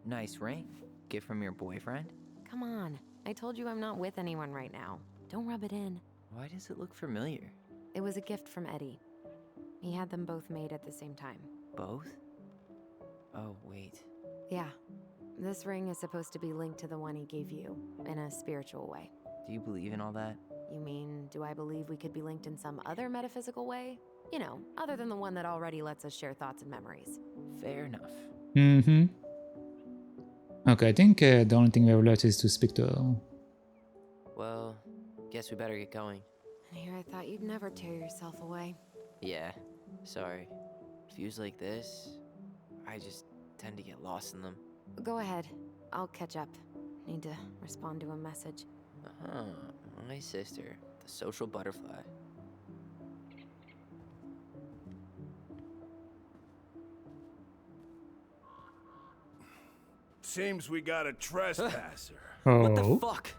Nice ring. Gift from your boyfriend? Come on, I told you I'm not with anyone right now. Don't rub it in. Why does it look familiar? It was a gift from Eddie. He had them both made at the same time. Both? Oh, wait. Yeah, this ring is supposed to be linked to the one he gave you, in a spiritual way. Do you believe in all that? You mean, do I believe we could be linked in some other metaphysical way? You know, other than the one that already lets us share thoughts and memories. Fair enough. Mm-hmm. Okay, I think the only thing we have left is to speak to her. Well, guess we better get going. And here I thought you'd never tear yourself away. Yeah, sorry. Views like this, I just tend to get lost in them. Go ahead. I'll catch up. Need to respond to a message. My sister, the social butterfly. Seems we got a trespasser. What the Oh, fuck?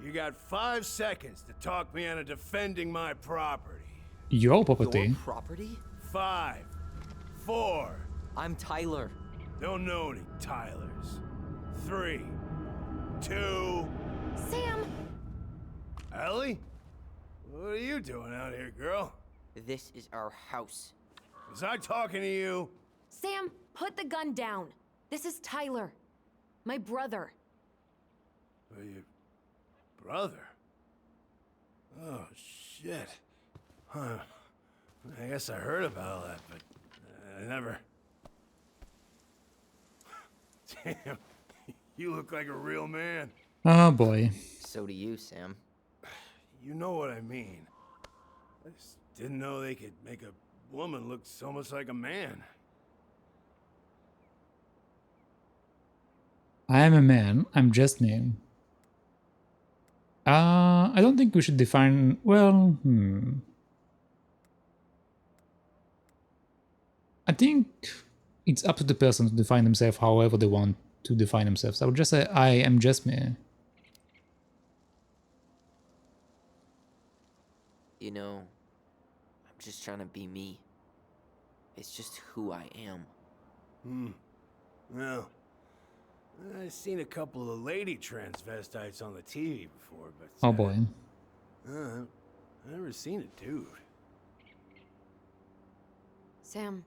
You got 5 seconds to talk me into defending my property. your Your property. property? 5, 4, I'm Tyler. don't know any Tylers. 3, 2, Sam! Ellie? What are you doing out here, girl? This is our house. Was I talking to you? Sam, put the gun down. This is Tyler. My brother. Your brother? Oh, shit. Huh. I guess I heard about all that, but I never... Damn, you look like a real man. Oh boy. So do you, Sam. You know what I mean. I just didn't know they could make a woman look so much like a man. I am a man, I'm just me. I don't think we should define... well, I think it's up to the person to define themselves however they want to define themselves. I would just say I am just me. You know, I'm just trying to be me. It's just who I am. Well, I've seen a couple of lady transvestites on the TV before, but... Oh boy. I've never seen a dude. Sam,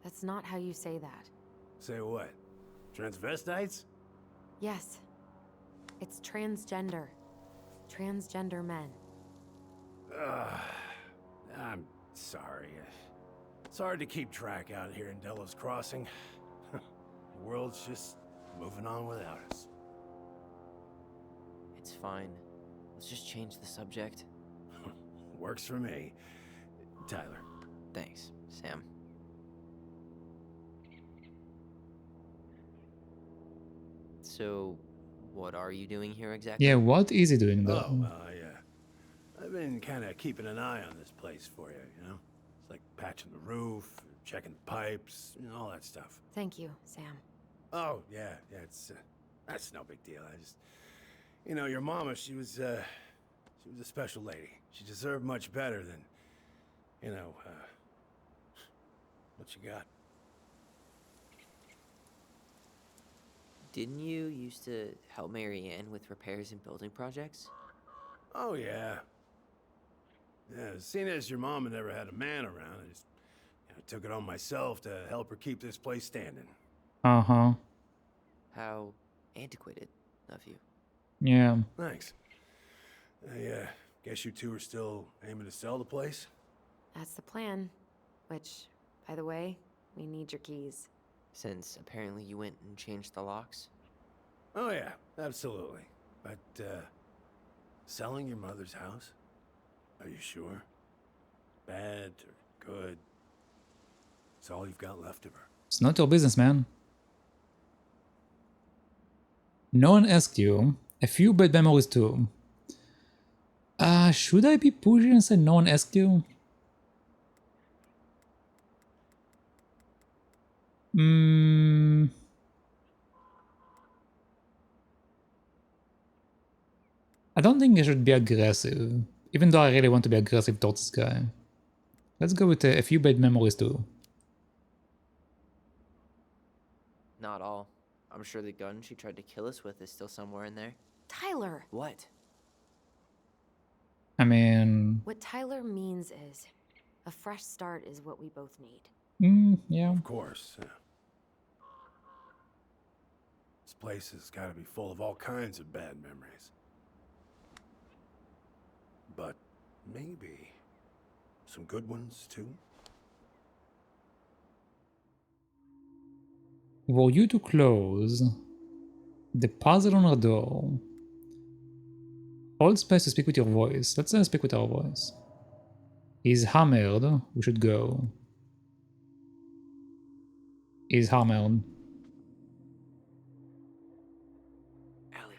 that's not how you say that. Say what? Transvestites? Yes. It's transgender. Transgender men. I'm sorry. It's hard to keep track out here in Delos Crossing. The world's just moving on without us. It's fine. Let's just change the subject. Works for me. Tyler. Thanks, Sam. So, what are you doing here exactly? Yeah, what is he doing though? Oh, I've been kind of keeping an eye on this place for you, you know? It's like patching the roof, checking the pipes, you know, all that stuff. Thank you, Sam. Oh, yeah, it's, that's no big deal. I just, you know, your mama, she was a special lady. She deserved much better than, you know, what you got. Didn't you used to help Mary Ann with repairs and building projects? Oh, yeah. Yeah, seeing as your mama never had a man around, I just took it on myself to help her keep this place standing. Uh-huh. How antiquated of you. Yeah. Thanks. I guess you two are still aiming to sell the place? That's the plan. Which, by the way, we need your keys. Since apparently you went and changed the locks? Oh, yeah, absolutely. But, selling your mother's house? Are you sure? Bad or good? It's all you've got left of her. It's not your business, man. No one asked you. A few bad memories too. Should I be pushing and say no one asked you? I don't think I should be aggressive, even though I really want to be aggressive towards this guy. Let's go with a few bad memories too. Not all. I'm sure the gun she tried to kill us with is still somewhere in there. Tyler! What? I mean... What Tyler means is, a fresh start is what we both need. Yeah. Of course. This place has got to be full of all kinds of bad memories. But maybe some good ones too. Were you to close the puzzle on our door? Hold space to speak with your voice. Let's speak with our voice. He's hammered. We should go. He's hammered. Allie,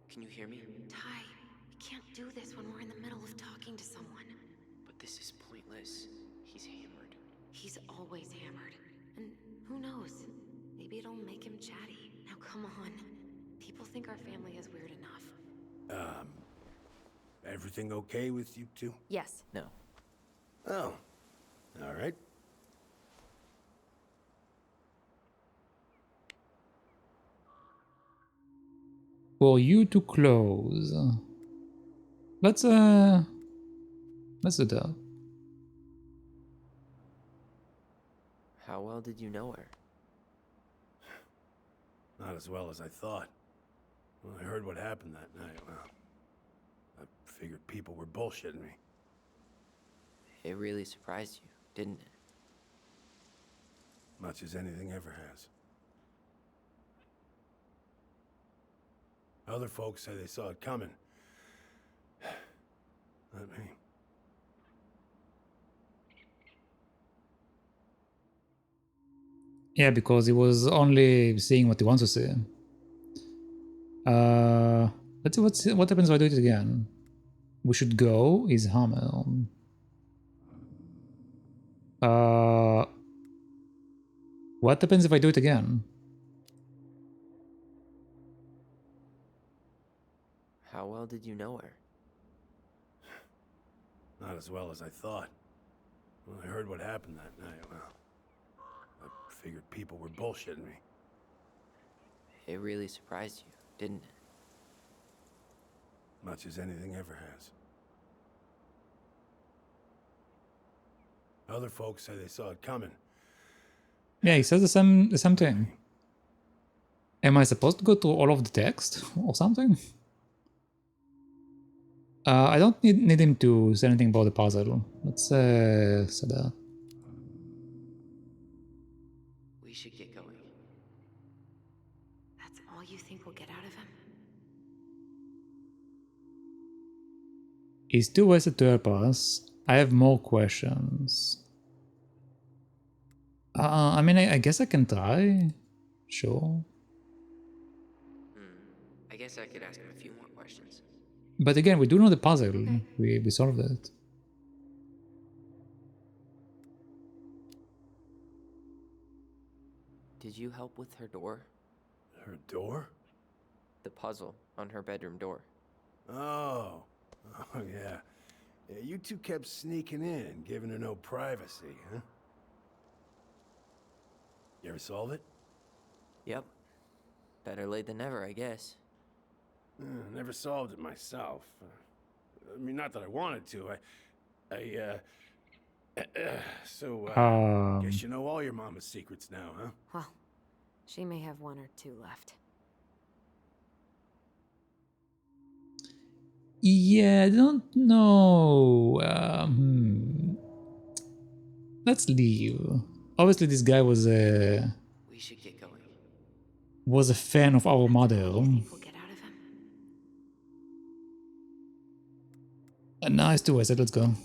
can you hear me? Ty, we can't do this when we're in the middle of talking to someone. But this is pointless. He's hammered. He's always hammered. And who knows? Maybe it'll make him chatty. Now come on. People think our family is weird enough. Everything okay with you two? Yes. No. Oh, all right. For you to close. Let's do that. How well did you know her? Not as well as I thought. When I heard what happened that night, well, I figured people were bullshitting me. It really surprised you, didn't it? Much as anything ever has. Other folks say they saw it coming. Not me. Yeah, because he was only seeing what he wants to see. Let's see what happens if I do it again. We should go is hammer. What happens if I do it again? How well did you know her? Not as well as I thought. When I heard what happened that night, well, I figured people were bullshitting me. It really surprised you, didn't it? Much as anything ever has. Other folks say they saw it coming. Yeah, he says the same thing. Am I supposed to go through all of the text or something? I don't need him to say anything about the puzzle. Let's say that. We should get going. That's all you think we'll get out of him? He's too wasted to help us. I have more questions. I mean, I guess I can try. Sure. I guess I could ask him a few more questions. But again, we do know the puzzle. We solved it. Did you help with her door? Her door? The puzzle on her bedroom door. Oh. Oh, yeah. Yeah, you two kept sneaking in, giving her no privacy, huh? You ever solve it? Yep. Better late than never, I guess. Never solved it myself. I mean, not that I wanted to. Guess you know all your mama's secrets now, huh? Well, she may have one or two left. Yeah, I don't know. Let's leave. Obviously, this guy was a We should get going. fan of our mother. What do you think we'll get out of him? Nice to wasted. Let's go.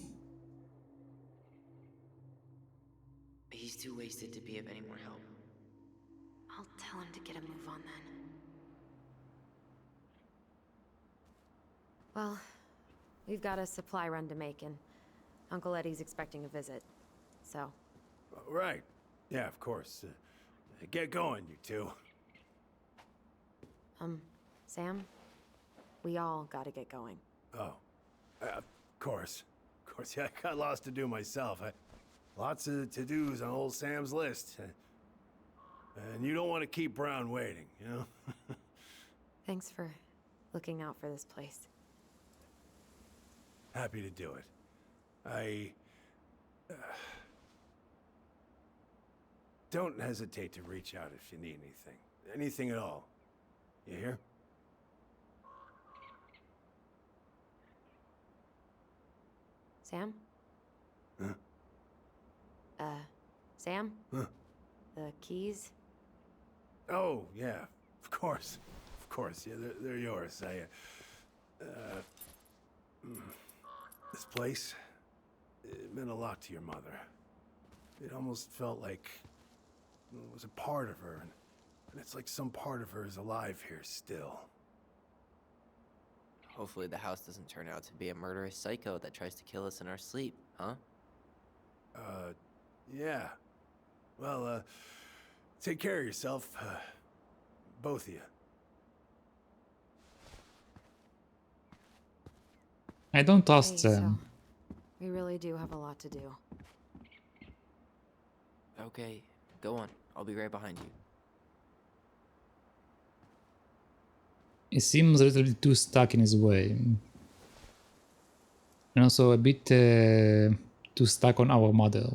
He's too wasted to be of any more help. I'll tell him to get a move on then. Well, we've got a supply run to make, and Uncle Eddie's expecting a visit. So. Right. Yeah, of course. Get going, you two. Sam? We all gotta get going. Oh. Of course. Of course, yeah, I got lots to do myself. Lots of to-dos on old Sam's list. And you don't want to keep Brown waiting, you know? Thanks for looking out for this place. Happy to do it. Don't hesitate to reach out if you need anything. Anything at all. You hear? Sam? Huh? Sam? Huh? The keys? Oh, yeah. Of course. Of course. Yeah, they're yours. This place, it meant a lot to your mother. It almost felt like it was a part of her, and it's like some part of her is alive here still. Hopefully the house doesn't turn out to be a murderous psycho that tries to kill us in our sleep, huh? Yeah. Well, take care of yourself, both of you. I don't trust Hey, Sam. so we really do have a lot to do. Okay, go on. I'll be right behind you. He seems a little bit too stuck in his way. And also a bit too stuck on our mother.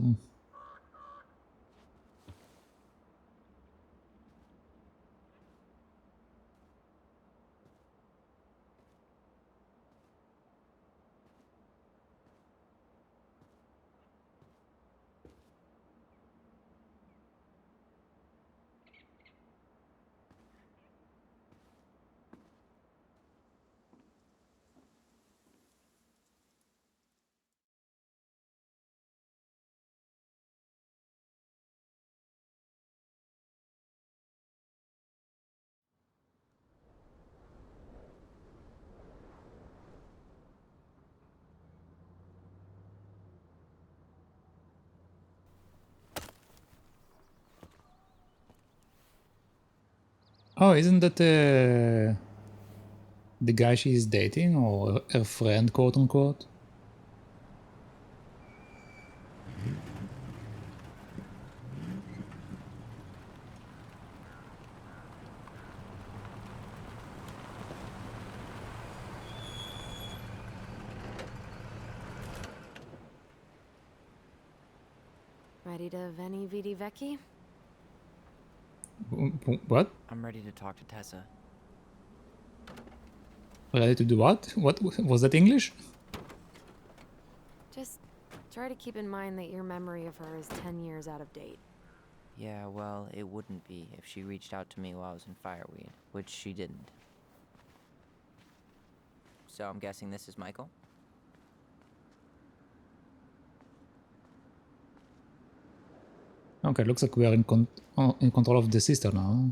Oh, isn't that the guy she's dating, or her friend, quote unquote? Ready to Veni Vidi Vecchi? What? I'm ready to talk to Tessa. Ready to do what? What was that English? Just try to keep in mind that your memory of her is 10 years out of date. Yeah, well, it wouldn't be if she reached out to me while I was in Fireweed, which she didn't. So I'm guessing this is Michael? Okay, looks like we are in control of the sister now.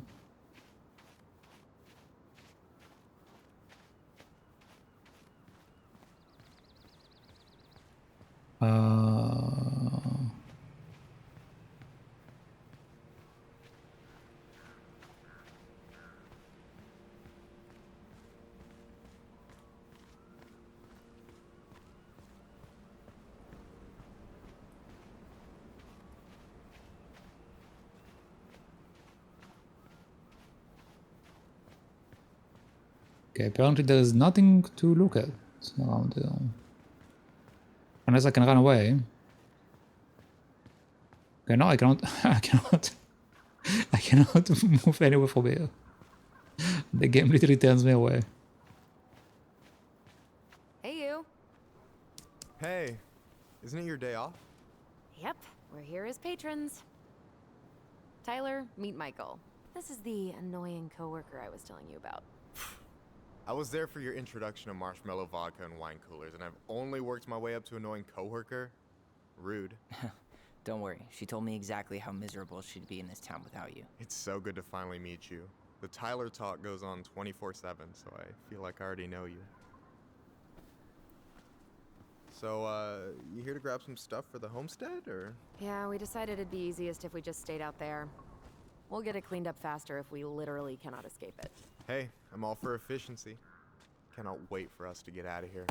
Okay, apparently there is nothing to look at around here. Unless I can run away. Okay, no, I cannot. I cannot. I cannot move anywhere from here. The game literally turns me away. Hey, you. Hey, isn't it your day off? Yep, we're here as patrons. Tyler, meet Michael. This is the annoying coworker I was telling you about. I was there for your introduction to marshmallow vodka and wine coolers, and I've only worked my way up to annoying coworker. Rude. Don't worry, she told me exactly how miserable she'd be in this town without you. It's so good to finally meet you. The Tyler talk goes on 24/7, so I feel like I already know you. So, you here to grab some stuff for the homestead, or? Yeah, we decided it'd be easiest if we just stayed out there. We'll get it cleaned up faster if we literally cannot escape it. Hey, I'm all for efficiency. Cannot wait for us to get out of here.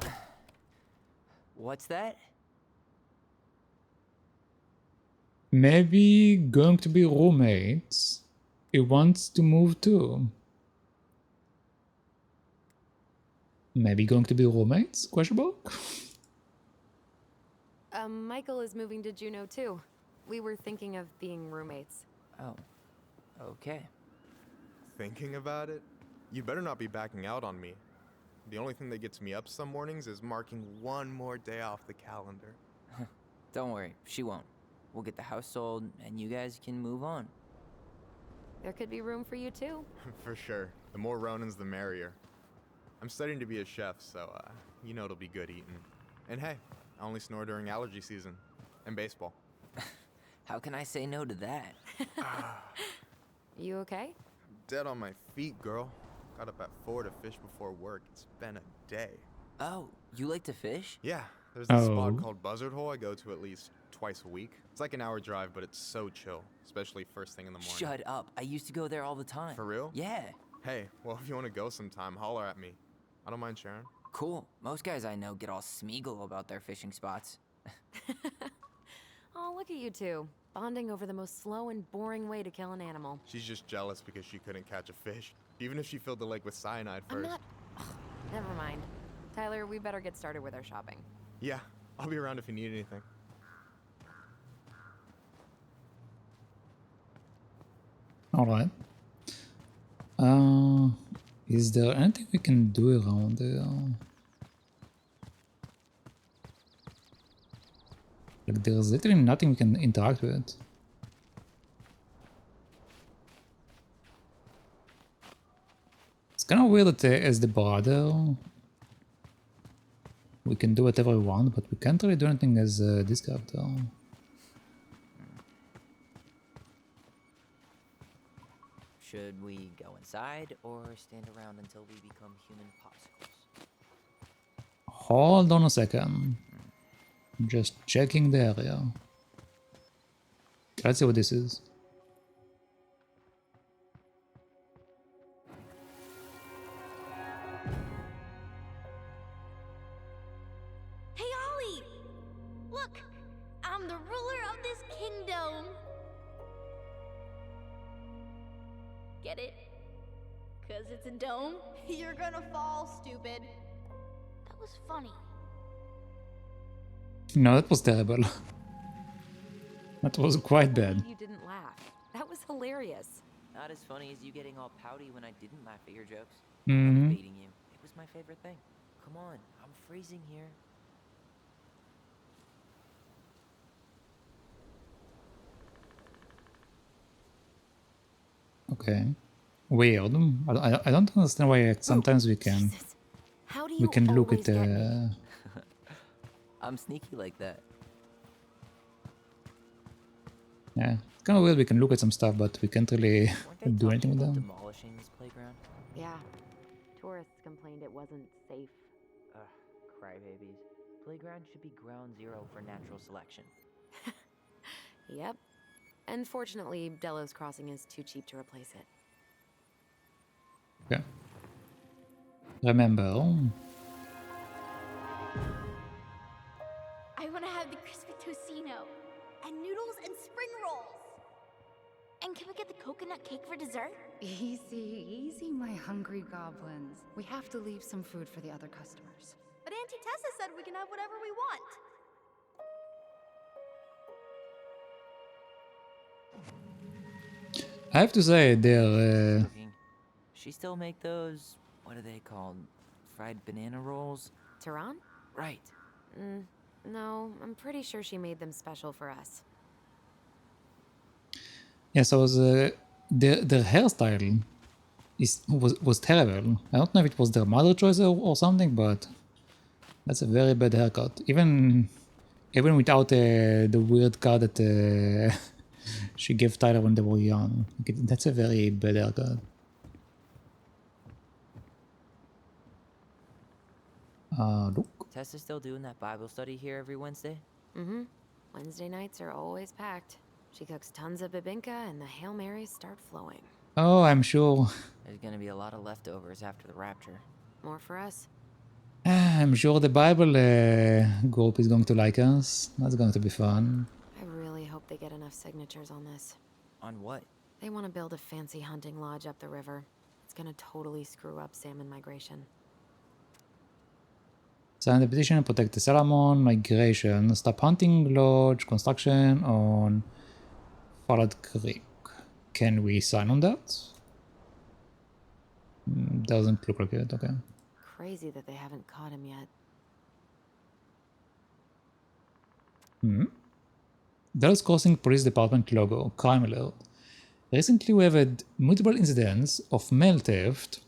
What's that? Maybe going to be roommates. He wants to move too. Maybe going to be roommates? Question mark? Michael is moving to Juneau too. We were thinking of being roommates. Oh, okay. Thinking about it? You better not be backing out on me. The only thing that gets me up some mornings is marking one more day off the calendar. Don't worry, she won't. We'll get the house sold, and you guys can move on. There could be room for you too. For sure. The more Ronans, the merrier. I'm studying to be a chef, so, you know it'll be good eating. And hey, I only snore during allergy season. And baseball. How can I say no to that? You okay? Dead on my feet, girl. Got up at 4 to fish before work. It's been a day. Oh, you like to fish? Yeah, there's this Oh. spot called Buzzard Hole I go to at least twice a week. It's like an hour drive, but it's so chill, especially first thing in the morning. Shut up. I used to go there all the time. For real? Yeah. Hey, well, if you want to go sometime, holler at me. I don't mind sharing. Cool. Most guys I know get all Smeagol about their fishing spots. Oh, look at you two. Bonding over the most slow and boring way to kill an animal. She's just jealous because she couldn't catch a fish, even if she filled the lake with cyanide I'm first. not... Ugh, never mind. Tyler, we better get started with our shopping. Yeah, I'll be around if you need anything. Alright. Is there anything we can do around there? Like, there's literally nothing we can interact with. It's kind of weird that as the brother, we can do whatever we want, but we can't really do anything as this character. Should we go inside or stand around until we become human popsicles? Hold on a second. Just checking the area. Let's see what this is. Get it? 'Cause it's a dome? You're gonna fall, stupid. That was funny. No, that was terrible. That was quite bad. You didn't laugh. That was hilarious. Not as funny as you getting all pouty when I didn't laugh at your jokes. Mm-hmm. Baiting you. It was my favorite thing. Come on, I'm freezing here. Okay. Weird. I don't understand why sometimes we can Jesus. How do you look always at get me? I'm sneaky like that. yeah. It's kind of weird we can look at some stuff but we can't really Weren't they do talking anything with about them. demolishing this playground? Yeah. Tourists complained it wasn't safe. Ugh, crybabies. Playground should be ground zero for natural selection. Yep. Unfortunately, Delos Crossing is too cheap to replace it. Okay. Remember. I want to have the crispy tocino. And noodles and spring rolls. And can we get the coconut cake for dessert? Easy, easy, my hungry goblins. We have to leave some food for the other customers. But Auntie Tessa said we can have whatever we want. I have to say they're Cooking. She still make those, what are they called? Fried banana rolls? Tehran? Right. No, I'm pretty sure she made them special for us. yeah, so their hairstyle was terrible. I don't know if it was their mother choice or something, but that's a very bad haircut. Even without the weird cut that she gave Tyler when they were young. That's a very bad haircut. Look. Tessa's still doing that Bible study here every Wednesday? Mm-hmm. Wednesday nights are always packed. She cooks tons of bibinka and the Hail Marys start flowing. Oh, I'm sure. There's gonna be a lot of leftovers after the rapture. More for us? I'm sure the Bible group is going to like us. That's going to be fun. I really hope they get enough signatures on this. On what? They want to build a fancy hunting lodge up the river. It's gonna totally screw up salmon migration. Sign the petition and protect the salmon migration. Stop hunting lodge construction on Fallout Creek. Can we sign on that? Doesn't look like it, okay. Crazy that they haven't caught him yet. Dallas Crossing Police Department logo, crime alert. Recently we have had multiple incidents of mail theft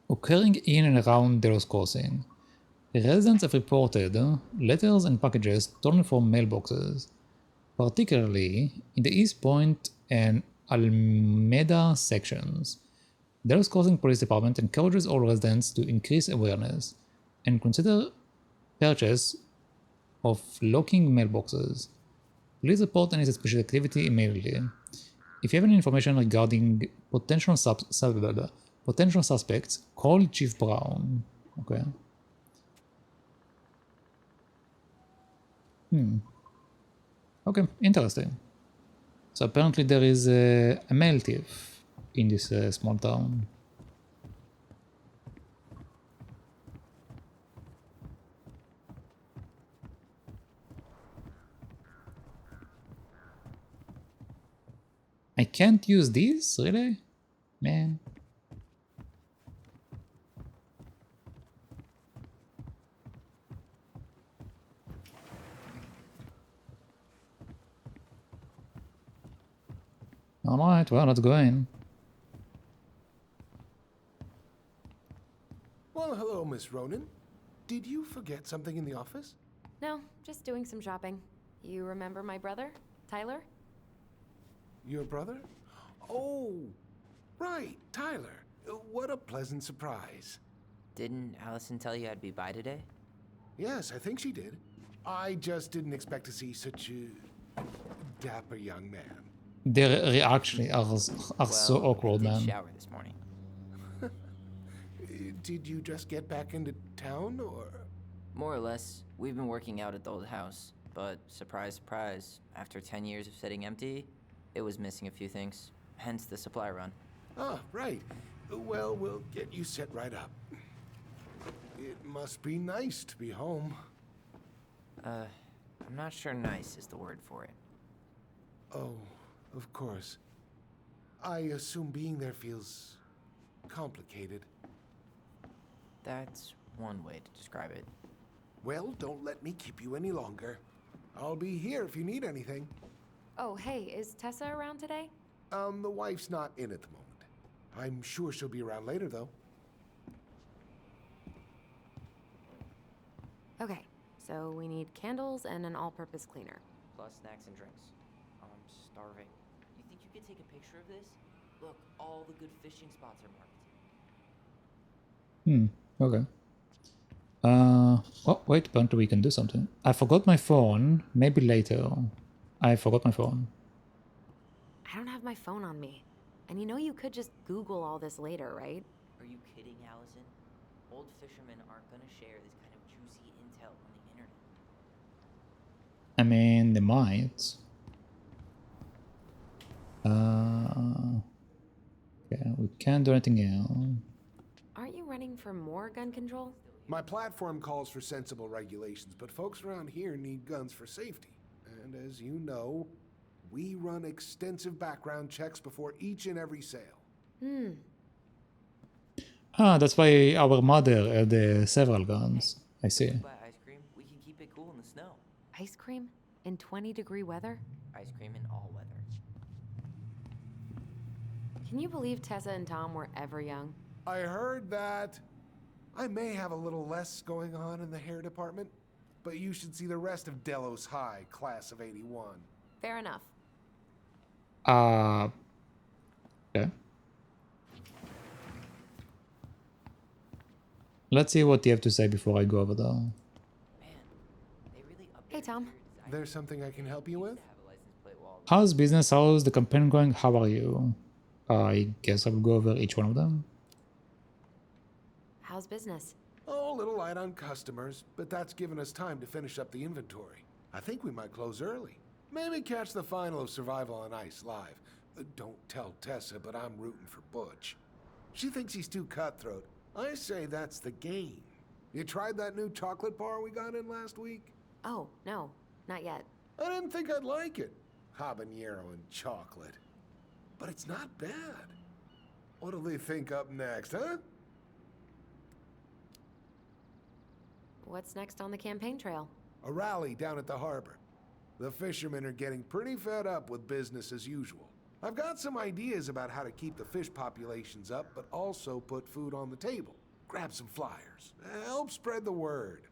occurring in and around Dallas Crossing. Residents have reported letters and packages stolen from mailboxes, particularly in the East Point and Alameda sections. Dallas Crossing Police Department encourages all residents to increase awareness and consider purchase of locking mailboxes. Please report any suspicious activity immediately. If you have any information regarding potential suspects, call Chief Brown. Okay. Okay, interesting. So apparently there is a mail thief in this small town. I can't use these? Really? Man. Alright, well, let's go in. Well, hello, Miss Ronan. Did you forget something in the office? No, just doing some shopping. You remember my brother, Tyler? Your brother? Oh, right, Tyler. What a pleasant surprise. Didn't Alyson tell you I'd be by today? Yes, I think she did. I just didn't expect to see such a dapper young man. Their reactions are so awkward, I did man. shower this morning. Did you just get back into town, or? More or less. We've been working out at the old house, but surprise, surprise, after 10 years of sitting empty, it was missing a few things, hence the supply run. Ah, right. Well, we'll get you set right up. It must be nice to be home. I'm not sure nice is the word for it. Oh, of course. I assume being there feels complicated. That's one way to describe it. Well, don't let me keep you any longer. I'll be here if you need anything. Oh, hey, is Tessa around today? The wife's not in at the moment. I'm sure she'll be around later, though. Okay, so we need candles and an all-purpose cleaner. Plus snacks and drinks. I'm starving. You think you could take a picture of this? Look, all the good fishing spots are marked. Okay. Oh, wait, apparently we can do something. I forgot my phone. Maybe later. I forgot my phone. I don't have my phone on me. And you know you could just Google all this later, right? Are you kidding, Allison? Old fishermen aren't gonna share this kind of juicy intel on the internet. I mean, they might. Okay, we can't do anything else. Aren't you running for more gun control? My platform calls for sensible regulations, but folks around here need guns for safety. And as you know, we run extensive background checks before each and every sale. Ah, that's why our mother had several guns. I see. Buy ice cream, we can keep it cool in the snow. Ice cream? In 20-degree weather? Ice cream in all weather. Can you believe Tessa and Tom were ever young? I heard that. I may have a little less going on in the hair department, but you should see the rest of Delos High, class of '81. Fair enough. Okay. Let's see what you have to say before I go over there. Man, they really Hey, Tom. There's something I can help you with? have a license plate wall. How's business? How's the campaign going? How are you? I guess I'll go over each one of them. How's business? Oh, a little light on customers, but that's given us time to finish up the inventory. I think we might close early. Maybe catch the final of Survival on Ice live. Don't tell Tessa, but I'm rooting for Butch. She thinks he's too cutthroat. I say that's the game. You tried that new chocolate bar we got in last week? Oh, no, not yet. I didn't think I'd like it. Habanero and chocolate. But it's not bad. What'll they think up next, huh? What's next on the campaign trail? A rally down at the harbor. The fishermen are getting pretty fed up with business as usual. I've got some ideas about how to keep the fish populations up, but also put food on the table. Grab some flyers. Help spread the word.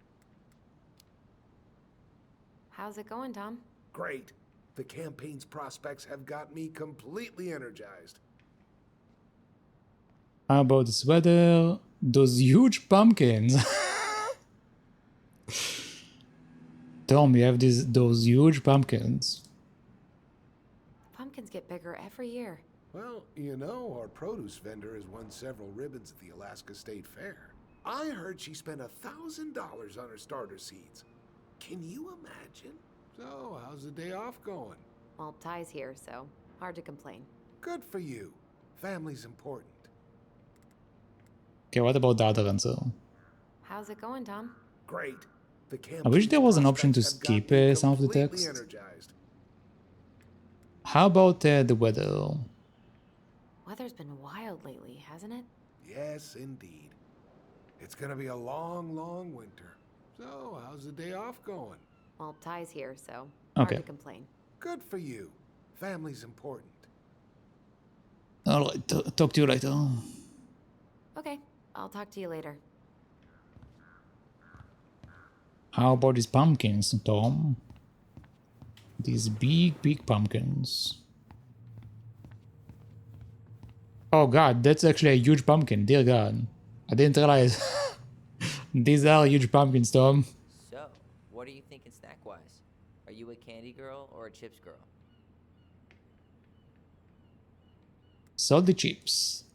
How's it going, Tom? Great. The campaign's prospects have got me completely energized. How about this weather? Those huge pumpkins. Tom, you have those huge pumpkins. Pumpkins get bigger every year. Well, you know, our produce vendor has won several ribbons at the Alaska State Fair. I heard she spent $1,000 on her starter seeds. Can you imagine? So, how's the day off going? Well, Ty's here, so hard to complain. Good for you. Family's important. Okay, what about the other answer? How's it going, Tom? Great. The I wish there was an option to prospects have got skip me some of the completely text. energized. How about the weather? Weather's been wild lately, hasn't it? Yes, indeed. It's gonna be a long, long winter. So, how's the day off going? Well, Ty's here, so hard Okay. to complain. Good for you. Family's important. Alright, talk to you later. Okay, I'll talk to you later. How about these pumpkins, Tom? These big pumpkins. Oh god, that's actually a huge pumpkin, dear god. I didn't realize. These are huge pumpkins, Tom. So, what are you thinking snack-wise? Are you a candy girl or a chips girl? Salty chips.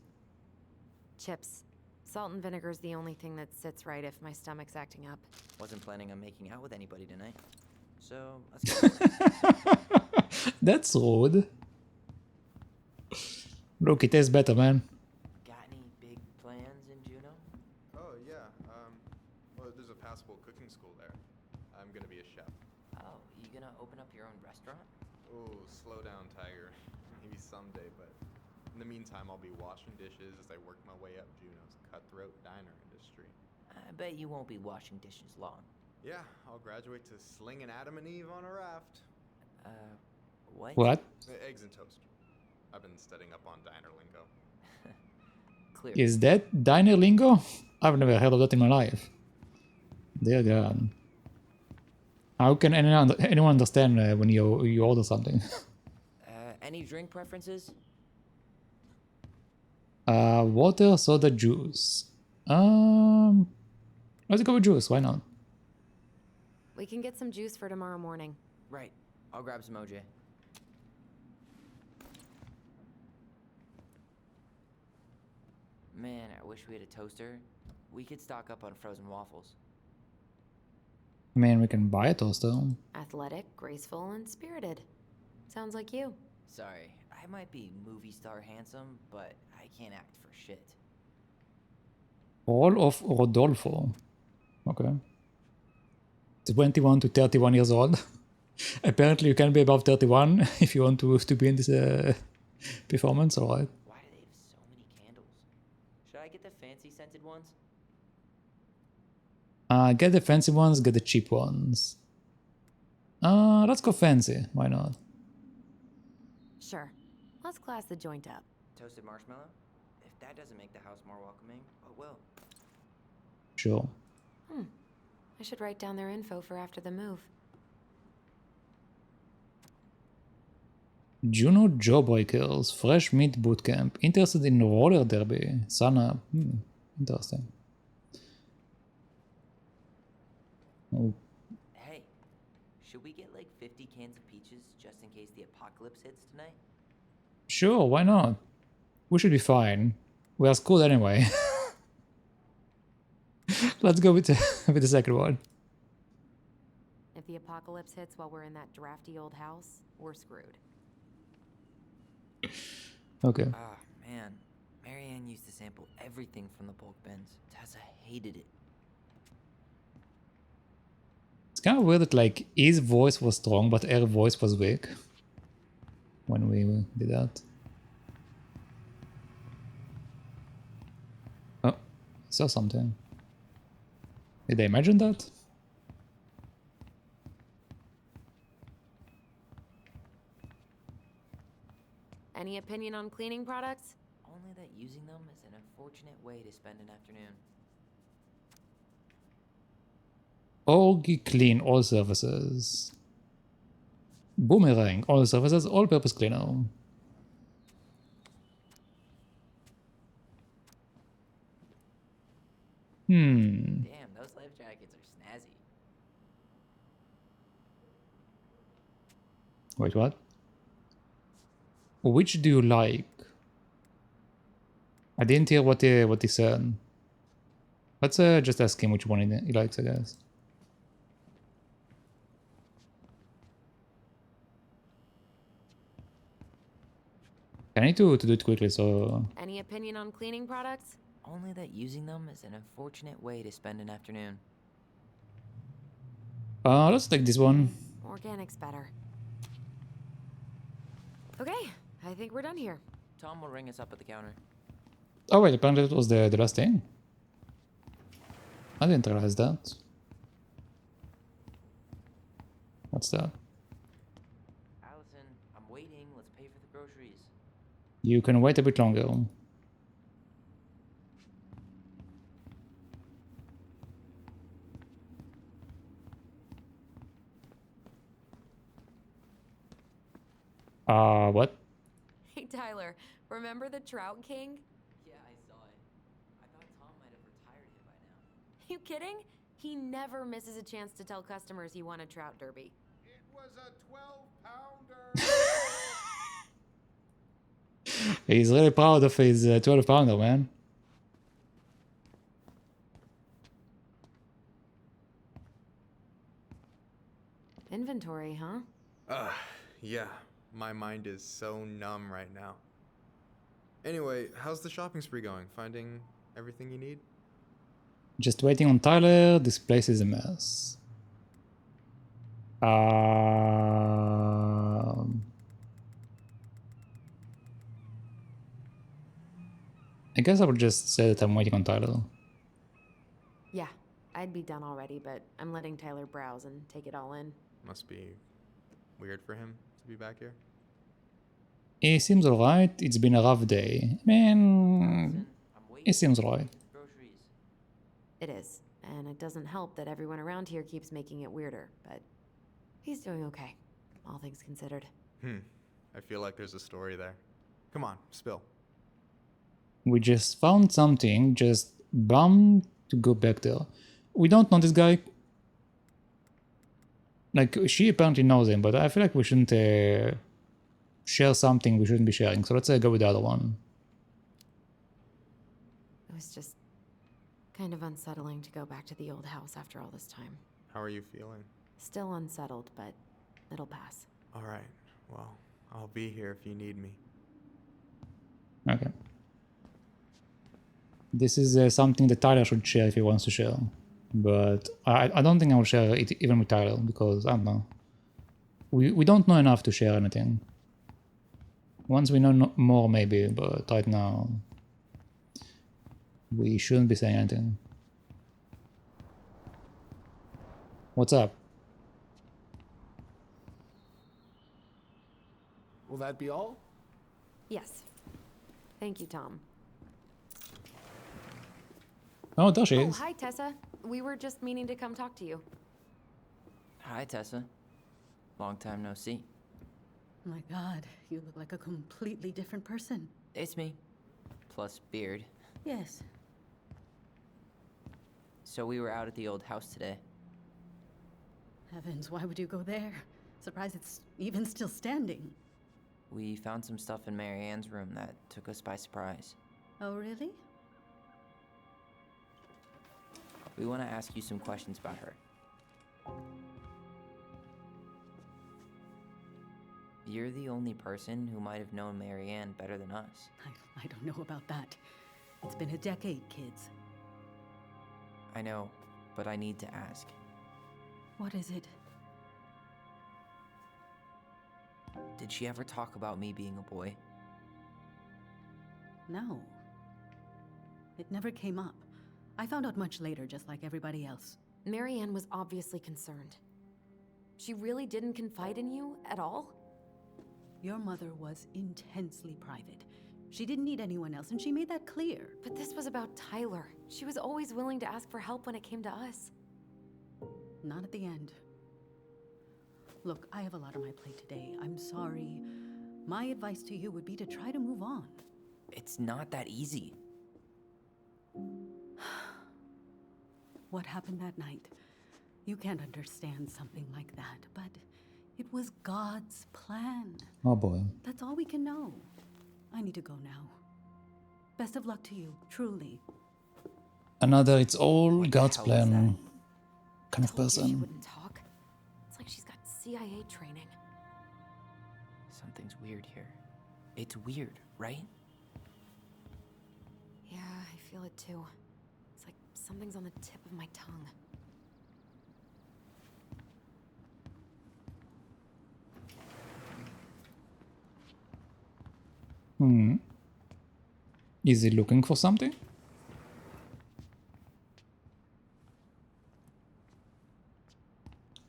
Chips. Salt and vinegar's the only thing that sits right if my stomach's acting up. Wasn't planning on making out with anybody tonight. So, let's go. That's rude. Look, it tastes better, man. Got any big plans in Juneau? Oh, yeah. Well, there's a passable cooking school there. I'm gonna be a chef. Oh, you gonna open up your own restaurant? Oh, slow down, Tiger. Maybe someday, but in the meantime, I'll be washing dishes as I work my way up Juneau's cutthroat diner industry. I bet you won't be washing dishes long. Yeah, I'll graduate to slinging Adam and Eve on a raft. What? What? Eggs and toast. I've been studying up on diner lingo. Clear. Is that diner lingo? I've never heard of that in my life. Dear God. How can anyone understand when you order something? Any drink preferences? Water, soda, juice. Let's go with juice. Why not? We can get some juice for tomorrow morning. Right. I'll grab some OJ. Man, I wish we had a toaster. We could stock up on frozen waffles. I mean, we can buy a toaster. Athletic, graceful, and spirited. Sounds like you. Sorry, I might be movie star handsome, but I can't act for shit. All of Rodolfo. Okay. 21 to 31 years old. Apparently you can be above 31 if you want to be in this performance, alright. Why do they have so many candles? Should I get the fancy scented ones? Get the fancy ones, get the cheap ones. Let's go fancy, why not? Sure. Let's class the joint up. Toasted marshmallow? If that doesn't make the house more welcoming, what will? Sure. I should write down their info for after the move. Juno Jawbreakers, Fresh Meat Bootcamp, interested in roller derby, Sana, interesting. Oh, Hey, should we get like 50 cans of peaches just in case the apocalypse hits tonight? sure, why not? We should be fine. We are screwed anyway. Let's go with the second one. If the apocalypse hits while we're in that drafty old house, we're screwed. Okay. Ah, man. Marianne used to sample everything from the bulk bins. Tessa hated it. It's kind of weird that like his voice was strong but her voice was weak when we did that. Oh, I saw something. Did I imagine that? Any opinion on cleaning products? Only that using them is an unfortunate way to spend an afternoon. Orgy Clean all surfaces. Boomerang all surfaces, all-purpose cleaner. Damn, those life jackets are snazzy. Wait, what? Which do you like? I didn't hear what he said. Let's just ask him which one he likes, I guess. I need to do it quickly, so... Any opinion on cleaning products? Only that using them is an unfortunate way to spend an afternoon. Let's take this one. Organic's better. Okay, I think we're done here. Tom will ring us up at the counter. Oh wait, apparently that was the last thing. I didn't realize that. What's that? Allison, I'm waiting. Let's pay for the groceries. You can wait a bit longer. What? Hey, Tyler, remember the Trout King? Yeah, I saw it. I thought Tom might have retired him by now. You kidding? He never misses a chance to tell customers he won a trout derby. It was a 12-pounder. He's really proud of his 12-pounder, man. Inventory, huh? Yeah. My mind is so numb right now. Anyway, how's the shopping spree going? Finding everything you need? Just waiting on Tyler. This place is a mess. I guess I will just say that I'm waiting on Tyler. Yeah, I'd be done already, but I'm letting Tyler browse and take it all in. Must be weird for him to be back here. He seems alright. It's been a rough day. I mean, Alyson, I'm waiting. it seems alright. Groceries. It is, and it doesn't help that everyone around here keeps making it weirder, but he's doing okay, all things considered. I feel like there's a story there. Come on, spill. We just found something, just bummed to go back there. We don't know this guy. Like, she apparently knows him, but I feel like we shouldn't share something we shouldn't be sharing. So let's go with the other one. It was just kind of unsettling to go back to the old house after all this time. How are you feeling? Still unsettled, but it'll pass. All right. Well, I'll be here if you need me. Okay. This is something that Tyler should share if he wants to share. But I don't think I will share it even with Tyler, because, I don't know. We don't know enough to share anything. Once we know more, maybe, but right now, we shouldn't be saying anything. What's up? Will that be all? Yes. Thank you, Tom. Oh, there she Oh, is. hi, Tessa. We were just meaning to come talk to you. Hi, Tessa. Long time no see. My God, you look like a completely different person. It's me. Plus beard. Yes. So we were out at the old house today. Heavens, why would you go there? Surprised it's even still standing. We found some stuff in Mary Ann's room that took us by surprise. Oh, really? We want to ask you some questions about her. You're the only person who might have known Mary Ann better than us. I don't know about that. It's been a decade, kids. I know, but I need to ask. What is it? Did she ever talk about me being a boy? No. It never came up. I found out much later, just like everybody else. Mary Ann was obviously concerned. She really didn't confide in you at all? Your mother was intensely private. She didn't need anyone else, and she made that clear. But this was about Tyler. She was always willing to ask for help when it came to us. Not at the end. Look, I have a lot on my plate today. I'm sorry. My advice to you would be to try to move on. It's not that easy. What happened that night? You can't understand something like that, but it was God's plan. Oh boy. That's all we can know. I need to go now. Best of luck to you, truly. Another it's all God's hell was plan kind of Told you she person. wouldn't talk. It's like she's got CIA training. Something's weird here. It's weird, right? Yeah, I feel it too. It's like something's on the tip of my tongue. Is he looking for something?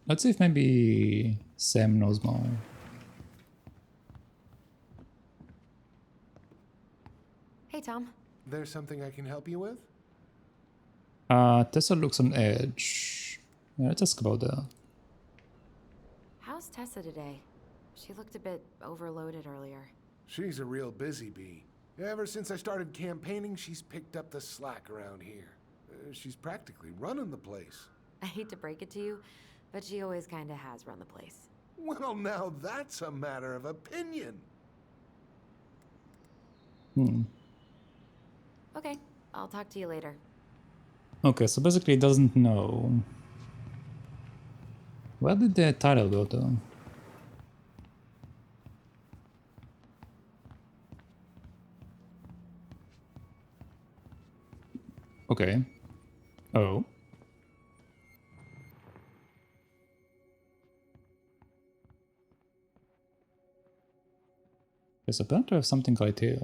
Let's see if maybe Sam knows more. Hey, Tom. There's something I can help you with? Tessa looks on edge. Yeah, let's ask about that. How's Tessa today? She looked a bit overloaded earlier. She's a real busy bee. Ever since I started campaigning, she's picked up the slack around here. She's practically running the place. I hate to break it to you, but she always kinda has run the place. Well, now that's a matter of opinion. Okay, I'll talk to you later. Okay, so basically he doesn't know. Where did the title go to? Okay. Oh. There's apparently have something right here.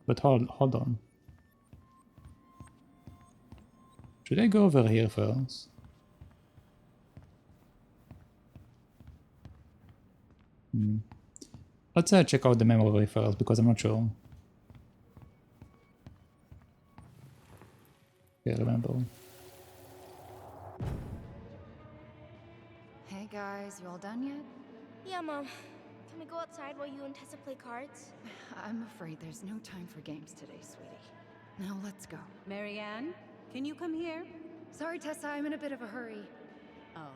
But hold on. Should I go over here first? Let's check out the memory first, because I'm not sure. Yeah, remember. Hey guys, you all done yet? Yeah, Mom. Can we go outside while you and Tessa play cards? I'm afraid there's no time for games today, sweetie. Now let's go. Marianne, can you come here? Sorry, Tessa, I'm in a bit of a hurry. Oh,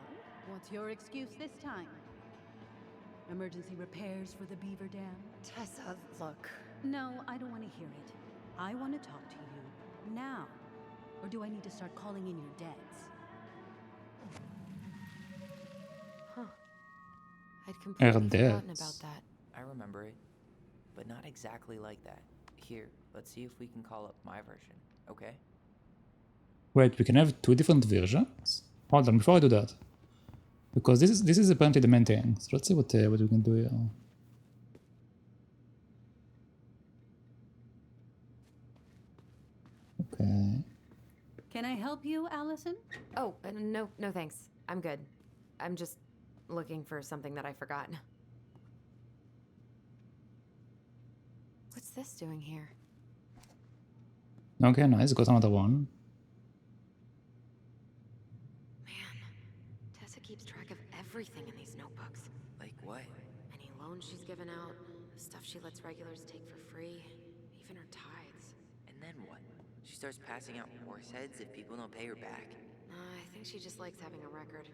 what's your excuse this time? Emergency repairs for the beaver dam? Tessa, look. No, I don't want to hear it. I want to talk to you now. Or do I need to start calling in your debts? Huh. I'd completely forgotten debts. about that. I remember it, but not exactly like that. Here, let's see if we can call up my version, okay? Wait, we can have two different versions? Hold on, before I do that. Because this is apparently the main thing. So let's see what we can do here. Okay. Can I help you, Alyson? Oh, no thanks. I'm good. I'm just looking for something that I forgot. What's this doing here? Okay, nice. Got another one. Man, Tessa keeps track of everything in these notebooks. Like what? Any loans she's given out, stuff she lets regulars take for free, even her tithes. And then what? She starts passing out horse heads if people don't pay her back? I think she just likes having a record.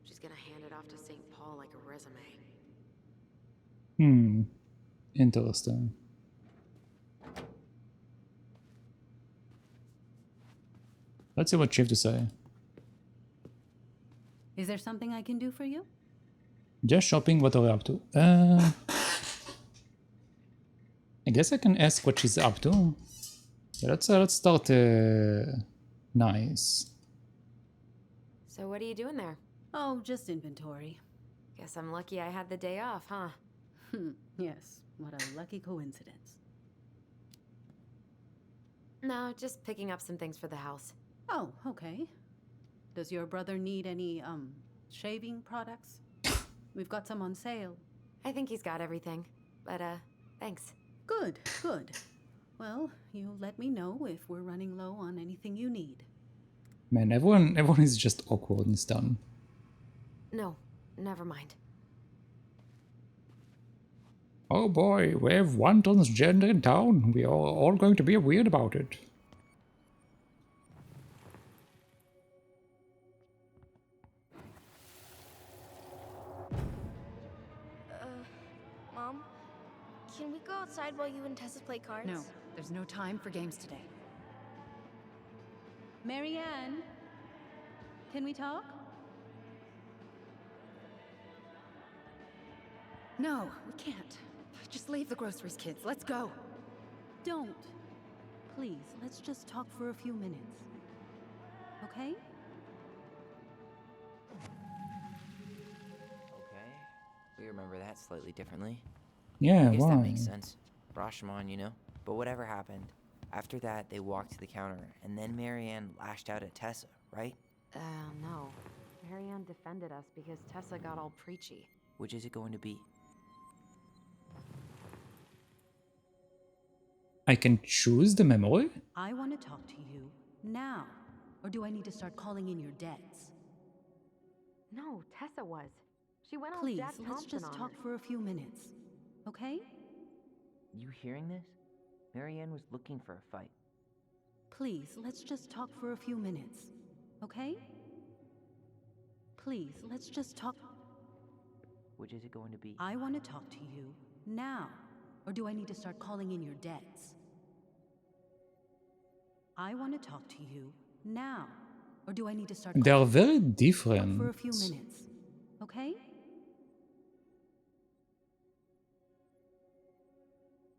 She's gonna hand it off to St. Paul like a resume. Interesting. Let's see what she has to say. Is there something I can do for you? Just shopping, what are we up to? I guess I can ask what she's up to. Yeah, let's start nice. So what are you doing there? Oh, just inventory. Guess I'm lucky I had the day off, huh? Yes, what a lucky coincidence. No, just picking up some things for the house. Oh, okay. Does your brother need any, shaving products? We've got some on sale. I think he's got everything, but thanks. Good, good. Well, you let me know if we're running low on anything you need. Man, everyone is just awkward and stunned. No, never mind. Oh boy, we have one transgender in town. We are all going to be weird about it. Mom? Can we go outside while you and Tessa play cards? No, there's no time for games today. Marianne, can we talk? No, we can't. Just leave the groceries, kids. Let's go. Don't. Please, let's just talk for a few minutes. Okay? Okay. We remember that slightly differently. Yeah, I guess why? that makes sense. Rashomon, you know? But whatever happened, after that they walked to the counter, and then Marianne lashed out at Tessa, right? No. Marianne defended us because Tessa got all preachy. Which is it going to be? I can choose the memory? I want to talk to you now. Or do I need to start calling in your debts? No, Tessa was. She went all Please, Jack let's Thompson just on talk her. for a few minutes. Okay? You hearing this? Marianne was looking for a fight. Please, let's just talk for a few minutes. Okay? Please, let's just talk. Which is it going to be? I want to talk to you now. Or do I need to start calling in your debts? I want to talk to you now. Or do I need to start They are very talk different. for a few minutes? Okay?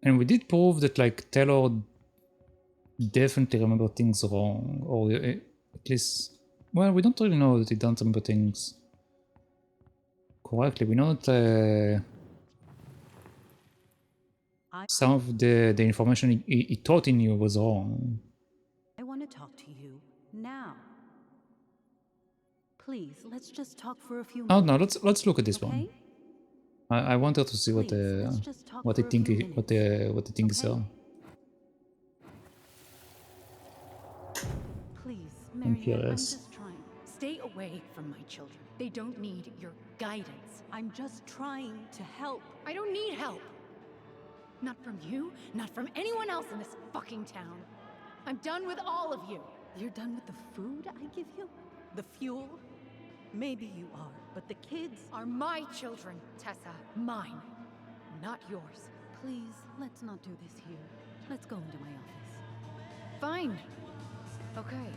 And we did prove that, like, Taylor definitely remember things wrong, or at least, well, we don't really know that he don't remember things correctly. We know that some of the information he thought he knew was wrong. I want to talk to you now. Please, let's just talk for a few Oh moments. no, let's look at this Okay? one. I wanted to see Please, let's just talk what for they a think few what minutes. they think is Okay? wrong. Please, I'm Marianne, I'm curious. just trying. Stay away from my children. They don't need your guidance. I'm just trying to help. I don't need help. Not from you, not from anyone else in this fucking town. I'm done with all of you. You're done with the food I give you? The fuel? Maybe you are, but the kids Are my children, Tessa. Mine, not yours. Please, let's not do this here. Let's go into my office. Fine. Okay.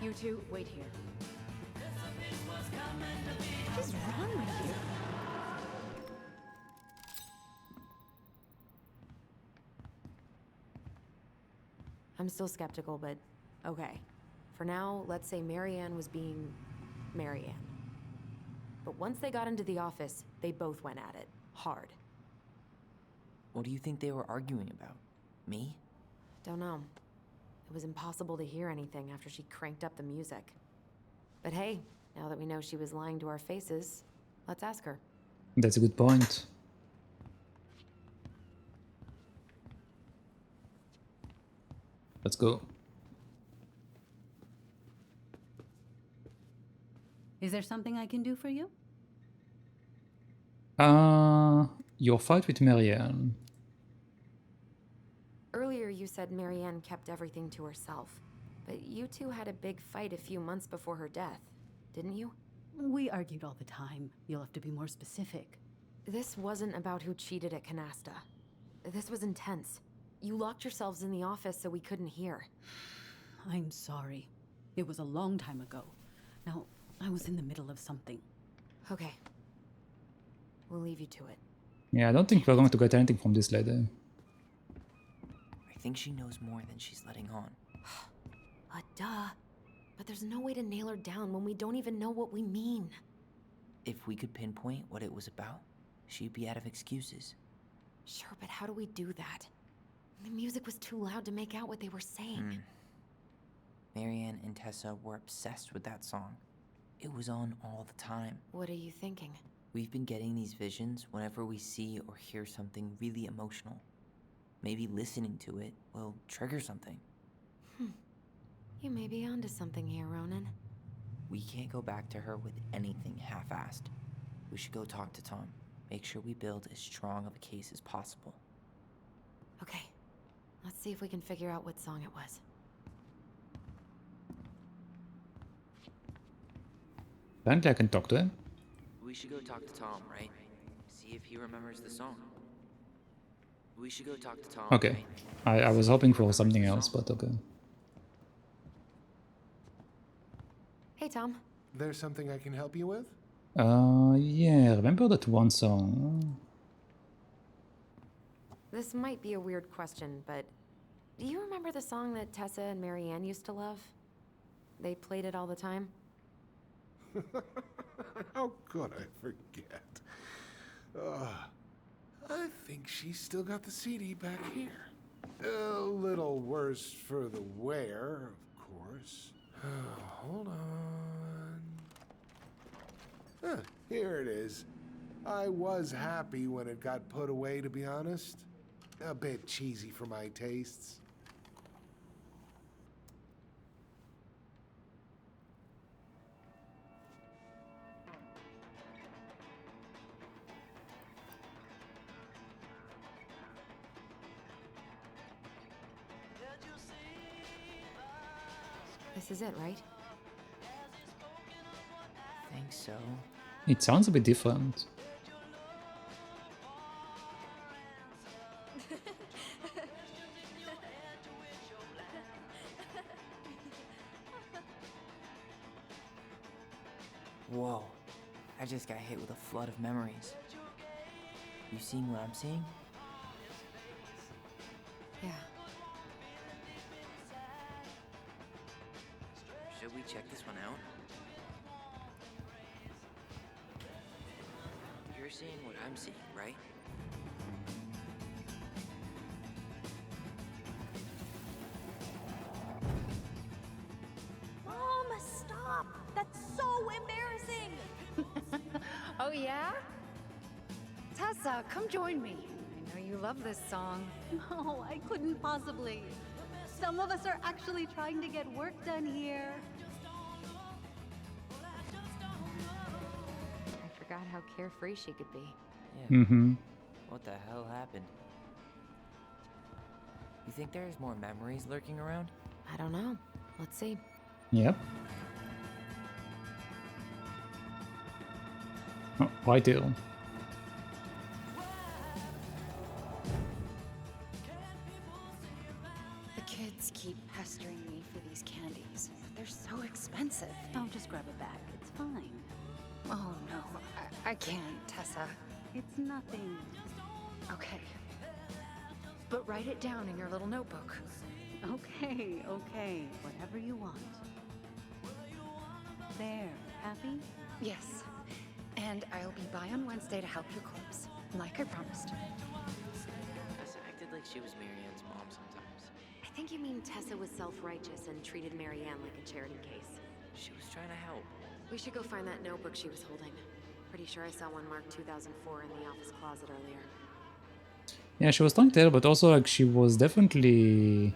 You two, wait here. What is wrong with you? I'm still skeptical, but okay. For now, let's say Marianne was being Marianne. But once they got into the office, they both went at it. Hard. What do you think they were arguing about? Me? Don't know. It was impossible to hear anything after she cranked up the music. But hey, now that we know she was lying to our faces, let's ask her. That's a good point. Let's go. Is there something I can do for you? Your fight with Marianne. Earlier you said Marianne kept everything to herself. But you two had a big fight a few months before her death, didn't you? We argued all the time. You'll have to be more specific. This wasn't about who cheated at Canasta. This was intense. You locked yourselves in the office so we couldn't hear. I'm sorry. It was a long time ago. Now, I was in the middle of something. Okay. We'll leave you to it. Yeah, I don't think we're going to get anything from this lady. I think she knows more than she's letting on. Duh. But there's no way to nail her down when we don't even know what we mean. If we could pinpoint what it was about, she'd be out of excuses. Sure, but how do we do that? The music was too loud to make out what they were saying. Marianne and Tessa were obsessed with that song. It was on all the time. What are you thinking? We've been getting these visions whenever we see or hear something really emotional. Maybe listening to it will trigger something. You may be onto something here, Ronan. We can't go back to her with anything half-assed. We should go talk to Tom. Make sure we build as strong of a case as possible. Okay. Let's see if we can figure out what song it was. Apparently I can talk to him. We should go talk to Tom, right? See if he remembers the song. We should go talk to Tom, Okay. right? I was hoping for something else, but okay. Hey, Tom. There's something I can help you with? Yeah, remember that one song? This might be a weird question, but do you remember the song that Tessa and Marianne used to love? They played it all the time. How could I forget? I think she's still got the CD back here. A little worse for the wear, of course. Hold on. Here it is. I was happy when it got put away, to be honest. A bit cheesy for my tastes. This is it, right? Think so. It sounds a bit different. Whoa. I just got hit with a flood of memories. You seeing what I'm seeing? Should we check this one out? You're seeing what I'm seeing, right? Mom, stop! That's so embarrassing! Oh, yeah? Tessa, come join me. I know you love this song. No, I couldn't possibly. Some of us are actually trying to get work done here. I forgot how carefree she could be. Yeah. Mm-hmm. What the hell happened? You think there's more memories lurking around? I don't know. Let's see. Yep. Oh, right there. The kids keep pestering me for these candies. They're so expensive. I'll just grab a bag. It's fine. Oh, no. I can't, Tessa. It's nothing. Okay. But write it down in your little notebook. Okay, okay. Whatever you want. There. Happy? Yes. And I'll be by on Wednesday to help you close, like I promised. Tessa acted like she was Marianne's mom sometimes. I think you mean Tessa was self-righteous and treated Marianne like a charity case. She was trying to help. We should go find that notebook she was holding. Pretty sure I saw one marked 2004 in the office closet earlier. Yeah, she was trying to tell her, but also like she was definitely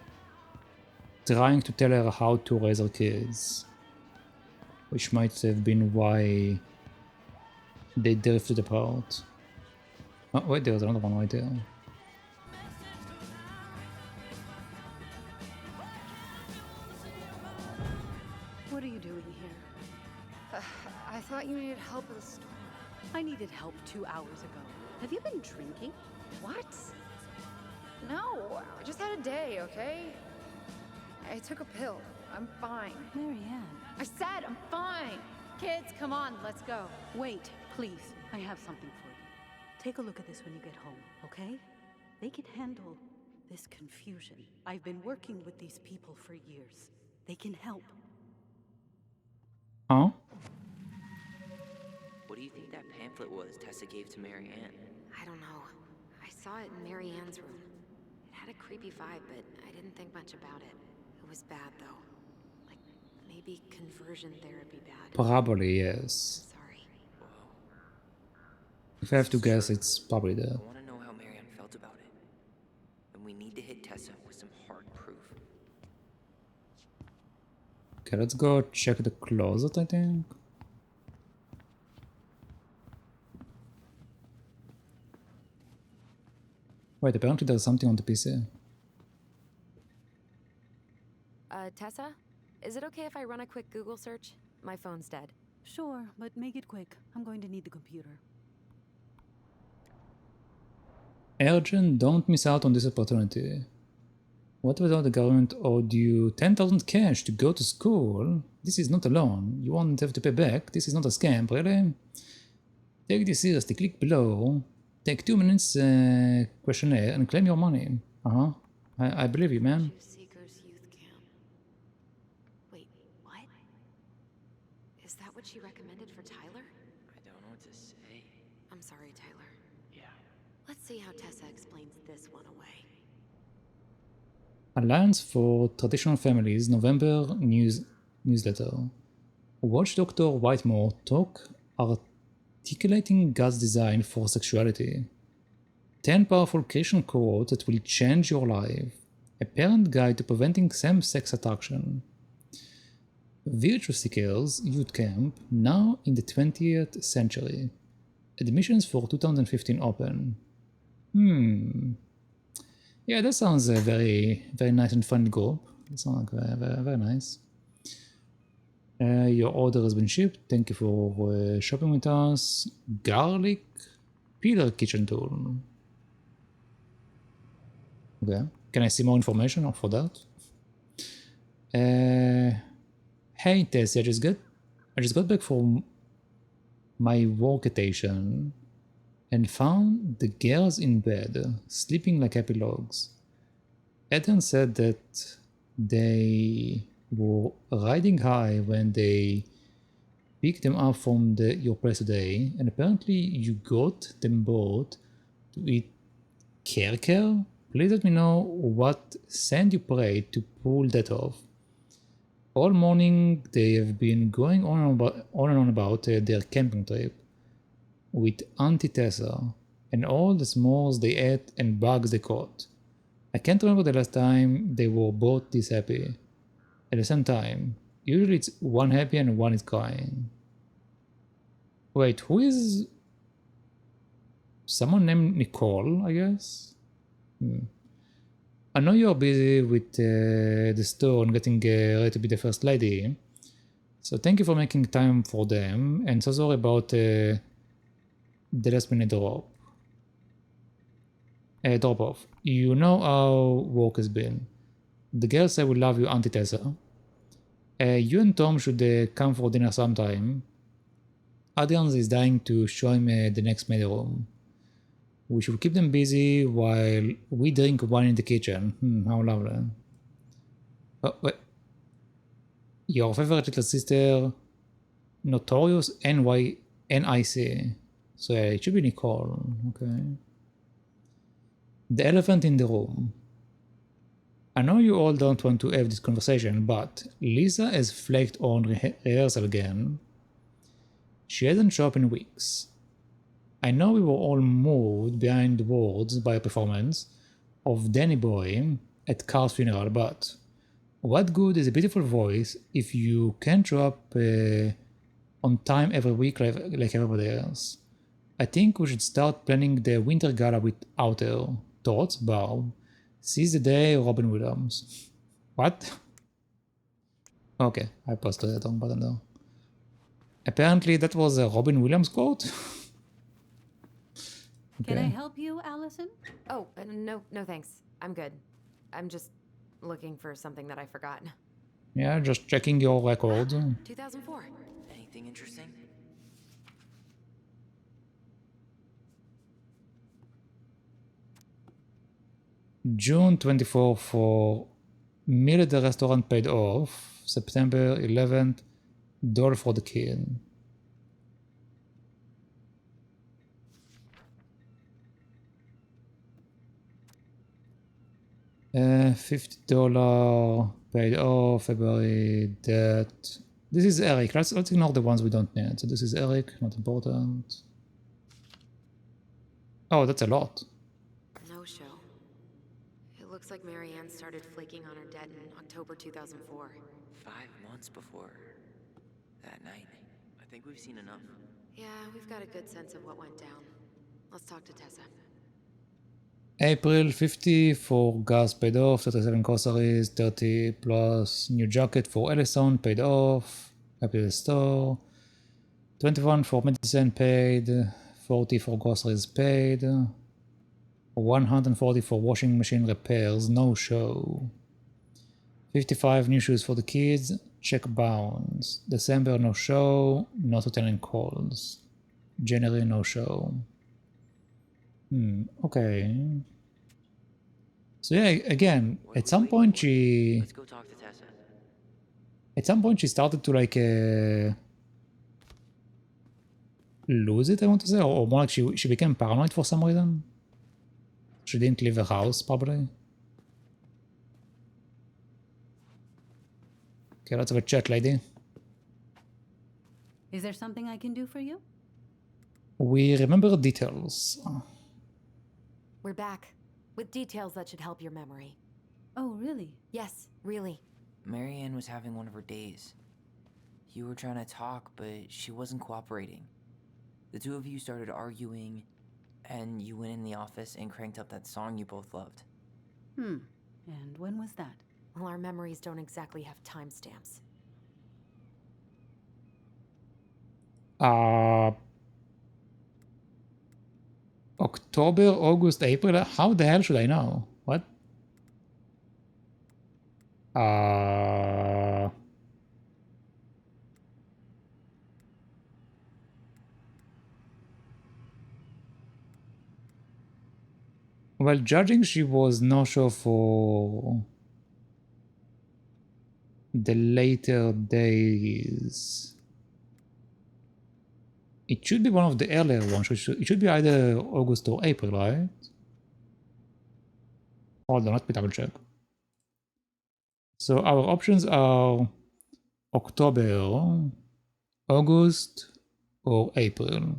trying to tell her how to raise her kids, which might have been why they drifted apart. Oh wait, there's another one right there. What are you doing here? I thought you needed help with the store. I needed help 2 hours ago. Have you been drinking? What? No, I just had a day, okay? I took a pill. I'm fine. Marianne. I said I'm fine. Kids, come on, let's go. Wait, please. I have something for you. Take a look at this when you get home, okay? They can handle this confusion. I've been working with these people for years. They can help. Huh? What do you think that pamphlet was Tessa gave to Marianne? I don't know. I saw it in Marianne's room. It had a creepy vibe, but I didn't think much about it. It was bad, though. Like, maybe conversion therapy bad. Probably yes. Sorry. If I have to guess, it's probably I that. want to know how Marianne felt about it. And we need to hit Tessa with some hard proof. Okay, let's go check the closet, I think. Wait, apparently there's something on the PC. Tessa? Is it okay if I run a quick Google search? My phone's dead. Sure, but make it quick. I'm going to need the computer. Urgent, don't miss out on this opportunity. What about the government owed you 10,000 cash to go to school? This is not a loan. You won't have to pay back. This is not a scam, really? Take this seriously. Click below. Take 2 minutes questionnaire and claim your money. Uh-huh. I believe you, man. Seekers Youth Camp. Wait, what? Is that what she recommended for Tyler? I don't know what to say. I'm sorry, Tyler. Yeah. Let's see how Tessa explains this one away. Alliance for Traditional Families November newsletter. Watch Dr. Whitemore talk articulating God's design for sexuality. 10 powerful Christian quotes that will change your life. A parent guide to preventing same-sex attraction. Virtue Seekers Youth Camp, now in the 20th century. Admissions for 2015 open. Yeah, that sounds very, very nice and fun group. It sounds like very, very nice. Your order has been shipped. Thank you for shopping with us. Garlic peeler kitchen tool. Okay. Can I see more information for that? Hey Tessie, I just got back from my workation and found the girls in bed, sleeping like happy logs. Eden said that they were riding high when they picked them up from your place today, and apparently you got them both to eat Kerker? Please let me know what scent you prayed to pull that off. All morning they have been going on and on about their camping trip with Auntie Tessa and all the s'mores they ate and bugs they caught. I can't remember the last time they were both this happy. At the same time, usually it's one happy and one is crying. Wait, who is... someone named Nicole, I guess? I know you're busy with the store and getting ready to be the first lady, so thank you for making time for them, and so sorry about the last minute drop off. You know how work has been. The girls say we love you, Auntie Tessa. You and Tom should come for dinner sometime. Adrian is dying to show him the next maid room. We should keep them busy while we drink wine in the kitchen. How lovely. Oh, wait. Your favorite little sister, Notorious NYNIC. So yeah, it should be Nicole. Okay. The elephant in the room. I know you all don't want to have this conversation, but Lisa has flaked on rehearsal again. She hasn't shown up in weeks. I know we were all moved behind the words by a performance of Danny Boy at Carl's funeral, but what good is a beautiful voice if you can't show up on time every week like everybody else? I think we should start planning the winter gala without her. Thoughts, Bob? Seize the day, Robin Williams. What? Okay, I posted that on button though. Apparently that was a Robin Williams quote. Can I help you, Alyson? Oh, no thanks. I'm good. I'm just looking for something that I forgot. Yeah, just checking your record. 2004. Anything interesting? June 24 for meal at the restaurant paid off. September 11th, doll for the kid. $50 paid off. February that. This is Eric. Let's ignore the ones we don't need. So this is Eric, not important. Oh, that's a lot. No show. It looks like Marianne started flaking on her debt in October 2004. 5 months before that night. I think we've seen enough. Yeah, we've got a good sense of what went down. Let's talk to Tessa. April 50 for gas paid off, 37 groceries, 30 plus new jacket for Ellison paid off, happy the store, 21 for medicine paid, 40 for groceries paid, 140 for washing machine repairs, no show, 55 new shoes for the kids, check bounce, December no show, not returning calls, January no show. Okay. So yeah, again, at some point she... Let's go talk to Tessa. At some point she started to like lose it, I want to say, or more like she became paranoid for some reason. She didn't leave the house, probably. Okay, let's have a chat, lady. Is there something I can do for you? We remember details. We're back. With details that should help your memory. Oh, really? Yes, really. Marianne was having one of her days. You were trying to talk, but she wasn't cooperating. The two of you started arguing, and you went in the office and cranked up that song you both loved. And when was that? Well, our memories don't exactly have timestamps. October, August, April. How the hell should I know? What? Well, judging she was no show for the later days. It should be one of the earlier ones. It should be either August or April, right? Hold on, let me double check. So our options are October, August, or April.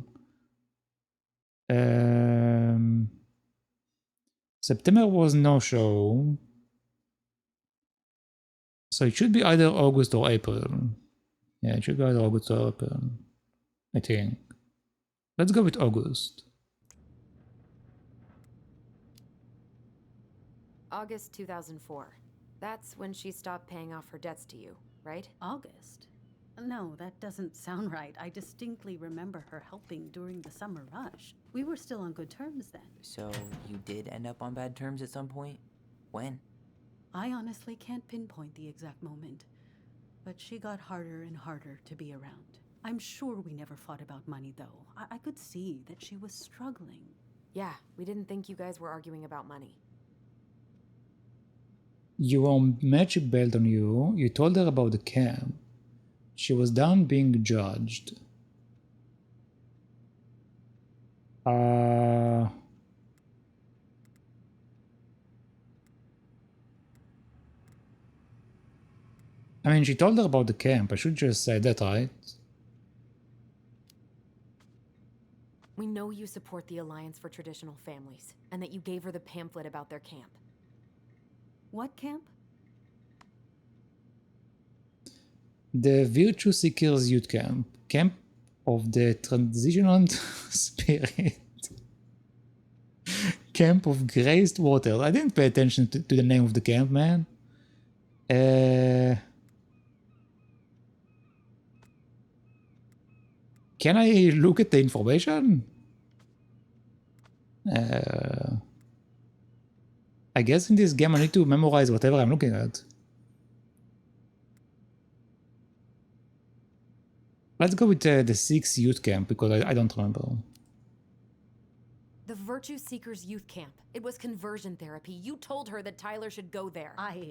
September was no show. So it should be either August or April. Yeah, it should be either August or April, I think. Let's go with August. August 2004. That's when she stopped paying off her debts to you, right? August? No, that doesn't sound right. I distinctly remember her helping during the summer rush. We were still on good terms then. So you did end up on bad terms at some point? When? I honestly can't pinpoint the exact moment, but she got harder and harder to be around. I'm sure we never fought about money, though. I could see that she was struggling. Yeah, we didn't think you guys were arguing about money. You wore magic belt on you. You told her about the camp. She was done being judged. I mean, she told her about the camp. I should just say that, right? We know you support the Alliance for Traditional Families, and that you gave her the pamphlet about their camp. What camp? The Virtue Seekers Youth Camp. Camp of the Transitional Spirit. Camp of Graced Water. I didn't pay attention to the name of the camp, man. Can I look at the information? I guess in this game I need to memorize whatever I'm looking at. Let's go with the 6 youth camp, because I don't remember. The Virtue Seekers Youth Camp. It was conversion therapy. You told her that Tyler should go there. I'm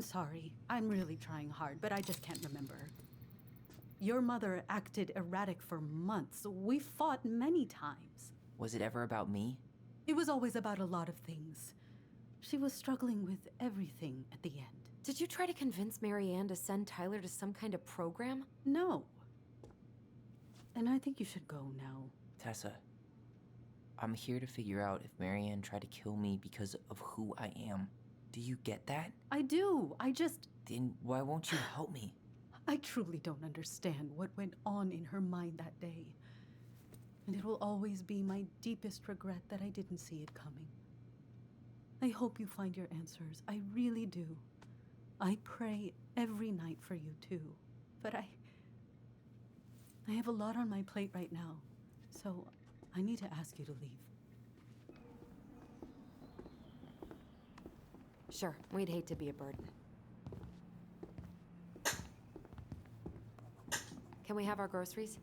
sorry. I'm really trying hard, but I just can't remember. Your mother acted erratic for months. We fought many times. Was it ever about me? It was always about a lot of things. She was struggling with everything at the end. Did you try to convince Marianne to send Tyler to some kind of program? No. And I think you should go now. Tessa, I'm here to figure out if Marianne tried to kill me because of who I am. Do you get that? I do. Then why won't you help me? I truly don't understand what went on in her mind that day. And it will always be my deepest regret that I didn't see it coming. I hope you find your answers. I really do. I pray every night for you too. But I have a lot on my plate right now, so I need to ask you to leave. Sure, we'd hate to be a burden. Can we have our groceries?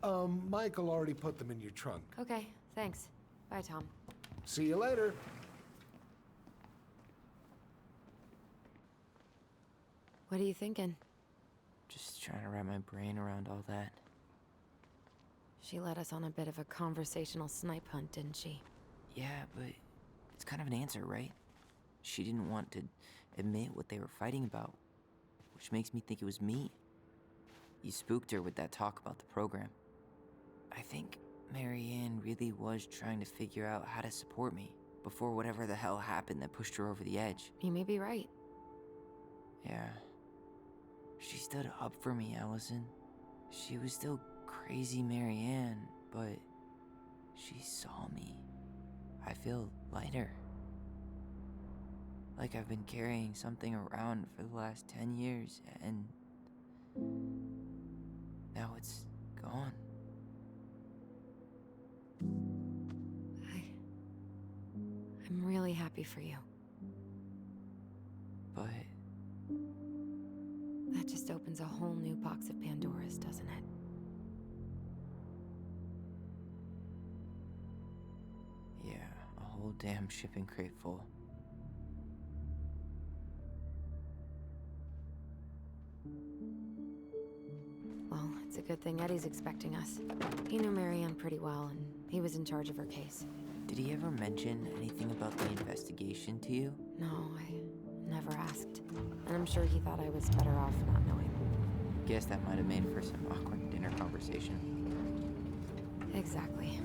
Michael already put them in your trunk. Okay, thanks. Bye, Tom. See you later. What are you thinking? Just trying to wrap my brain around all that. She led us on a bit of a conversational snipe hunt, didn't she? Yeah, but it's kind of an answer, right? She didn't want to admit what they were fighting about, which makes me think it was me. You spooked her with that talk about the program. I think Marianne really was trying to figure out how to support me before whatever the hell happened that pushed her over the edge. You may be right. Yeah. She stood up for me, Alyson. She was still crazy Marianne, but she saw me. I feel lighter. Like I've been carrying something around for the last 10 years, and now it's gone. I'm really happy for you. But that just opens a whole new box of Pandora's, doesn't it? yeah, a whole damn shipping crate full. a good thing Eddie's expecting us. He knew Marianne pretty well, and he was in charge of her case. Did he ever mention anything about the investigation to you? No, I never asked. And I'm sure he thought I was better off not knowing. Guess that might have made for some awkward dinner conversation. Exactly.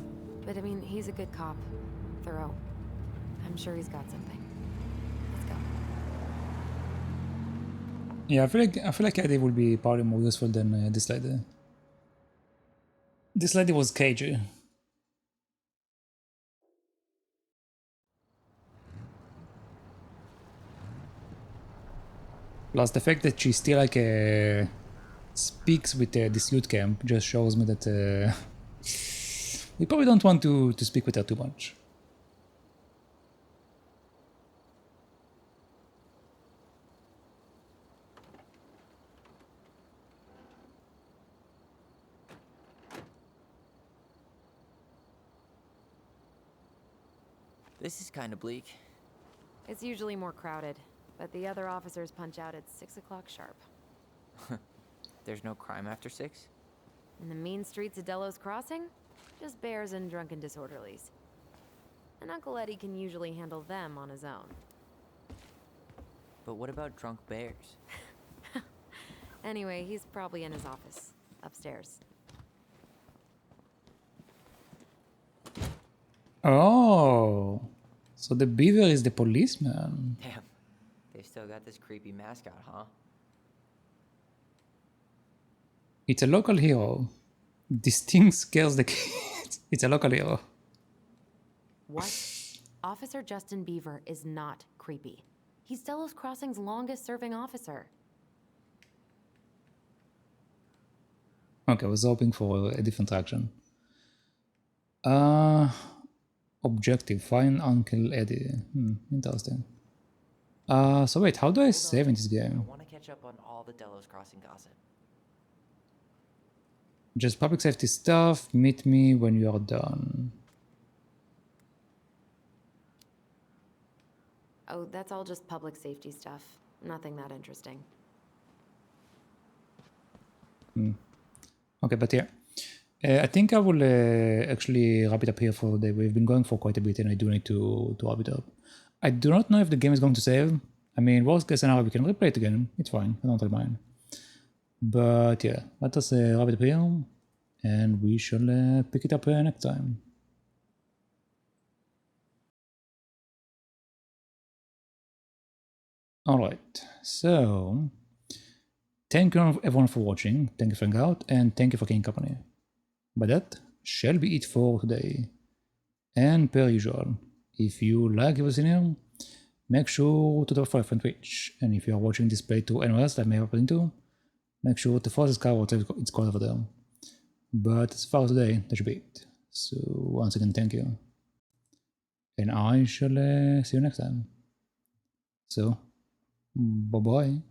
But I mean, he's a good cop. Thorough. I'm sure he's got something. Let's go. Yeah, I feel like Eddie would be probably more useful than this lady. This lady was cagey. Plus the fact that she still like speaks with this youth camp just shows me that we probably don't want to speak with her too much. This is kind of bleak. It's usually more crowded, but the other officers punch out at 6 o'clock sharp. There's no crime after 6? In the mean streets of Delos Crossing, just bears and drunken disorderlies. And Uncle Eddie can usually handle them on his own. But what about drunk bears? Anyway, he's probably in his office, upstairs. Oh, so the beaver is the policeman. Damn, they've still got this creepy mascot, huh? It's a local hero. This thing scares the kids. It's a local hero. What? Officer Justin Beaver is not creepy. He's Delos Crossing's longest serving officer. Okay, I was hoping for a different action. Objective, find Uncle Eddie. Interesting. So wait, how do I save in this I game? want to catch up on all the Delos Crossing gossip. Just public safety stuff, meet me when you are done. Oh, that's all just public safety stuff. Nothing that interesting. Okay, but yeah. I think I will actually wrap it up here for the day. We've been going for quite a bit and I do need to wrap it up. I do not know if the game is going to save. I mean, worst case scenario, we can replay it again. It's fine. I don't really mind. But yeah, let us wrap it up here. And we shall pick it up next time. Alright, so thank you everyone for watching, thank you for hanging out, and thank you for keeping company. But that shall be it for today. And per usual, if you like what you've here, make sure to follow on Twitch. And if you are watching this playthrough anywhere else that I may have into, make sure to follow subscribe or whatever it's called over there. But as far as today, that should be it. So once again, thank you. And I shall see you next time. So, bye-bye.